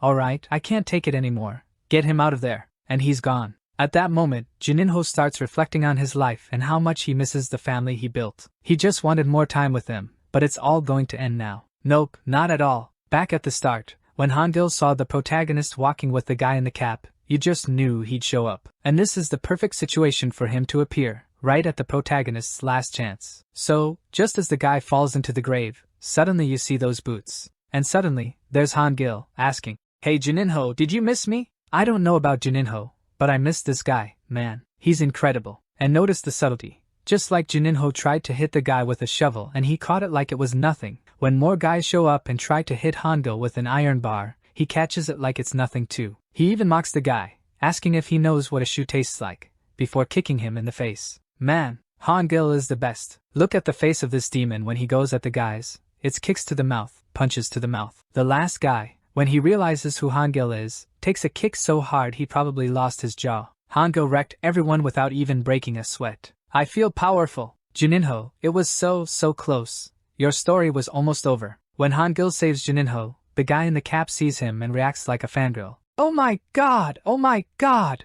S1: I can't take it anymore. Get him out of there. And he's gone. At that moment, Juninho starts reflecting on his life and how much he misses the family he built. He just wanted more time with them, but it's all going to end now. Nope, not at all. Back at the start, when Hangil saw the protagonist walking with the guy in the cap, you just knew he'd show up. And this is the perfect situation for him to appear, right at the protagonist's last chance. So, just as the guy falls into the grave, suddenly you see those boots. And suddenly, there's Hangil, asking, "Hey Juninho, did you miss me?" I don't know about Juninho, but I missed this guy, man. He's incredible. And notice the subtlety. Just like Juninho tried to hit the guy with a shovel and he caught it like it was nothing, when more guys show up and try to hit Hangil with an iron bar, he catches it like it's nothing too. He even mocks the guy, asking if he knows what a shoe tastes like, before kicking him in the face. Man, Hangil is the best. Look at the face of this demon when he goes at the guys. It's kicks to the mouth, punches to the mouth. The last guy, when he realizes who Hangil is, takes a kick so hard he probably lost his jaw. Hangil wrecked everyone without even breaking a sweat. I feel powerful. Juninho, it was so close. Your story was almost over. When Hangil saves Juninho, the guy in the cap sees him and reacts like a fangirl. Oh my god,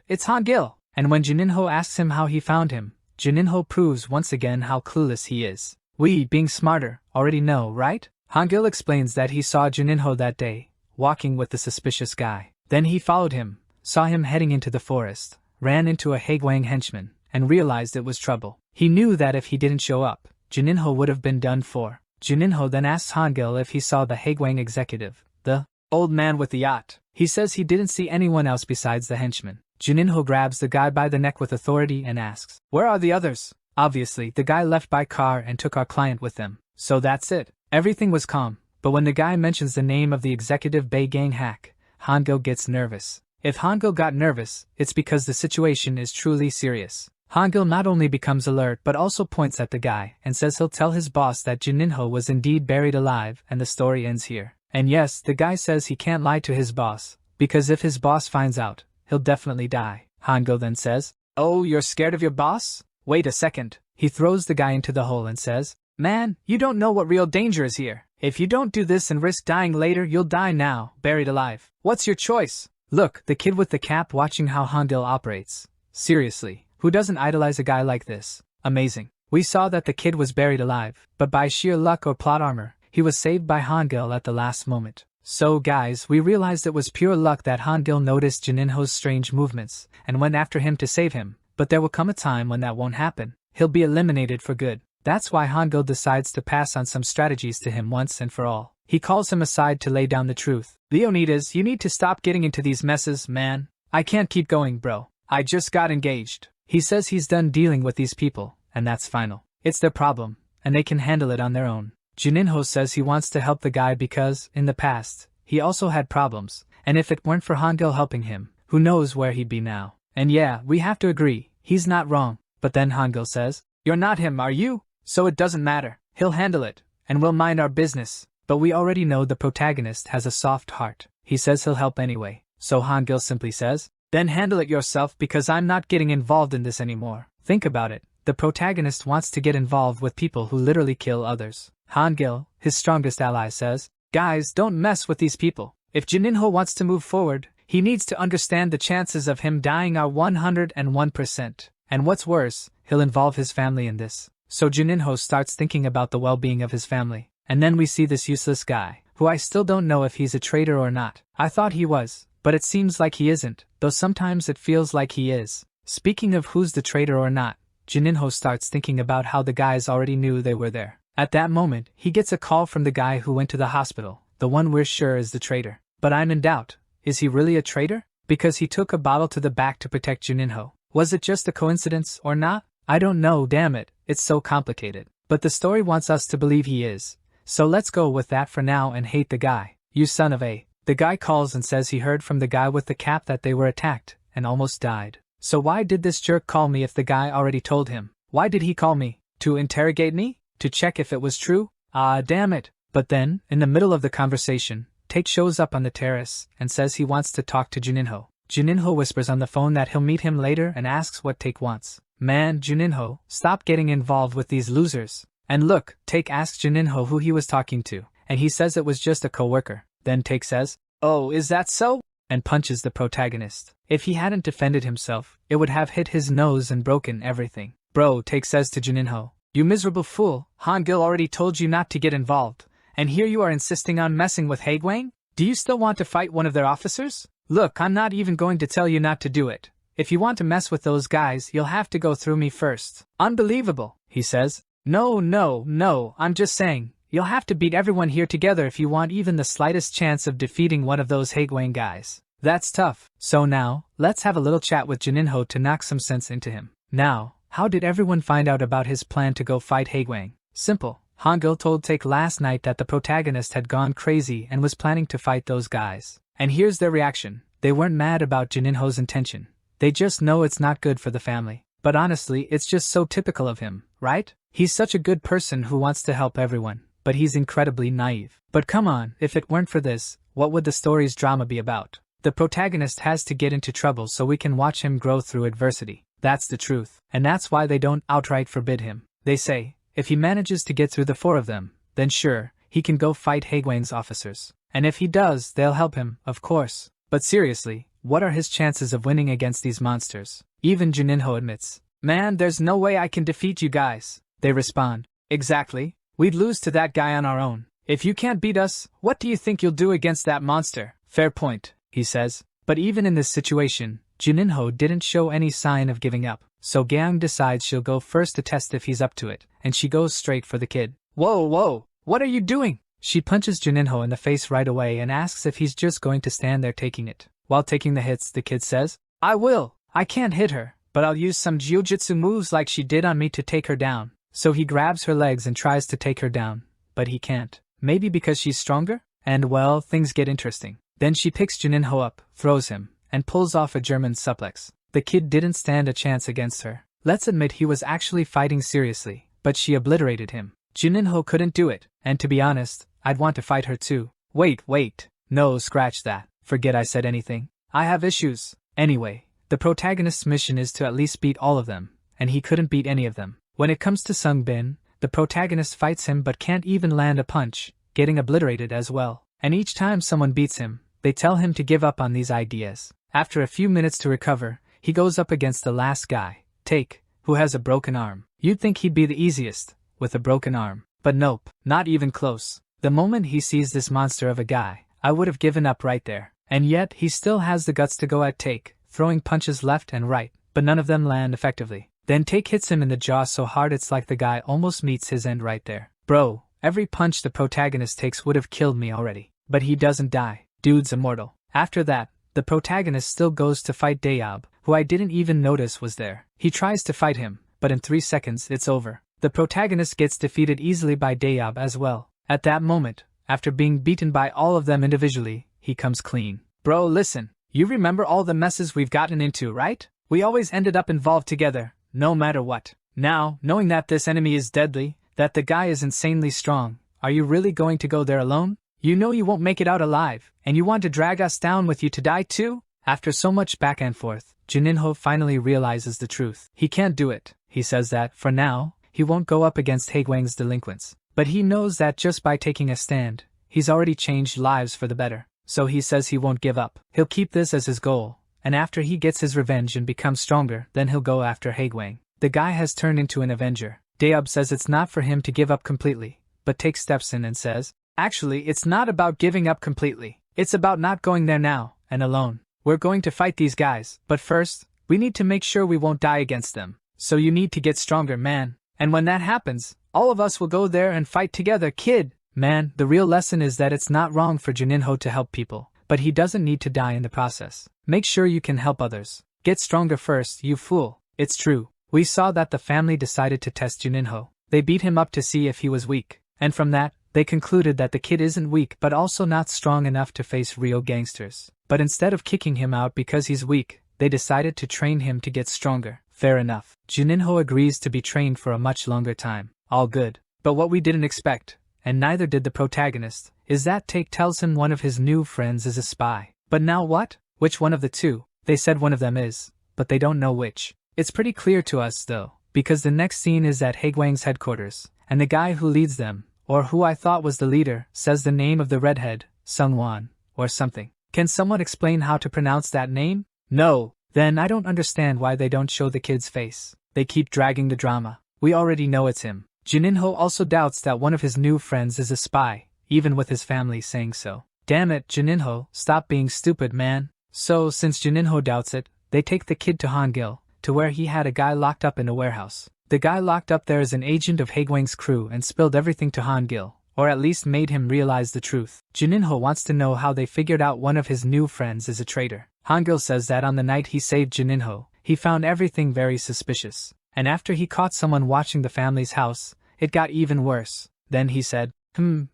S1: it's Hangil! And when Juninho asks him how he found him, Juninho proves once again how clueless he is. We, being smarter, already know, right? Hangil explains that he saw Juninho that day, walking with the suspicious guy. Then he followed him, saw him heading into the forest, ran into a Haegwang henchman, and realized it was trouble. He knew that if he didn't show up, Juninho would have been done for. Juninho then asks Hangil if he saw the Haegwang executive, the old man with the yacht. He says he didn't see anyone else besides the henchman. Juninho grabs the guy by the neck with authority and asks, "Where are the others?" Obviously, the guy left by car and took our client with them. So that's it. Everything was calm, but when the guy mentions the name of the executive Bay Gang hack, Hangil gets nervous. If Hangil got nervous, it's because the situation is truly serious. Hangil not only becomes alert but also points at the guy and says he'll tell his boss that Juninho was indeed buried alive and the story ends here. And yes, the guy says he can't lie to his boss, because if his boss finds out, he'll definitely die. Hangil then says, "Oh, you're scared of your boss? Wait a second." He throws the guy into the hole and says, "Man, you don't know what real danger is here. If you don't do this and risk dying later, you'll die now, buried alive. What's your choice?" Look, the kid with the cap watching how Hangil operates. Seriously, who doesn't idolize a guy like this? Amazing. We saw that the kid was buried alive, but by sheer luck or plot armor, he was saved by Hangil at the last moment. So guys, we realized it was pure luck that Hangil noticed Juninho's strange movements, and went after him to save him, but there will come a time when that won't happen. He'll be eliminated for good. That's why Hangil decides to pass on some strategies to him once and for all. He calls him aside to lay down the truth. "Leonidas, you need to stop getting into these messes, man. I can't keep going, bro. I just got engaged." He says he's done dealing with these people, and that's final. It's their problem, and they can handle it on their own. Juninho says he wants to help the guy because, in the past, he also had problems, and if it weren't for Hangil helping him, who knows where he'd be now. And yeah, we have to agree, he's not wrong. But then Hangil says, "You're not him, are you? So it doesn't matter. He'll handle it, and we'll mind our business." But we already know the protagonist has a soft heart. He says he'll help anyway. So Hangil simply says, "Then handle it yourself because I'm not getting involved in this anymore." Think about it. The protagonist wants to get involved with people who literally kill others. Hangil, his strongest ally, says, "Guys, don't mess with these people. If Juninho wants to move forward, he needs to understand the chances of him dying are 101%. And what's worse, he'll involve his family in this." So Juninho starts thinking about the well-being of his family. And then we see this useless guy, who I still don't know if he's a traitor or not. I thought he was, but it seems like he isn't, though sometimes it feels like he is. Speaking of who's the traitor or not, Juninho starts thinking about how the guys already knew they were there. At that moment, he gets a call from the guy who went to the hospital, the one we're sure is the traitor. But I'm in doubt. Is he really a traitor? Because he took a bottle to the back to protect Juninho. Was it just a coincidence or not? I don't know, damn it, it's so complicated. But the story wants us to believe he is. So let's go with that for now and hate the guy. "You son of a..." The guy calls and says he heard from the guy with the cap that they were attacked and almost died. So why did this jerk call me if the guy already told him? Why did he call me? To interrogate me? To check if it was true? Ah, damn it. But then, in the middle of the conversation, Take shows up on the terrace and says he wants to talk to Juninho. Juninho whispers on the phone that he'll meet him later and asks what Take wants. Man, Juninho, stop getting involved with these losers. And look, Take asks Juninho who he was talking to, and he says it was just a co-worker. Then Take says, "Oh, is that so?" and punches the protagonist. If he hadn't defended himself, it would have hit his nose and broken everything. Bro, Take says to Juninho, "You miserable fool, Hangil already told you not to get involved, and here you are insisting on messing with Haegwang? Do you still want to fight one of their officers? Look, I'm not even going to tell you not to do it. If you want to mess with those guys, you'll have to go through me first." Unbelievable, he says. No, I'm just saying, you'll have to beat everyone here together if you want even the slightest chance of defeating one of those Haegwang guys. That's tough. So now, let's have a little chat with Juninho to knock some sense into him. Now, how did everyone find out about his plan to go fight Haegwang? Simple. Hangil told Take last night that the protagonist had gone crazy and was planning to fight those guys. And here's their reaction. They weren't mad about Juninho's intention. They just know it's not good for the family. But honestly, it's just so typical of him, right? He's such a good person who wants to help everyone, but he's incredibly naive. But come on, if it weren't for this, what would the story's drama be about? The protagonist has to get into trouble so we can watch him grow through adversity. That's the truth. And that's why they don't outright forbid him. They say, if he manages to get through the four of them, then sure, he can go fight Haegwang's officers. And if he does, they'll help him, of course. But seriously, what are his chances of winning against these monsters? Even Juninho admits, "Man, there's no way I can defeat you guys." They respond, "Exactly. We'd lose to that guy on our own. If you can't beat us, what do you think you'll do against that monster?" Fair point, he says. But even in this situation, Juninho didn't show any sign of giving up. So Gang decides she'll go first to test if he's up to it, and she goes straight for the kid. Whoa, what are you doing? She punches Juninho in the face right away and asks if he's just going to stand there taking it. While taking the hits, the kid says, "I will. I can't hit her, but I'll use some jiu-jitsu moves like she did on me to take her down." So he grabs her legs and tries to take her down, but he can't. Maybe because she's stronger? And well, things get interesting. Then she picks Juninho up, throws him, and pulls off a German suplex. The kid didn't stand a chance against her. Let's admit he was actually fighting seriously, but she obliterated him. Juninho couldn't do it, and to be honest, I'd want to fight her too. Wait. No, scratch that. Forget I said anything. I have issues. Anyway, the protagonist's mission is to at least beat all of them, and he couldn't beat any of them. When it comes to Sungbin, the protagonist fights him but can't even land a punch, getting obliterated as well. And each time someone beats him, they tell him to give up on these ideas. After a few minutes to recover, he goes up against the last guy, Take, who has a broken arm. You'd think he'd be the easiest, with a broken arm. But nope, not even close. The moment he sees this monster of a guy, I would have given up right there. And yet, he still has the guts to go at Take, throwing punches left and right, but none of them land effectively. Then Take hits him in the jaw so hard it's like the guy almost meets his end right there. Bro, every punch the protagonist takes would have killed me already. But he doesn't die. Dude's immortal. After that, the protagonist still goes to fight Dayob, who I didn't even notice was there. He tries to fight him, but in 3 seconds it's over. The protagonist gets defeated easily by Dayob as well. At that moment, after being beaten by all of them individually, he comes clean. Bro, listen, you remember all the messes we've gotten into, right? We always ended up involved together, no matter what. Now, knowing that this enemy is deadly, that the guy is insanely strong, are you really going to go there alone? You know you won't make it out alive, and you want to drag us down with you to die too? After so much back and forth, Juninho finally realizes the truth. He can't do it. He says that, for now, he won't go up against Haegwang's delinquents. But he knows that just by taking a stand, he's already changed lives for the better. So he says he won't give up. He'll keep this as his goal, and after he gets his revenge and becomes stronger, then he'll go after Haegwang. The guy has turned into an Avenger. Dayob says it's not for him to give up completely, but Take steps in and says, "Actually, it's not about giving up completely. It's about not going there now, and alone. We're going to fight these guys, but first, we need to make sure we won't die against them. So you need to get stronger, man. And when that happens, all of us will go there and fight together, kid." Man, the real lesson is that it's not wrong for Juninho to help people, but he doesn't need to die in the process. Make sure you can help others. Get stronger first, you fool. It's true. We saw that the family decided to test Juninho. They beat him up to see if he was weak, and from that, they concluded that the kid isn't weak but also not strong enough to face real gangsters. But instead of kicking him out because he's weak, they decided to train him to get stronger. Fair enough. Juninho agrees to be trained for a much longer time. All good. But what we didn't expect, and neither did the protagonist, is that Take tells him one of his new friends is a spy. But now what? Which one of the two? They said one of them is, but they don't know which. It's pretty clear to us though, because the next scene is at Haegwang's headquarters, and the guy who leads them, or who I thought was the leader, says the name of the redhead, Sungwon, or something. Can someone explain how to pronounce that name? No. Then I don't understand why they don't show the kid's face. They keep dragging the drama. We already know it's him. Juninho also doubts that one of his new friends is a spy, even with his family saying so. Damn it, Juninho, stop being stupid, man. So, since Juninho doubts it, they take the kid to Hangil, to where he had a guy locked up in a warehouse. The guy locked up there is an agent of Haegwang's crew and spilled everything to Hangil, or at least made him realize the truth. Juninho wants to know how they figured out one of his new friends is a traitor. Hangil says that on the night he saved Juninho, he found everything very suspicious. And after he caught someone watching the family's house, it got even worse. Then he said,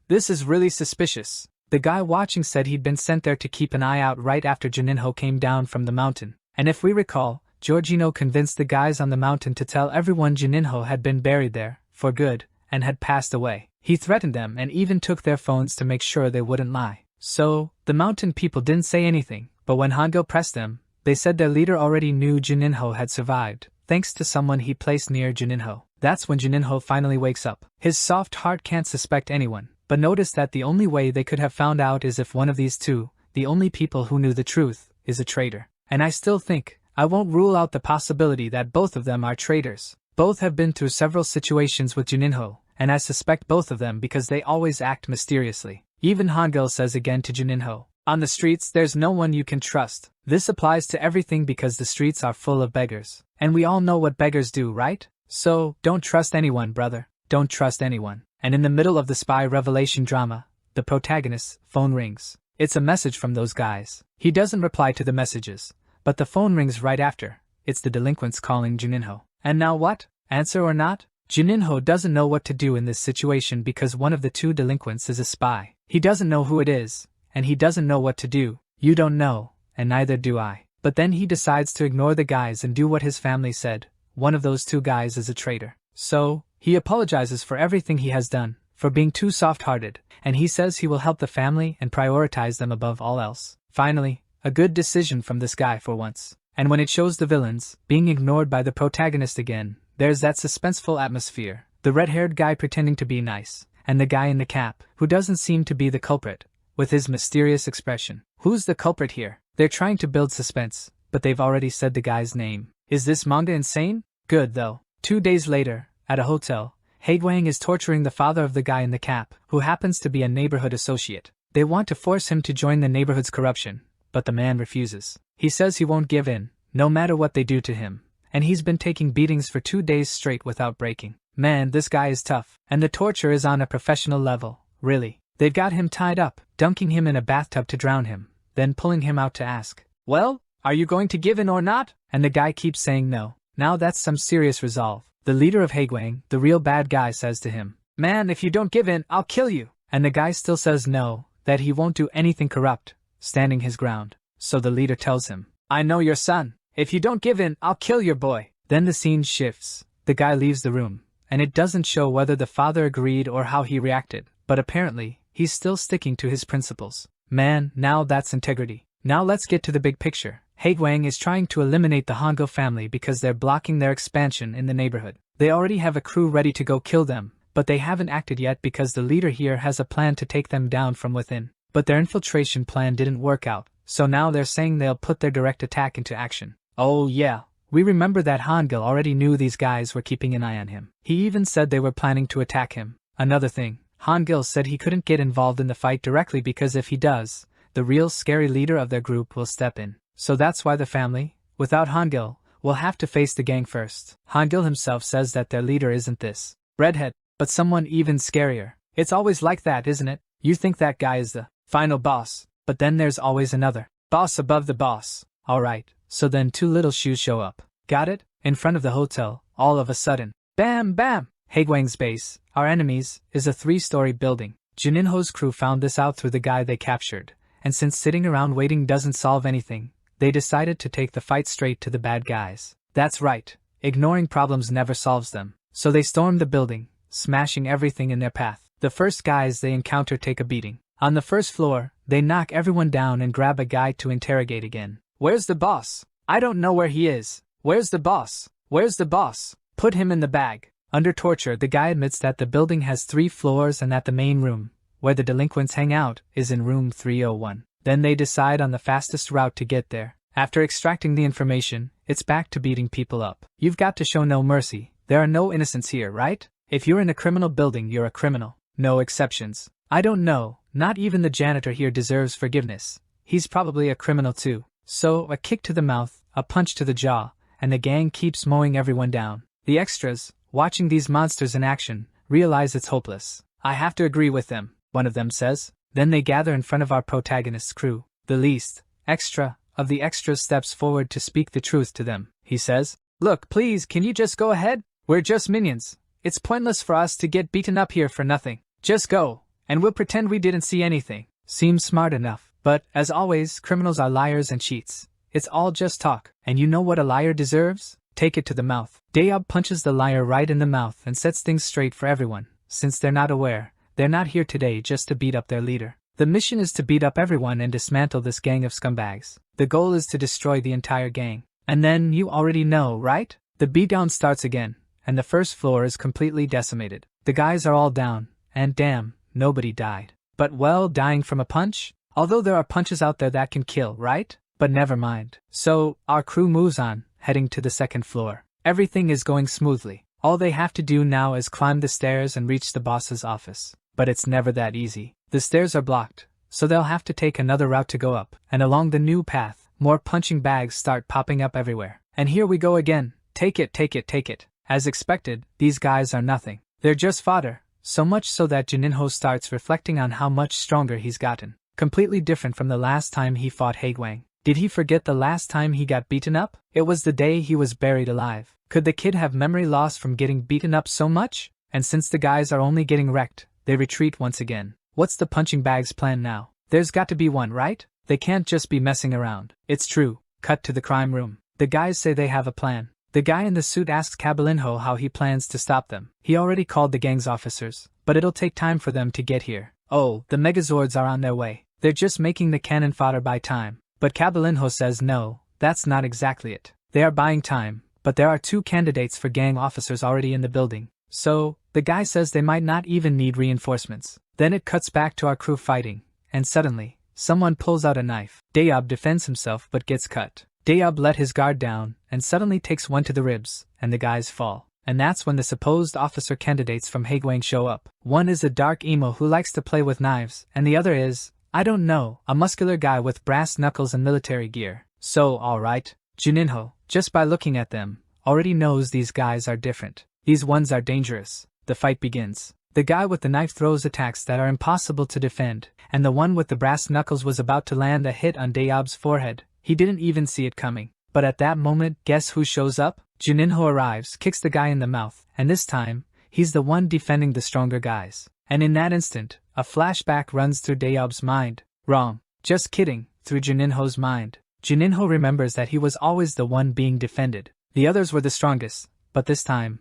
S1: this is really suspicious. The guy watching said he'd been sent there to keep an eye out right after Juninho came down from the mountain. And if we recall, Giorgino convinced the guys on the mountain to tell everyone Juninho had been buried there, for good, and had passed away. He threatened them and even took their phones to make sure they wouldn't lie. So, the mountain people didn't say anything, but when Hangil pressed them, they said their leader already knew Juninho had survived, thanks to someone he placed near Juninho. That's when Juninho finally wakes up. His soft heart can't suspect anyone, but notice that the only way they could have found out is if one of these two, the only people who knew the truth, is a traitor. And I still think, I won't rule out the possibility that both of them are traitors. Both have been through several situations with Juninho, and I suspect both of them because they always act mysteriously. Even Hangil says again to Juninho, on the streets there's no one you can trust. This applies to everything because the streets are full of beggars. And we all know what beggars do, right? So, don't trust anyone, brother. Don't trust anyone. And in the middle of the spy revelation drama, the protagonist's phone rings. It's a message from those guys. He doesn't reply to the messages, but the phone rings right after. It's the delinquents calling Juninho. And now what? Answer or not? Juninho doesn't know what to do in this situation because one of the two delinquents is a spy. He doesn't know who it is, and he doesn't know what to do. You don't know, and neither do I. But then he decides to ignore the guys and do what his family said. One of those two guys is a traitor. So, he apologizes for everything he has done, for being too soft-hearted, and he says he will help the family and prioritize them above all else. Finally, a good decision from this guy for once. And when it shows the villains being ignored by the protagonist again, there's that suspenseful atmosphere. The red-haired guy pretending to be nice, and the guy in the cap, who doesn't seem to be the culprit, with his mysterious expression. Who's the culprit here? They're trying to build suspense, but they've already said the guy's name. Is this manga insane? Good though. 2 days later, at a hotel, Haegwang is torturing the father of the guy in the cap, who happens to be a neighborhood associate. They want to force him to join the neighborhood's corruption, but the man refuses. He says he won't give in, no matter what they do to him, and he's been taking beatings for 2 days straight without breaking. Man, this guy is tough, and the torture is on a professional level, really. They've got him tied up, dunking him in a bathtub to drown him, then pulling him out to ask, well, are you going to give in or not? And the guy keeps saying no. Now that's some serious resolve. The leader of Haegwang, the real bad guy, says to him, man, if you don't give in, I'll kill you. And the guy still says no, that he won't do anything corrupt, standing his ground. So the leader tells him, I know your son. If you don't give in, I'll kill your boy. Then the scene shifts. The guy leaves the room, and it doesn't show whether the father agreed or how he reacted, but apparently, he's still sticking to his principles. Man, now that's integrity. Now let's get to the big picture. Haegwang is trying to eliminate the Hangil family because they're blocking their expansion in the neighborhood. They already have a crew ready to go kill them, but they haven't acted yet because the leader here has a plan to take them down from within. But their infiltration plan didn't work out, so now they're saying they'll put their direct attack into action. Oh yeah, we remember that Hangil already knew these guys were keeping an eye on him. He even said they were planning to attack him. Another thing, Hangil said he couldn't get involved in the fight directly because if he does, the real scary leader of their group will step in. So that's why the family, without Hangil, will have to face the gang first. Hangil himself says that their leader isn't this redhead, but someone even scarier. It's always like that, isn't it? You think that guy is the final boss, but then there's always another boss above the boss. Alright, so then two little shoes show up. Got it? In front of the hotel, all of a sudden. Bam bam! Haegwang's base, our enemies, is a 3-story building. Juninho's crew found this out through the guy they captured, and since sitting around waiting doesn't solve anything, they decided to take the fight straight to the bad guys. That's right, ignoring problems never solves them. So they stormed the building, smashing everything in their path. The first guys they encounter take a beating. On the first floor, they knock everyone down and grab a guy to interrogate again. Where's the boss? I don't know where he is. Where's the boss? Where's the boss? Put him in the bag. Under torture, the guy admits that the building has 3 floors and that the main room, where the delinquents hang out, is in room 301. Then they decide on the fastest route to get there. After extracting the information, it's back to beating people up. You've got to show no mercy. There are no innocents here, right? If you're in a criminal building, you're a criminal. No exceptions. I don't know, not even the janitor here deserves forgiveness. He's probably a criminal too. So, a kick to the mouth, a punch to the jaw, and the gang keeps mowing everyone down. The extras, watching these monsters in action, realize it's hopeless. I have to agree with them, one of them says. Then they gather in front of our protagonist's crew. The least extra of the extras steps forward to speak the truth to them. He says, "Look, please, can you just go ahead? We're just minions. It's pointless for us to get beaten up here for nothing. Just go, and we'll pretend we didn't see anything." Seems smart enough, but, as always, criminals are liars and cheats. It's all just talk, and you know what a liar deserves? Take it to the mouth. Dayob punches the liar right in the mouth and sets things straight for everyone. Since they're not aware, they're not here today just to beat up their leader. The mission is to beat up everyone and dismantle this gang of scumbags. The goal is to destroy the entire gang. And then, you already know, right? The beatdown starts again, and the first floor is completely decimated. The guys are all down, and damn, nobody died. But well, dying from a punch? Although there are punches out there that can kill, right? But never mind. So, our crew moves on, heading to the second floor. Everything is going smoothly. All they have to do now is climb the stairs and reach the boss's office. But it's never that easy. The stairs are blocked, so they'll have to take another route to go up. And along the new path, more punching bags start popping up everywhere. And here we go again. Take it, take it, take it. As expected, these guys are nothing. They're just fodder. So much so that Juninho starts reflecting on how much stronger he's gotten. Completely different from the last time he fought Haegwang. Did he forget the last time he got beaten up? It was the day he was buried alive. Could the kid have memory loss from getting beaten up so much? And since the guys are only getting wrecked, they retreat once again. What's the punching bag's plan now? There's got to be one, right? They can't just be messing around. It's true. Cut to the crime room. The guys say they have a plan. The guy in the suit asks Kabalinho how he plans to stop them. He already called the gang's officers, but it'll take time for them to get here. Oh, the Megazords are on their way. They're just making the cannon fodder buy time. But Kabalinho says no, that's not exactly it. They are buying time, but there are 2 candidates for gang officers already in the building. So, the guy says they might not even need reinforcements. Then it cuts back to our crew fighting, and suddenly, someone pulls out a knife. Dayob defends himself but gets cut. Dayob let his guard down, and suddenly takes one to the ribs, and the guys fall. And that's when the supposed officer candidates from Haegwang show up. One is a dark emo who likes to play with knives, and the other is, I don't know, a muscular guy with brass knuckles and military gear. So, alright, Juninho, just by looking at them, already knows these guys are different. These ones are dangerous. The fight begins. The guy with the knife throws attacks that are impossible to defend, and the one with the brass knuckles was about to land a hit on Dayob's forehead. He didn't even see it coming. But at that moment, guess who shows up? Juninho arrives, kicks the guy in the mouth, and this time, he's the one defending the stronger guys. And in that instant, a flashback runs through Dayob's mind. Wrong. Just kidding, through Juninho's mind. Juninho remembers that he was always the one being defended. The others were the strongest, but this time,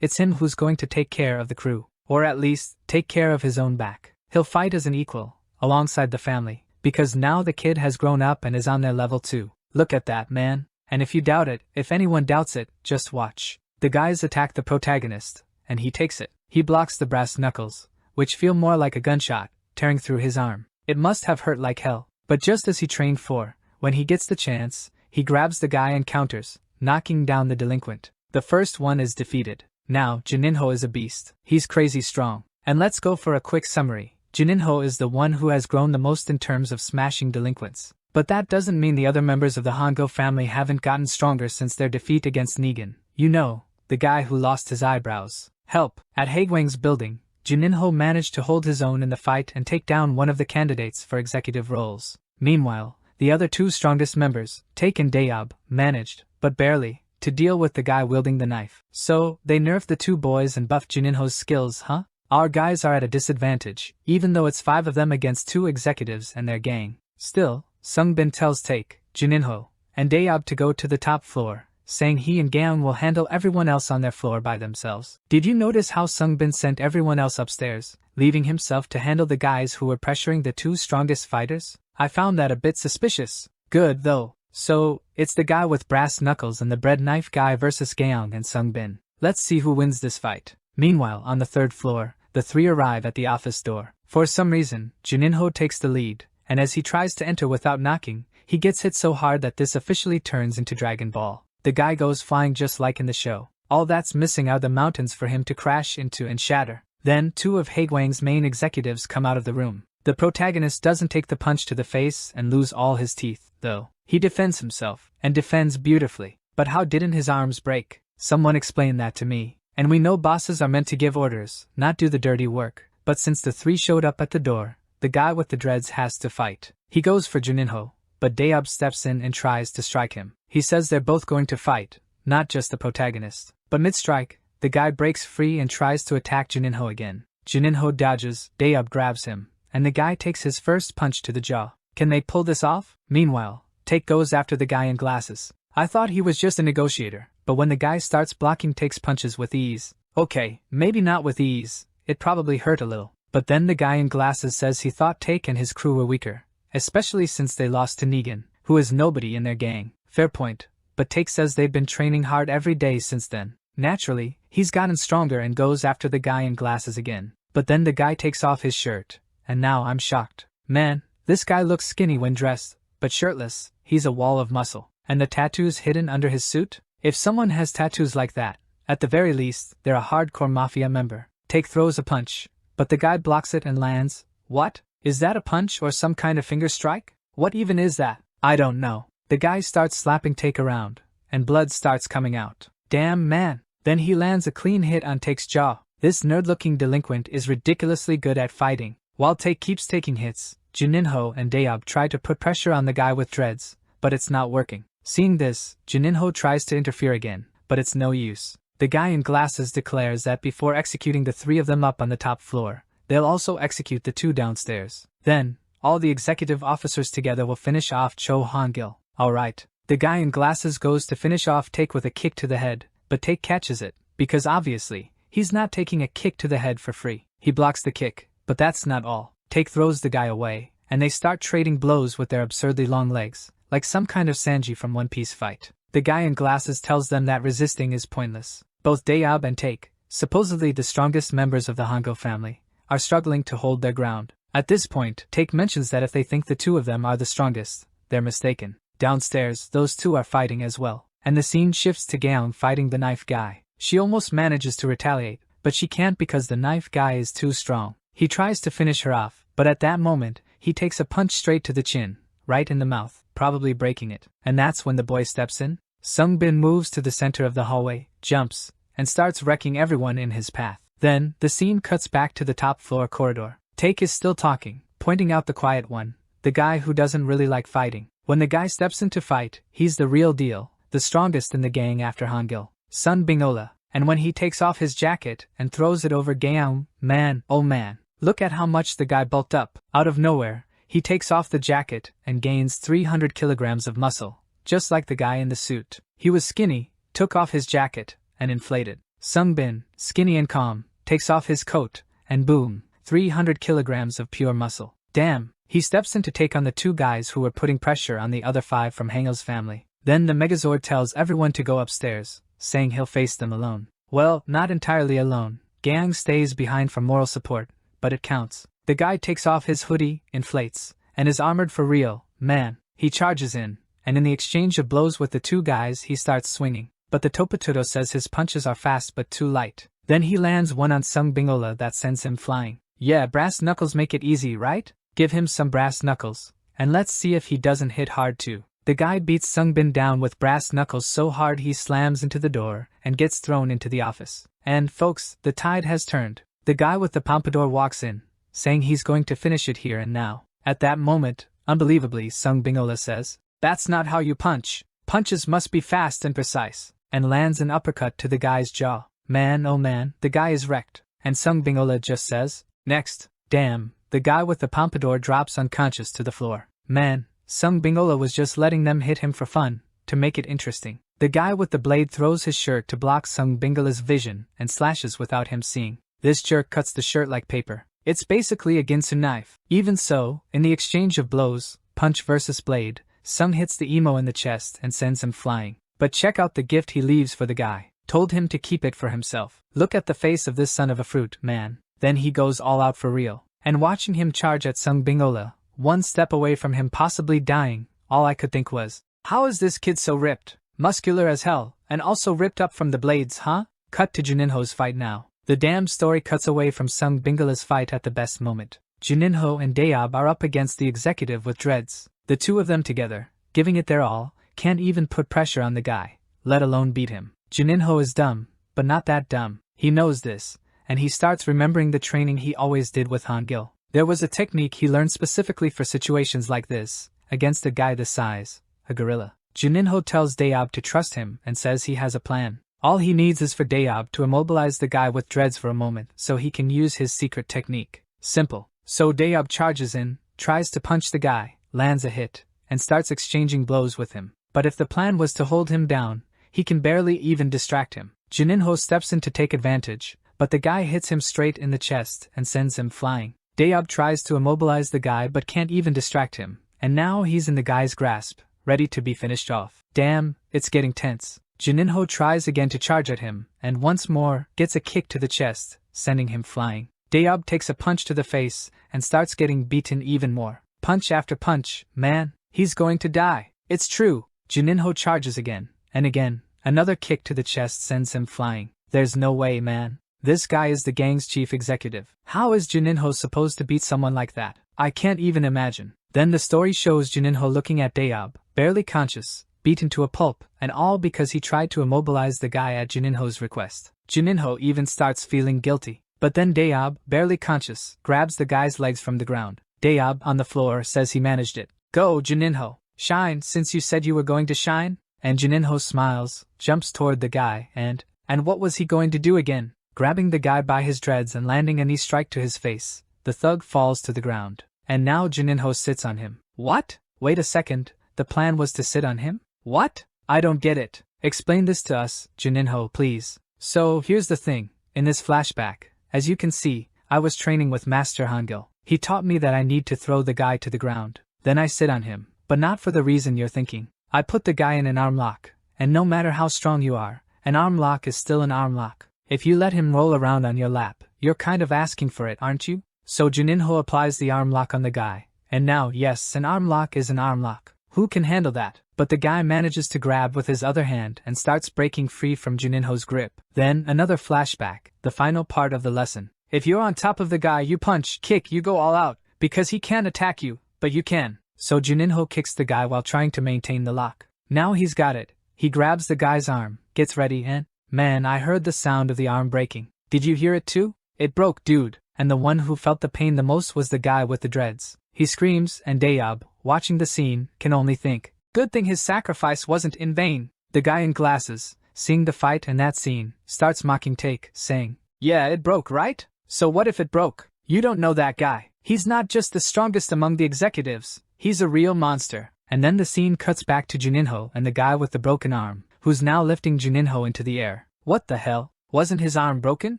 S1: it's him who's going to take care of the crew. Or at least, take care of his own back. He'll fight as an equal, alongside the family, because now the kid has grown up and is on their level too. Look at that, man. And if you doubt it, if anyone doubts it, just watch. The guys attack the protagonist, and he takes it. He blocks the brass knuckles, which feel more like a gunshot, tearing through his arm. It must have hurt like hell. But just as he trained for, when he gets the chance, he grabs the guy and counters, knocking down the delinquent. The first one is defeated. Now, Juninho is a beast. He's crazy strong. And let's go for a quick summary. Juninho is the one who has grown the most in terms of smashing delinquents. But that doesn't mean the other members of the Hongo family haven't gotten stronger since their defeat against Negan. You know, the guy who lost his eyebrows. Help. At Haegwang's building, Juninho managed to hold his own in the fight and take down one of the candidates for executive roles. Meanwhile, the other 2 strongest members, Take and Dayob, managed, but barely, to deal with the guy wielding the knife. So, they nerfed the 2 boys and buffed Juninho's skills, huh? Our guys are at a disadvantage, even though it's 5 of them against 2 executives and their gang. Still, Sungbin tells Take, Juninho, and Dayob to go to the top floor, saying he and Gaon will handle everyone else on their floor by themselves. Did you notice how Sungbin sent everyone else upstairs, leaving himself to handle the guys who were pressuring the two strongest fighters? I found that a bit suspicious. Good though. So, it's the guy with brass knuckles and the bread knife guy versus Gaon and Sungbin. Let's see who wins this fight. Meanwhile, on the third floor, the three arrive at the office door. For some reason, Juninho takes the lead, and as he tries to enter without knocking, he gets hit so hard that this officially turns into Dragon Ball. The guy goes flying just like in the show. All that's missing are the mountains for him to crash into and shatter. Then, two of Haegwang's main executives come out of the room. The protagonist doesn't take the punch to the face and lose all his teeth, though. He defends himself, and defends beautifully. But how didn't his arms break? Someone explain that to me. And we know bosses are meant to give orders, not do the dirty work. But since the three showed up at the door, the guy with the dreads has to fight. He goes for Juninho, but Dayob steps in and tries to strike him. He says they're both going to fight, not just the protagonist. But mid-strike, the guy breaks free and tries to attack Juninho again. Juninho dodges, Dayob grabs him, and the guy takes his first punch to the jaw. Can they pull this off? Meanwhile, Take goes after the guy in glasses. I thought he was just a negotiator, but when the guy starts blocking Take's punches with ease. Okay, maybe not with ease, it probably hurt a little. But then the guy in glasses says he thought Take and his crew were weaker, especially since they lost to Negan, who is nobody in their gang. Fair point, but Take says they've been training hard every day since then. Naturally, he's gotten stronger and goes after the guy in glasses again. But then the guy takes off his shirt, and now I'm shocked. Man, this guy looks skinny when dressed, but shirtless, he's a wall of muscle. And the tattoos hidden under his suit? If someone has tattoos like that, at the very least, they're a hardcore mafia member. Take throws a punch, but the guy blocks it and lands. What? Is that a punch or some kind of finger strike? What even is that? I don't know. The guy starts slapping Take around, and blood starts coming out. Damn man. Then he lands a clean hit on Take's jaw. This nerd-looking delinquent is ridiculously good at fighting. While Take keeps taking hits, Juninho and Dayob try to put pressure on the guy with dreads, but it's not working. Seeing this, Juninho tries to interfere again, but it's no use. The guy in glasses declares that before executing the three of them up on the top floor, they'll also execute the two downstairs. Then, all the executive officers together will finish off Cho Han-gil. Alright. The guy in glasses goes to finish off Take with a kick to the head, but Take catches it, because obviously, he's not taking a kick to the head for free. He blocks the kick, but that's not all. Take throws the guy away, and they start trading blows with their absurdly long legs, like some kind of Sanji from One Piece fight. The guy in glasses tells them that resisting is pointless. Both Dayob and Take, supposedly the strongest members of the Hango family, are struggling to hold their ground. At this point, Take mentions that if they think the two of them are the strongest, they're mistaken. Downstairs, those two are fighting as well, and the scene shifts to Gaon fighting the knife guy. She almost manages to retaliate, but she can't because the knife guy is too strong. He tries to finish her off, but at that moment, he takes a punch straight to the chin, right in the mouth, probably breaking it. And that's when the boy steps in. Sungbin moves to the center of the hallway, jumps, and starts wrecking everyone in his path. Then, the scene cuts back to the top floor corridor. Take is still talking, pointing out the quiet one, the guy who doesn't really like fighting. When the guy steps in to fight, he's the real deal, the strongest in the gang after Hangil, Sun Bingola. And when he takes off his jacket and throws it over Gaon, man, oh man, look at how much the guy bulked up. Out of nowhere, he takes off the jacket and gains 300 kilograms of muscle, just like the guy in the suit. He was skinny, took off his jacket, and inflated. Sungbin, skinny and calm, takes off his coat, and boom, 300 kilograms of pure muscle. Damn, he steps in to take on the two guys who were putting pressure on the other five from Hangil's family. Then the Megazord tells everyone to go upstairs, saying he'll face them alone. Well, not entirely alone. Gang stays behind for moral support, but it counts. The guy takes off his hoodie, inflates, and is armored for real. Man, he charges in, and in the exchange of blows with the two guys he starts swinging. But the Topaturo says his punches are fast but too light. Then he lands one on Sung Bingola that sends him flying. Yeah, brass knuckles make it easy, right? Give him some brass knuckles, and let's see if he doesn't hit hard too. The guy beats Sungbin down with brass knuckles so hard he slams into the door and gets thrown into the office. And folks, the tide has turned. The guy with the pompadour walks in, saying he's going to finish it here and now. At that moment, unbelievably, Sung Bingola says, "That's not how you punch. Punches must be fast and precise," and lands an uppercut to the guy's jaw. Man, oh man, the guy is wrecked. And Sung Bingola just says, "Next." Damn, the guy with the pompadour drops unconscious to the floor. Man, Sung Bingola was just letting them hit him for fun, to make it interesting. The guy with the blade throws his shirt to block Sung Bingola's vision and slashes without him seeing. This jerk cuts the shirt like paper. It's basically a Ginsu knife. Even so, in the exchange of blows, punch versus blade, Sung hits the emo in the chest and sends him flying. But check out the gift he leaves for the guy. Told him to keep it for himself. Look at the face of this son of a fruit, man. Then he goes all out for real. And watching him charge at Sung Bingola, one step away from him possibly dying, all I could think was, how is this kid so ripped? Muscular as hell, and also ripped up from the blades, huh? Cut to Juninho's fight now. The damn story cuts away from Sung Bingola's fight at the best moment. Juninho and Dayob are up against the executive with dreads. The two of them together, giving it their all, can't even put pressure on the guy, let alone beat him. Juninho is dumb, but not that dumb. He knows this, and he starts remembering the training he always did with Hangil. There was a technique he learned specifically for situations like this, against a guy this size, a gorilla. Juninho tells Dayob to trust him and says he has a plan. All he needs is for Dayob to immobilize the guy with dreads for a moment so he can use his secret technique. Simple. So Dayob charges in, tries to punch the guy, lands a hit, and starts exchanging blows with him. But if the plan was to hold him down, he can barely even distract him. Juninho steps in to take advantage, but the guy hits him straight in the chest and sends him flying. Dayob tries to immobilize the guy but can't even distract him, and now he's in the guy's grasp, ready to be finished off. Damn, it's getting tense. Juninho tries again to charge at him, and once more, gets a kick to the chest, sending him flying. Dayob takes a punch to the face, and starts getting beaten even more. Punch after punch, man, he's going to die. It's true. Juninho charges again, and again, another kick to the chest sends him flying. There's no way, man. This guy is the gang's chief executive. How is Juninho supposed to beat someone like that? I can't even imagine. Then the story shows Juninho looking at Dayob, barely conscious, beaten to a pulp, and all because he tried to immobilize the guy at Juninho's request. Juninho even starts feeling guilty. But then Dayob, barely conscious, grabs the guy's legs from the ground. Dayob, on the floor, says he managed it. Go, Juninho. Shine, since you said you were going to shine? And Juninho smiles, jumps toward the guy, and what was he going to do again? Grabbing the guy by his dreads and landing a knee strike to his face, the thug falls to the ground. And now Juninho sits on him. What? Wait a second, the plan was to sit on him? What? I don't get it. Explain this to us, Juninho, please. So, here's the thing. In this flashback, as you can see, I was training with Master Hangil. He taught me that I need to throw the guy to the ground. Then I sit on him, but not for the reason you're thinking. I put the guy in an arm lock, and no matter how strong you are, an arm lock is still an arm lock. If you let him roll around on your lap, you're kind of asking for it, aren't you? So Juninho applies the arm lock on the guy, and now, yes, an arm lock is an arm lock. Who can handle that? But the guy manages to grab with his other hand and starts breaking free from Juninho's grip. Then, another flashback, the final part of the lesson. If you're on top of the guy, you punch, kick, you go all out, because he can't attack you, but you can. So Juninho kicks the guy while trying to maintain the lock. Now he's got it. He grabs the guy's arm, gets ready, and, man, I heard the sound of the arm breaking. Did you hear it too? It broke, dude, and the one who felt the pain the most was the guy with the dreads. He screams, and Dayob, watching the scene, can only think, good thing his sacrifice wasn't in vain. The guy in glasses, seeing the fight and that scene, starts mocking Take, saying, yeah, it broke, right? So what if it broke? You don't know that guy. He's not just the strongest among the executives, he's a real monster. And then the scene cuts back to Juninho and the guy with the broken arm, who's now lifting Juninho into the air. What the hell? Wasn't his arm broken?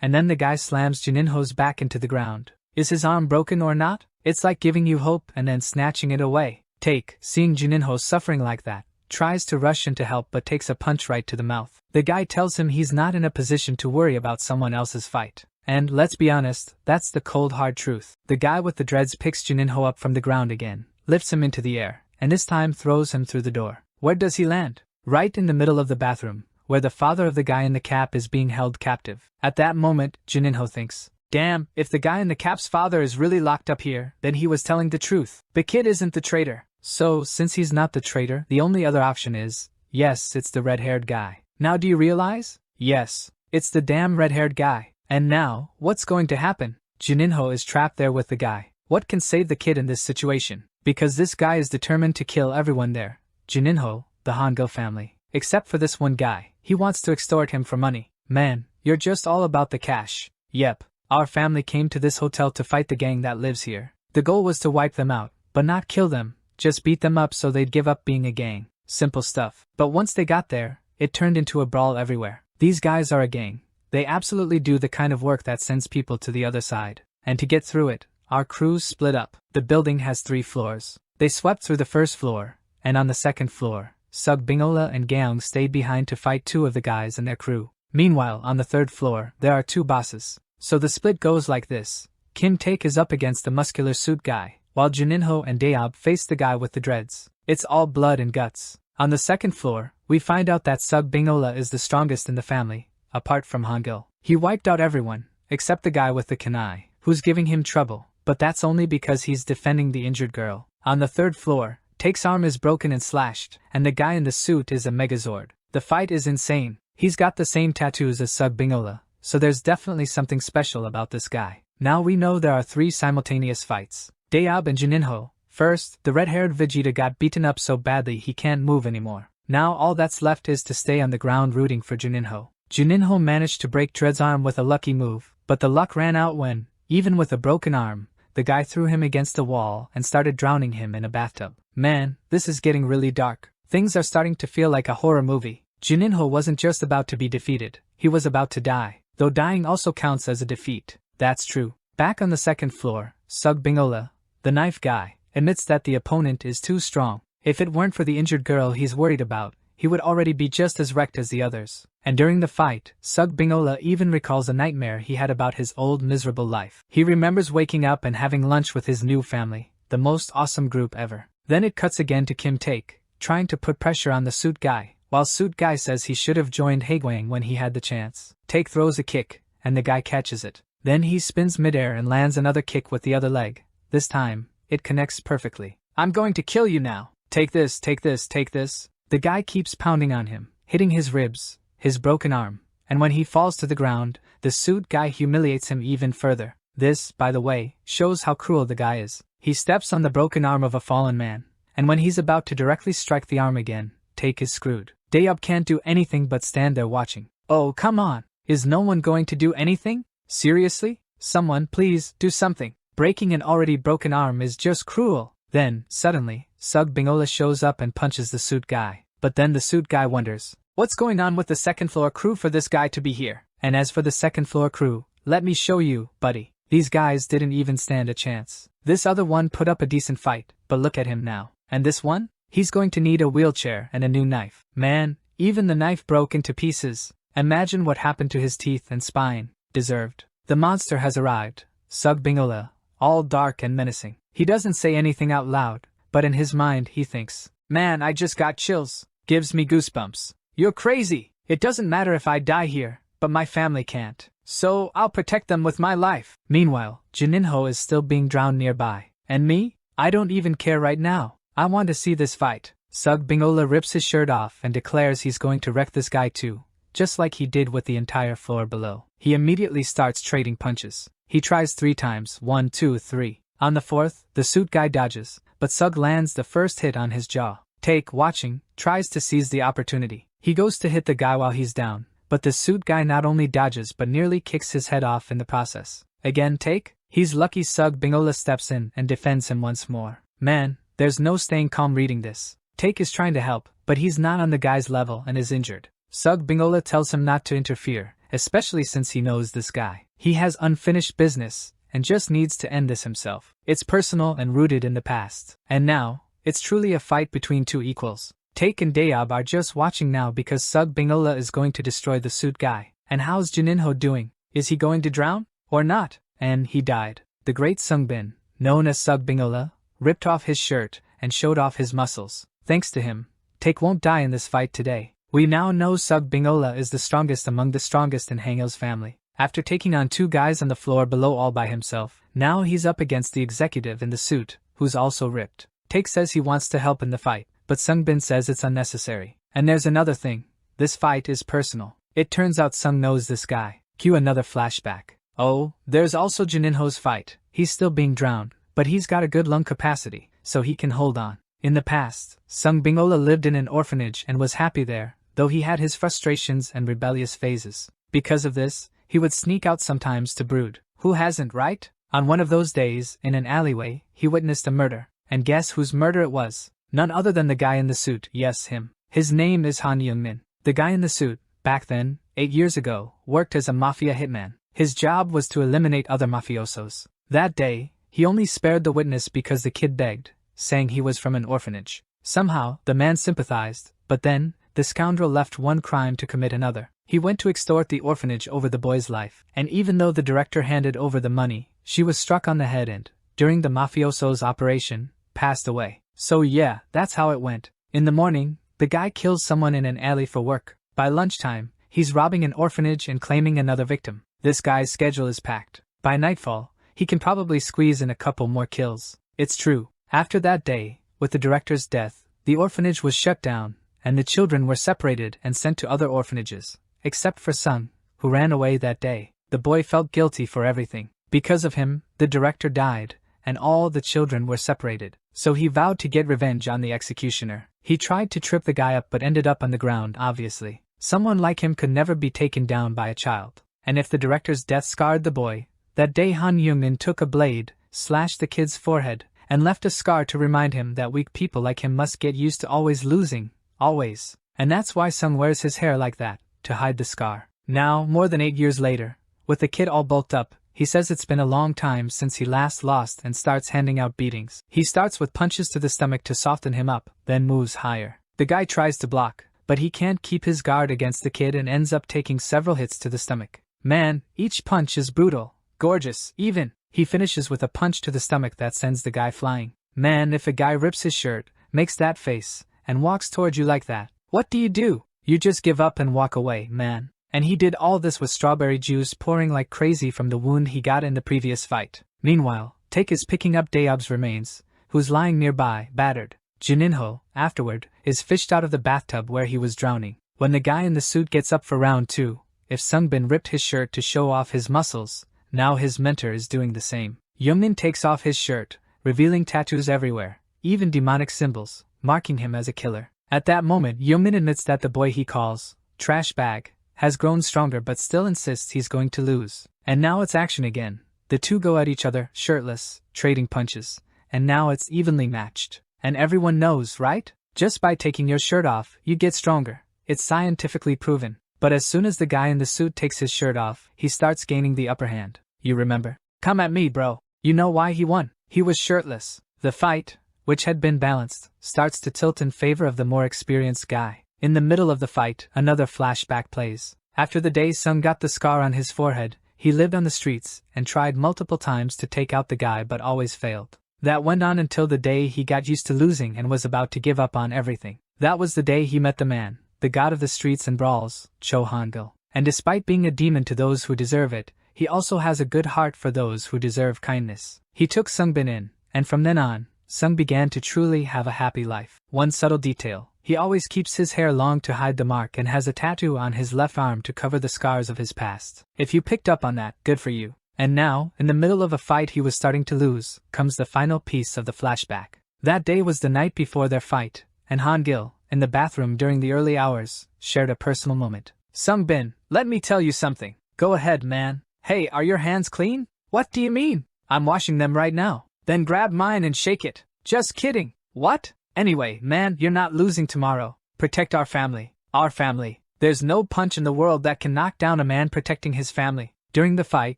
S1: And then the guy slams Juninho's back into the ground. Is his arm broken or not? It's like giving you hope and then snatching it away. Take, seeing Juninho suffering like that, tries to rush in to help but takes a punch right to the mouth. The guy tells him he's not in a position to worry about someone else's fight. And, let's be honest, that's the cold hard truth. The guy with the dreads picks Juninho up from the ground again, lifts him into the air, and this time throws him through the door. Where does he land? Right in the middle of the bathroom, where the father of the guy in the cap is being held captive. At that moment, Juninho thinks, damn, if the guy in the cap's father is really locked up here, then he was telling the truth. The kid isn't the traitor. So, since he's not the traitor, the only other option is, yes, it's the red-haired guy. Now do you realize? Yes, it's the damn red-haired guy. And now, what's going to happen? Juninho is trapped there with the guy. What can save the kid in this situation? Because this guy is determined to kill everyone there. Juninho, the Hangil family. Except for this one guy. He wants to extort him for money. Man, you're just all about the cash. Yep, our family came to this hotel to fight the gang that lives here. The goal was to wipe them out, but not kill them, just beat them up so they'd give up being a gang. Simple stuff. But once they got there, it turned into a brawl everywhere. These guys are a gang. They absolutely do the kind of work that sends people to the other side. And to get through it, our crews split up. The building has 3 floors. They swept through the first floor, and on the second floor, Sug Bingola and Gaung stayed behind to fight 2 of the guys and their crew. Meanwhile, on the 3rd floor, there are 2 bosses. So the split goes like this. Kim Taek is up against the muscular suit guy, while Juninho and Daeob face the guy with the dreads. It's all blood and guts. On the 2nd floor, we find out that Sug Bingola is the strongest in the family, apart from Hangul. He wiped out everyone, except the guy with the kunai, who's giving him trouble, but that's only because he's defending the injured girl. On the 3rd floor, Taek's arm is broken and slashed, and the guy in the suit is a Megazord. The fight is insane. He's got the same tattoos as Sug Bingola, so there's definitely something special about this guy. Now we know there are 3 simultaneous fights. Daeob and Juninho. First, the red-haired Vegeta got beaten up so badly he can't move anymore. Now all that's left is to stay on the ground rooting for Juninho. Juninho managed to break Dread's arm with a lucky move, but the luck ran out when, even with a broken arm, the guy threw him against the wall and started drowning him in a bathtub. Man, this is getting really dark. Things are starting to feel like a horror movie. Juninho wasn't just about to be defeated, he was about to die, though dying also counts as a defeat. That's true. Back on the 2nd floor, Sug Bingola, the knife guy, admits that the opponent is too strong. If it weren't for the injured girl he's worried about, he would already be just as wrecked as the others. And during the fight, Sug Bingola even recalls a nightmare he had about his old miserable life. He remembers waking up and having lunch with his new family, the most awesome group ever. Then it cuts again to Kim Taek, trying to put pressure on the suit guy, while suit guy says he should have joined Haegwang when he had the chance. Taek throws a kick, and the guy catches it. Then he spins midair and lands another kick with the other leg. This time, it connects perfectly. I'm going to kill you now. Take this, take this, take this. The guy keeps pounding on him, hitting his ribs, his broken arm, and when he falls to the ground, the suit guy humiliates him even further. This, by the way, shows how cruel the guy is. He steps on the broken arm of a fallen man, and when he's about to directly strike the arm again, Taek is screwed. Daeob can't do anything but stand there watching. Oh, come on! Is no one going to do anything? Seriously? Someone, please, do something. Breaking an already broken arm is just cruel. Then, suddenly, Sug Bingola shows up and punches the suit guy. But then the suit guy wonders, what's going on with the 2nd floor crew for this guy to be here? And as for the 2nd floor crew, let me show you, buddy. These guys didn't even stand a chance. This other one put up a decent fight, but look at him now. And this one? He's going to need a wheelchair and a new knife. Man, even the knife broke into pieces. Imagine what happened to his teeth and spine. Deserved. The monster has arrived. Sug Bingola, all dark and menacing. He doesn't say anything out loud, but in his mind he thinks, man, I just got chills. Gives me goosebumps. You're crazy. It doesn't matter if I die here, but my family can't. So I'll protect them with my life. Meanwhile, Juninho is still being drowned nearby. And me? I don't even care right now. I want to see this fight. Sug Bingola rips his shirt off and declares he's going to wreck this guy too, just like he did with the entire floor below. He immediately starts trading punches. He tries 3 times, 1, 2, 3. On the 4th, the suit guy dodges, but Sug lands the first hit on his jaw. Taek, watching, tries to seize the opportunity. He goes to hit the guy while he's down, but the suit guy not only dodges but nearly kicks his head off in the process. Again Taek? He's lucky Sug Bingola steps in and defends him once more. Man, there's no staying calm reading this. Taek is trying to help, but he's not on the guy's level and is injured. Sug Bingola tells him not to interfere, especially since he knows this guy. He has unfinished business, and just needs to end this himself. It's personal and rooted in the past. And now, it's truly a fight between 2 equals. Taek and Daeob are just watching now because Sug Bingola is going to destroy the suit guy. And how's Juninho doing? Is he going to drown? Or not? And he died. The great Sungbin, known as Sug Bingola, ripped off his shirt and showed off his muscles. Thanks to him, Taek won't die in this fight today. We now know Sug Bingola is the strongest among the strongest in Hangul's family. After taking on 2 guys on the floor below all by himself, now he's up against the executive in the suit, who's also ripped. Taek says he wants to help in the fight, but Sungbin says it's unnecessary. And there's another thing. This fight is personal. It turns out Sung knows this guy. Cue another flashback. Oh, there's also Juninho's fight. He's still being drowned, but he's got a good lung capacity, so he can hold on. In the past, Sung Bingola lived in an orphanage and was happy there, though he had his frustrations and rebellious phases. Because of this, he would sneak out sometimes to brood. Who hasn't, right? On one of those days, in an alleyway, he witnessed a murder. And guess whose murder it was? None other than the guy in the suit. Yes, him. His name is Han Young-min. The guy in the suit, back then, 8 years ago, worked as a mafia hitman. His job was to eliminate other mafiosos. That day, he only spared the witness because the kid begged, saying he was from an orphanage. Somehow, the man sympathized, but then, the scoundrel left one crime to commit another. He went to extort the orphanage over the boy's life, and even though the director handed over the money, she was struck on the head and, during the mafioso's operation, passed away. So yeah, that's how it went. In the morning, the guy kills someone in an alley for work. By lunchtime, he's robbing an orphanage and claiming another victim. This guy's schedule is packed. By nightfall, he can probably squeeze in a couple more kills. It's true. After that day, with the director's death, the orphanage was shut down, and the children were separated and sent to other orphanages, except for Sung, who ran away that day. The boy felt guilty for everything. Because of him, the director died, and all the children were separated. So he vowed to get revenge on the executioner. He tried to trip the guy up but ended up on the ground, obviously. Someone like him could never be taken down by a child. And if the director's death scarred the boy, that day Han Young-min took a blade, slashed the kid's forehead, and left a scar to remind him that weak people like him must get used to always losing, always. And that's why Sung wears his hair like that, to hide the scar. Now, more than 8 years later, with the kid all bulked up, he says it's been a long time since he last lost and starts handing out beatings. He starts with punches to the stomach to soften him up, then moves higher. The guy tries to block, but he can't keep his guard against the kid and ends up taking several hits to the stomach. Man, each punch is brutal, gorgeous, even. He finishes with a punch to the stomach that sends the guy flying. Man, if a guy rips his shirt, makes that face, and walks toward you like that, what do? You just give up and walk away, man. And he did all this with strawberry juice pouring like crazy from the wound he got in the previous fight. Meanwhile, Take is picking up Daeob's remains, who's lying nearby, battered. Juninho, afterward, is fished out of the bathtub where he was drowning. When the guy in the suit gets up for round 2, if Sungbin ripped his shirt to show off his muscles, now his mentor is doing the same. Youngmin takes off his shirt, revealing tattoos everywhere, even demonic symbols, marking him as a killer. At that moment, Youngmin admits that the boy he calls Trash Bag has grown stronger but still insists he's going to lose. And now it's action again. The two go at each other, shirtless, trading punches, and now it's evenly matched. And everyone knows, right? Just by taking your shirt off, you get stronger. It's scientifically proven. But as soon as the guy in the suit takes his shirt off, he starts gaining the upper hand. You remember? Come at me, bro. You know why he won? He was shirtless. The fight, which had been balanced, starts to tilt in favor of the more experienced guy. In the middle of the fight, another flashback plays. After the day Sung got the scar on his forehead, he lived on the streets and tried multiple times to take out the guy but always failed. That went on until the day he got used to losing and was about to give up on everything. That was the day he met the man, the god of the streets and brawls, Cho Hangul. And despite being a demon to those who deserve it, he also has a good heart for those who deserve kindness. He took Sungbin in, and from then on, Sung began to truly have a happy life. One subtle detail. He always keeps his hair long to hide the mark and has a tattoo on his left arm to cover the scars of his past. If you picked up on that, good for you. And now, in the middle of a fight he was starting to lose, comes the final piece of the flashback. That day was the night before their fight, and Hangul, in the bathroom during the early hours, shared a personal moment. Sungbin, let me tell you something. Go ahead, man. Hey, are your hands clean? What do you mean? I'm washing them right now. Then grab mine and shake it. Just kidding. What? Anyway, man, you're not losing tomorrow. Protect our family. Our family. There's no punch in the world that can knock down a man protecting his family. During the fight,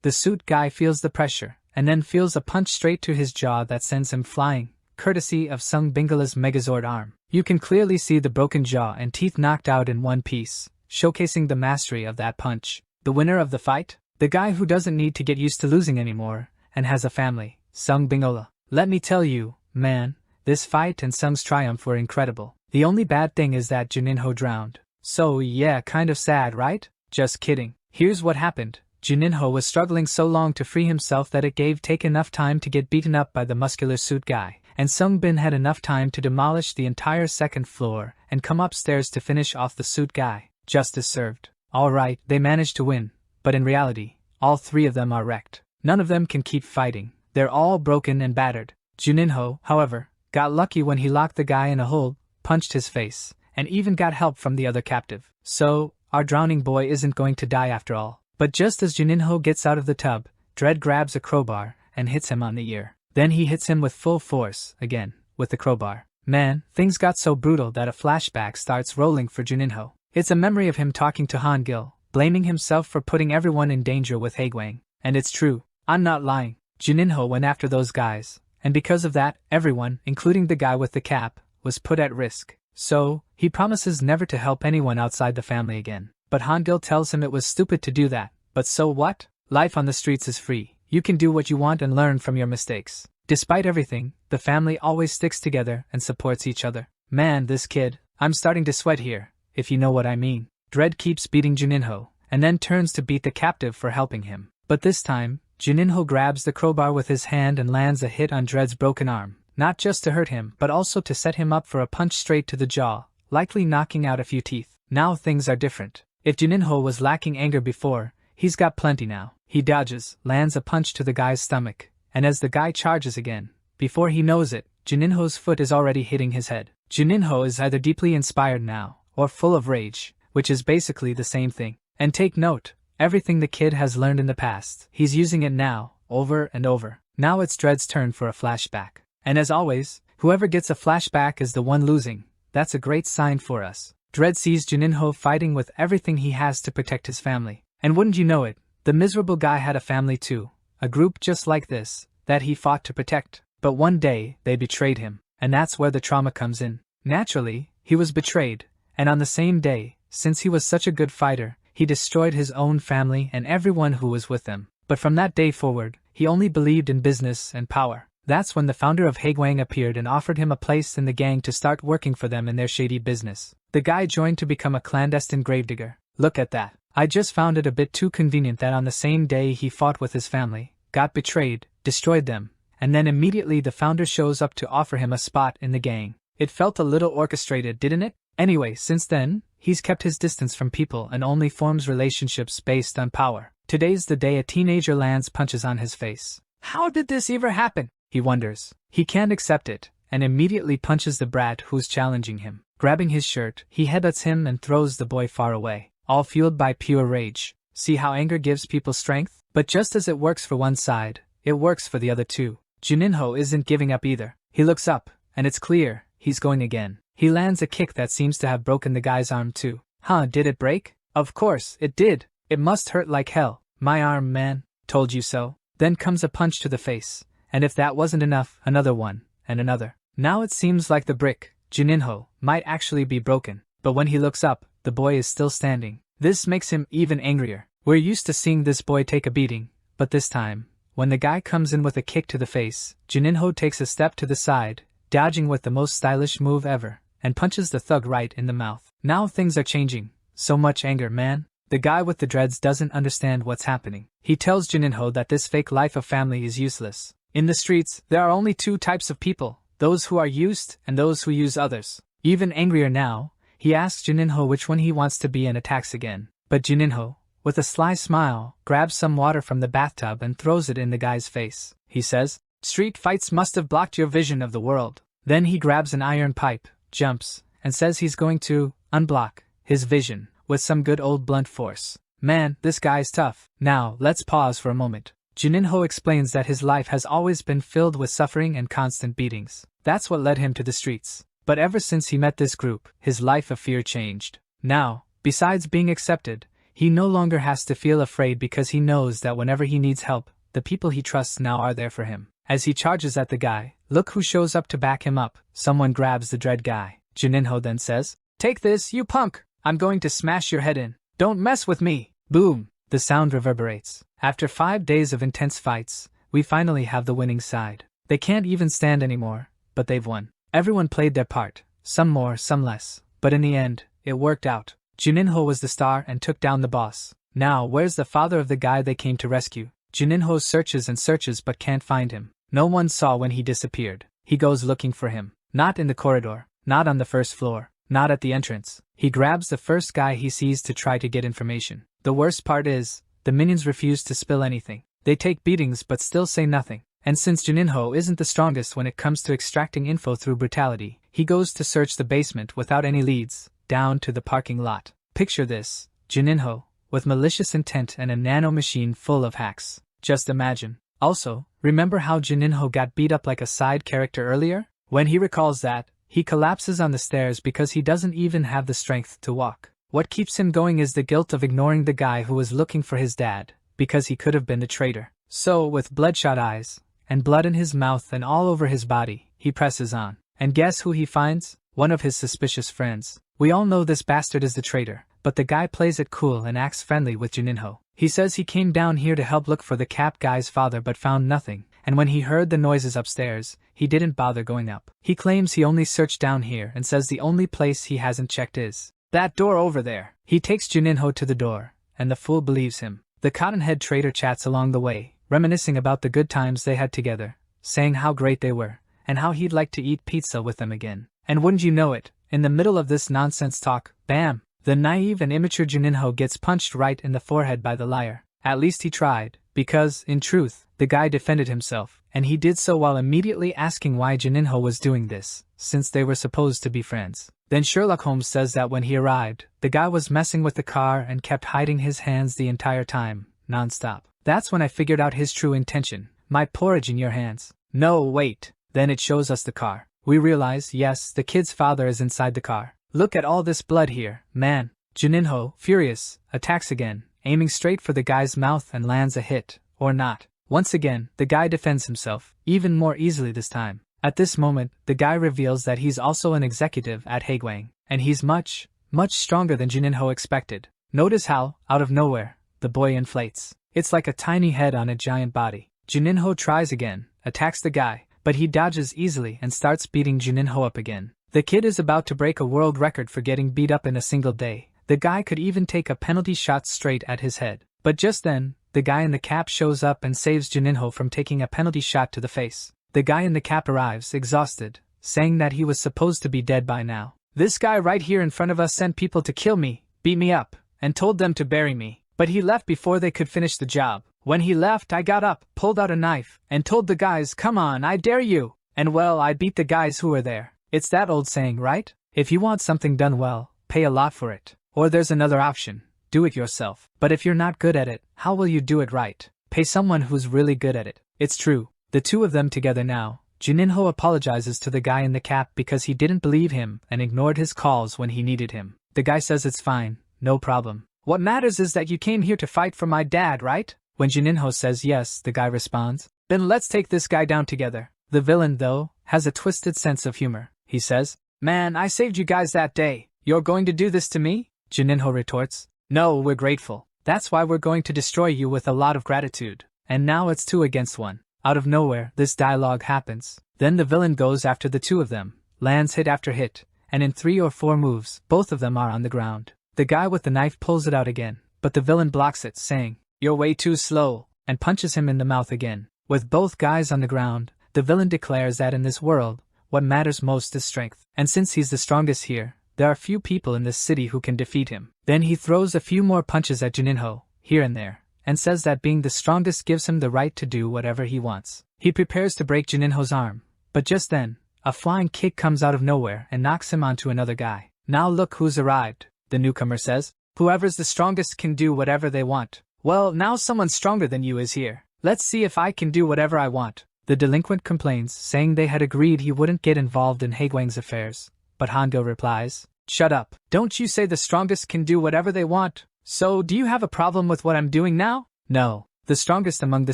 S1: the suit guy feels the pressure, and then feels a punch straight to his jaw that sends him flying, courtesy of Sung Bingala's Megazord arm. You can clearly see the broken jaw and teeth knocked out in one piece, showcasing the mastery of that punch. The winner of the fight? The guy who doesn't need to get used to losing anymore, and has a family, Sung Bingala. Let me tell you, man, this fight and Sung's triumph were incredible. The only bad thing is that Juninho drowned. So yeah, kind of sad, right? Just kidding. Here's what happened. Juninho was struggling so long to free himself that it gave Take enough time to get beaten up by the muscular suit guy, and Sungbin had enough time to demolish the entire second floor and come upstairs to finish off the suit guy. Justice served. Alright, they managed to win, but in reality, all three of them are wrecked. None of them can keep fighting. They're all broken and battered. Juninho, however, got lucky when he locked the guy in a hole, punched his face, and even got help from the other captive. So, our drowning boy isn't going to die after all. But just as Juninho gets out of the tub, Dread grabs a crowbar and hits him on the ear. Then he hits him with full force, again, with the crowbar. Man, things got so brutal that a flashback starts rolling for Juninho. It's a memory of him talking to Hangil, blaming himself for putting everyone in danger with Haegwang. And it's true, I'm not lying. Juninho went after those guys, and because of that, everyone, including the guy with the cap, was put at risk. So, he promises never to help anyone outside the family again. But Hangil tells him it was stupid to do that. But so what? Life on the streets is free. You can do what you want and learn from your mistakes. Despite everything, the family always sticks together and supports each other. Man, this kid, I'm starting to sweat here, if you know what I mean. Dread keeps beating Juninho, and then turns to beat the captive for helping him. But this time, Juninho grabs the crowbar with his hand and lands a hit on Dread's broken arm, not just to hurt him but also to set him up for a punch straight to the jaw, likely knocking out a few teeth. Now things are different. If Juninho was lacking anger before, he's got plenty now. He dodges, lands a punch to the guy's stomach, and as the guy charges again, before he knows it, Juninho's foot is already hitting his head. Juninho is either deeply inspired now, or full of rage, which is basically the same thing. And take note, everything the kid has learned in the past, he's using it now, over and over. Now it's Dread's turn for a flashback. And as always, whoever gets a flashback is the one losing. That's a great sign for us. Dread sees Juninho fighting with everything he has to protect his family. And wouldn't you know it, the miserable guy had a family too, a group just like this, that he fought to protect. But one day, they betrayed him, and that's where the trauma comes in. Naturally, he was betrayed, and on the same day, since he was such a good fighter, he destroyed his own family and everyone who was with them. But from that day forward, he only believed in business and power. That's when the founder of Haegwang appeared and offered him a place in the gang to start working for them in their shady business. The guy joined to become a clandestine gravedigger. Look at that. I just found it a bit too convenient that on the same day he fought with his family, got betrayed, destroyed them, and then immediately the founder shows up to offer him a spot in the gang. It felt a little orchestrated, didn't it? Anyway, since then, he's kept his distance from people and only forms relationships based on power. Today's the day a teenager lands punches on his face. How did this ever happen? He wonders. He can't accept it, and immediately punches the brat who's challenging him. Grabbing his shirt, he headbutts him and throws the boy far away, all fueled by pure rage. See how anger gives people strength? But just as it works for one side, it works for the other too. Juninho isn't giving up either. He looks up, and it's clear, he's going again. He lands a kick that seems to have broken the guy's arm too. Huh, did it break? Of course, it did. It must hurt like hell. My arm, man. Told you so. Then comes a punch to the face. And if that wasn't enough, another one, and another. Now it seems like the brick, Juninho, might actually be broken. But when he looks up, the boy is still standing. This makes him even angrier. We're used to seeing this boy take a beating, but this time, when the guy comes in with a kick to the face, Juninho takes a step to the side, dodging with the most stylish move ever, and punches the thug right in the mouth. Now things are changing. So much anger, man. The guy with the dreads doesn't understand what's happening. He tells Juninho that this fake life of family is useless. In the streets, there are only two types of people, those who are used and those who use others. Even angrier now, he asks Juninho which one he wants to be and attacks again. But Juninho, with a sly smile, grabs some water from the bathtub and throws it in the guy's face. He says, "Street fights must have blocked your vision of the world." Then he grabs an iron pipe, jumps, and says he's going to unblock his vision with some good old blunt force. Man, this guy's tough. Now, let's pause for a moment. Juninho explains that his life has always been filled with suffering and constant beatings. That's what led him to the streets. But ever since he met this group, his life of fear changed. Now, besides being accepted, he no longer has to feel afraid because he knows that whenever he needs help, the people he trusts now are there for him. As he charges at the guy, look who shows up to back him up. Someone grabs the dread guy. Juninho then says, "Take this, you punk! I'm going to smash your head in. Don't mess with me!" Boom! The sound reverberates. After 5 days of intense fights, we finally have the winning side. They can't even stand anymore, but they've won. Everyone played their part, some more, some less, but in the end, it worked out. Juninho was the star and took down the boss. Now, where's the father of the guy they came to rescue? Juninho searches and searches but can't find him. No one saw when he disappeared. He goes looking for him. Not in the corridor, not on the first floor, not at the entrance. He grabs the first guy he sees to try to get information. The worst part is, the minions refuse to spill anything. They take beatings but still say nothing. And since Juninho isn't the strongest when it comes to extracting info through brutality, he goes to search the basement without any leads, down to the parking lot. Picture this, Juninho, with malicious intent and a nano machine full of hacks. Just imagine. Also, remember how Juninho got beat up like a side character earlier? When he recalls that, he collapses on the stairs because he doesn't even have the strength to walk. What keeps him going is the guilt of ignoring the guy who was looking for his dad, because he could have been the traitor. So, with bloodshot eyes, and blood in his mouth and all over his body, he presses on. And guess who he finds? One of his suspicious friends. We all know this bastard is the traitor, but the guy plays it cool and acts friendly with Juninho. He says he came down here to help look for the Cap guy's father but found nothing, and when he heard the noises upstairs, he didn't bother going up. He claims he only searched down here and says the only place he hasn't checked is that door over there. He takes Juninho to the door, and the fool believes him. The cottonhead traitor chats along the way, reminiscing about the good times they had together, saying how great they were, and how he'd like to eat pizza with them again. And wouldn't you know it, in the middle of this nonsense talk, bam! The naive and immature Juninho gets punched right in the forehead by the liar. At least he tried, because, in truth, the guy defended himself, and he did so while immediately asking why Juninho was doing this, since they were supposed to be friends. Then Sherlock Holmes says that when he arrived, the guy was messing with the car and kept hiding his hands the entire time, non-stop. That's when I figured out his true intention. My porridge in your hands. No, wait. Then it shows us the car. We realize, yes, the kid's father is inside the car. Look at all this blood here, man. Juninho, furious, attacks again, aiming straight for the guy's mouth and lands a hit, or not. Once again, the guy defends himself, even more easily this time. At this moment, the guy reveals that he's also an executive at Haegwang, and he's much stronger than Juninho expected. Notice how, out of nowhere, the boy inflates. It's like a tiny head on a giant body. Juninho tries again, attacks the guy, but he dodges easily and starts beating Juninho up again. The kid is about to break a world record for getting beat up in a single day. The guy could even take a penalty shot straight at his head. But just then, the guy in the cap shows up and saves Juninho from taking a penalty shot to the face. The guy in the cap arrives, exhausted, saying that he was supposed to be dead by now. This guy right here in front of us sent people to kill me, beat me up, and told them to bury me. But he left before they could finish the job. When he left, I got up, pulled out a knife, and told the guys, come on, I dare you. And well, I beat the guys who were there. It's that old saying, right? If you want something done well, pay a lot for it. Or there's another option, do it yourself. But if you're not good at it, how will you do it right? Pay someone who's really good at it. It's true. The two of them together now. Juninho apologizes to the guy in the cap because he didn't believe him and ignored his calls when he needed him. The guy says it's fine, no problem. What matters is that you came here to fight for my dad, right? When Juninho says yes, the guy responds, then let's take this guy down together. The villain, though, has a twisted sense of humor. He says, man, I saved you guys that day. You're going to do this to me? Juninho retorts, no, we're grateful. That's why we're going to destroy you with a lot of gratitude. And now it's 2 against 1. Out of nowhere, this dialogue happens. Then the villain goes after the two of them, lands hit after hit, and in 3 or 4 moves, both of them are on the ground. The guy with the knife pulls it out again, but the villain blocks it, saying, you're way too slow, and punches him in the mouth again. With both guys on the ground, the villain declares that in this world, what matters most is strength. And since he's the strongest here, there are few people in this city who can defeat him. Then he throws a few more punches at Juninho, here and there, and says that being the strongest gives him the right to do whatever he wants. He prepares to break Juninho's arm, but just then, a flying kick comes out of nowhere and knocks him onto another guy. Now look who's arrived, the newcomer says. Whoever's the strongest can do whatever they want. Well, now someone stronger than you is here. Let's see if I can do whatever I want. The delinquent complains, saying they had agreed he wouldn't get involved in Haegwang's affairs. But Hangyo replies, shut up. Don't you say the strongest can do whatever they want? So, do you have a problem with what I'm doing now? No. The strongest among the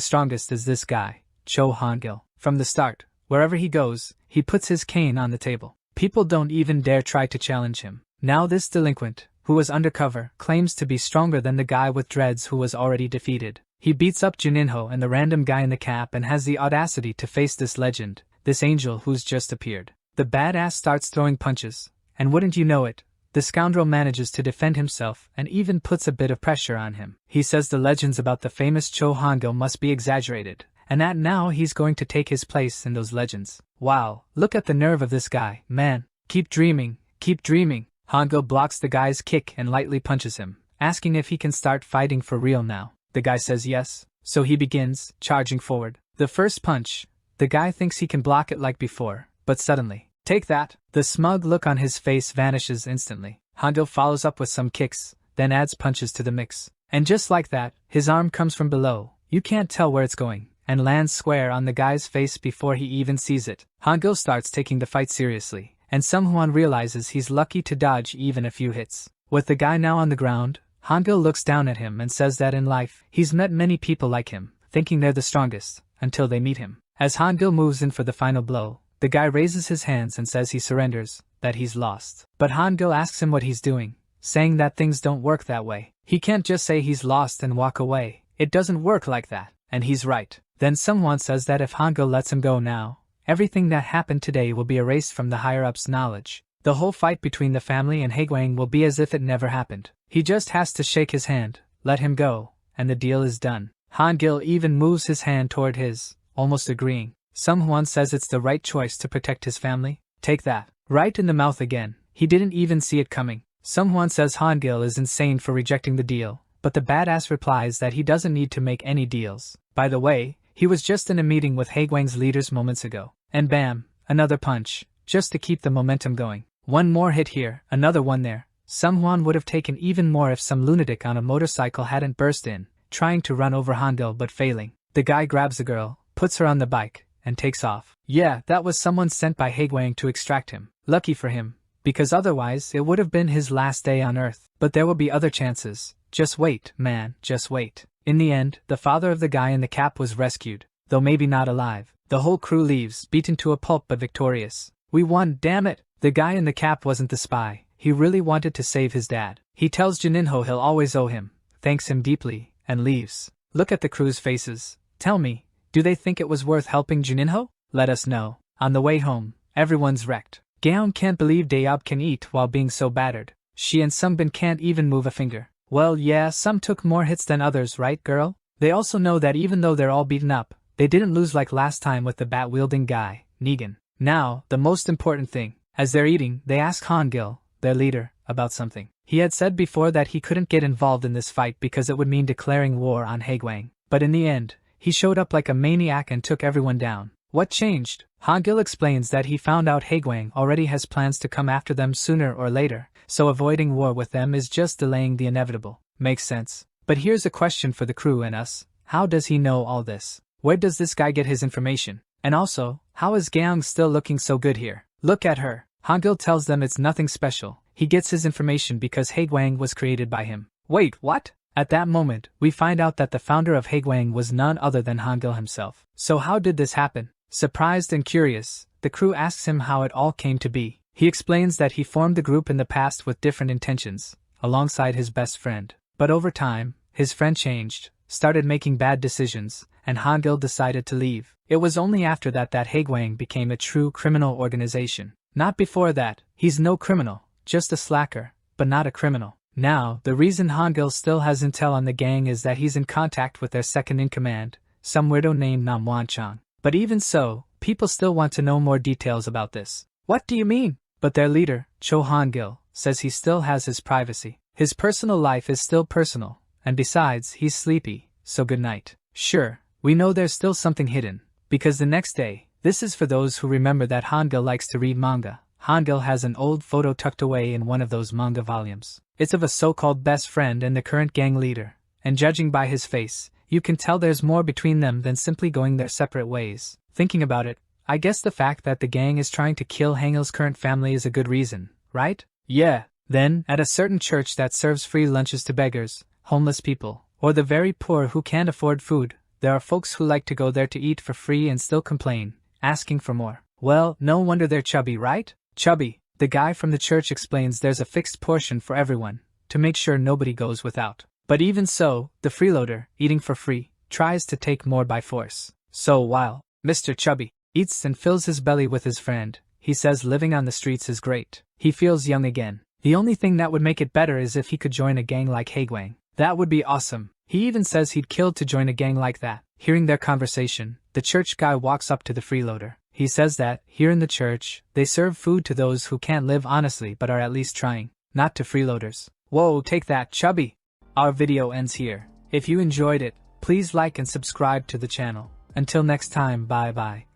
S1: strongest is this guy, Cho Hangil. From the start, wherever he goes, he puts his cane on the table. People don't even dare try to challenge him. Now this delinquent, who was undercover, claims to be stronger than the guy with dreads who was already defeated. He beats up Juninho and the random guy in the cap and has the audacity to face this legend, this angel who's just appeared. The badass starts throwing punches, and wouldn't you know it, the scoundrel manages to defend himself and even puts a bit of pressure on him. He says the legends about the famous Cho Hangil must be exaggerated, and that now he's going to take his place in those legends. Wow, look at the nerve of this guy, man. Keep dreaming, keep dreaming. Hangil blocks the guy's kick and lightly punches him, asking if he can start fighting for real now. The guy says yes, so he begins, charging forward. The first punch, the guy thinks he can block it like before, but suddenly, take that! The smug look on his face vanishes instantly. Hangil follows up with some kicks, then adds punches to the mix. And just like that, his arm comes from below. You can't tell where it's going, and lands square on the guy's face before he even sees it. Hangul starts taking the fight seriously, and Sungwon realizes he's lucky to dodge even a few hits. With the guy now on the ground, Hangul looks down at him and says that in life, he's met many people like him, thinking they're the strongest, until they meet him. As Hangul moves in for the final blow, the guy raises his hands and says he surrenders, that he's lost. But Hangul asks him what he's doing, saying that things don't work that way. He can't just say he's lost and walk away. It doesn't work like that, and he's right. Then someone says that if Hangul lets him go now, everything that happened today will be erased from the higher-ups' knowledge. The whole fight between the family and Haegwang will be as if it never happened. He just has to shake his hand, let him go, and the deal is done. Hangul even moves his hand toward his, almost agreeing. Someone says it's the right choice to protect his family. Take that. Right in the mouth again. He didn't even see it coming. Someone says Hangul is insane for rejecting the deal, but the badass replies that he doesn't need to make any deals. By the way, he was just in a meeting with Haegwang's leaders moments ago. And bam, another punch, just to keep the momentum going. One more hit here, another one there. Someone would have taken even more if some lunatic on a motorcycle hadn't burst in, trying to run over Hangul but failing. The guy grabs the girl, puts her on the bike, and takes off. Yeah, that was someone sent by Haegwang to extract him. Lucky for him, because otherwise it would have been his last day on Earth. But there will be other chances. Just wait, man, just wait. In the end, the father of the guy in the cap was rescued, though maybe not alive. The whole crew leaves, beaten to a pulp but victorious. We won, damn it! The guy in the cap wasn't the spy. He really wanted to save his dad. He tells Juninho he'll always owe him, thanks him deeply, and leaves. Look at the crew's faces. Tell me, do they think it was worth helping Juninho? Let us know. On the way home, everyone's wrecked. Gaon can't believe Dayob can eat while being so battered. She and Sungbin can't even move a finger. Well, yeah, some took more hits than others, right, girl? They also know that even though they're all beaten up, they didn't lose like last time with the bat-wielding guy, Negan. Now, the most important thing. As they're eating, they ask Hangul, their leader, about something. He had said before that he couldn't get involved in this fight because it would mean declaring war on Haegwang. But in the end, he showed up like a maniac and took everyone down. What changed? Hangul explains that he found out Haegwang already has plans to come after them sooner or later, so avoiding war with them is just delaying the inevitable. Makes sense. But here's a question for the crew and us. How does he know all this? Where does this guy get his information? And also, how is Gaong still looking so good here? Look at her. Hangul tells them it's nothing special. He gets his information because Haegwang was created by him. Wait, what? At that moment, we find out that the founder of Haegwang was none other than Hangul himself. So how did this happen? Surprised and curious, the crew asks him how it all came to be. He explains that he formed the group in the past with different intentions, alongside his best friend. But over time, his friend changed, started making bad decisions, and Hangul decided to leave. It was only after that Haegwang became a true criminal organization. Not before that. He's no criminal, just a slacker, but not a criminal. Now, the reason Hangul still has intel on the gang is that he's in contact with their second-in-command, some weirdo named Nam Wan-chang. But even so, people still want to know more details about this. What do you mean? But their leader, Cho Hangul, says he still has his privacy. His personal life is still personal, and besides, he's sleepy, so good night. Sure, we know there's still something hidden, because the next day, this is for those who remember that Hangul likes to read manga. Hangul has an old photo tucked away in one of those manga volumes. It's of a so-called best friend and the current gang leader, and judging by his face, you can tell there's more between them than simply going their separate ways. Thinking about it, I guess the fact that the gang is trying to kill Hangul's current family is a good reason, right? Yeah. Then, at a certain church that serves free lunches to beggars, homeless people, or the very poor who can't afford food, there are folks who like to go there to eat for free and still complain, asking for more. Well, no wonder they're chubby, right? Chubby. The guy from the church explains there's a fixed portion for everyone, to make sure nobody goes without. But even so, the freeloader, eating for free, tries to take more by force. So while Mr. Chubby eats and fills his belly with his friend, he says living on the streets is great. He feels young again. The only thing that would make it better is if he could join a gang like Haegwang. That would be awesome. He even says he'd kill to join a gang like that. Hearing their conversation, the church guy walks up to the freeloader. He says that, here in the church, they serve food to those who can't live honestly but are at least trying, not to freeloaders. Whoa, take that, Chubby! Our video ends here. If you enjoyed it, please like and subscribe to the channel. Until next time, bye bye.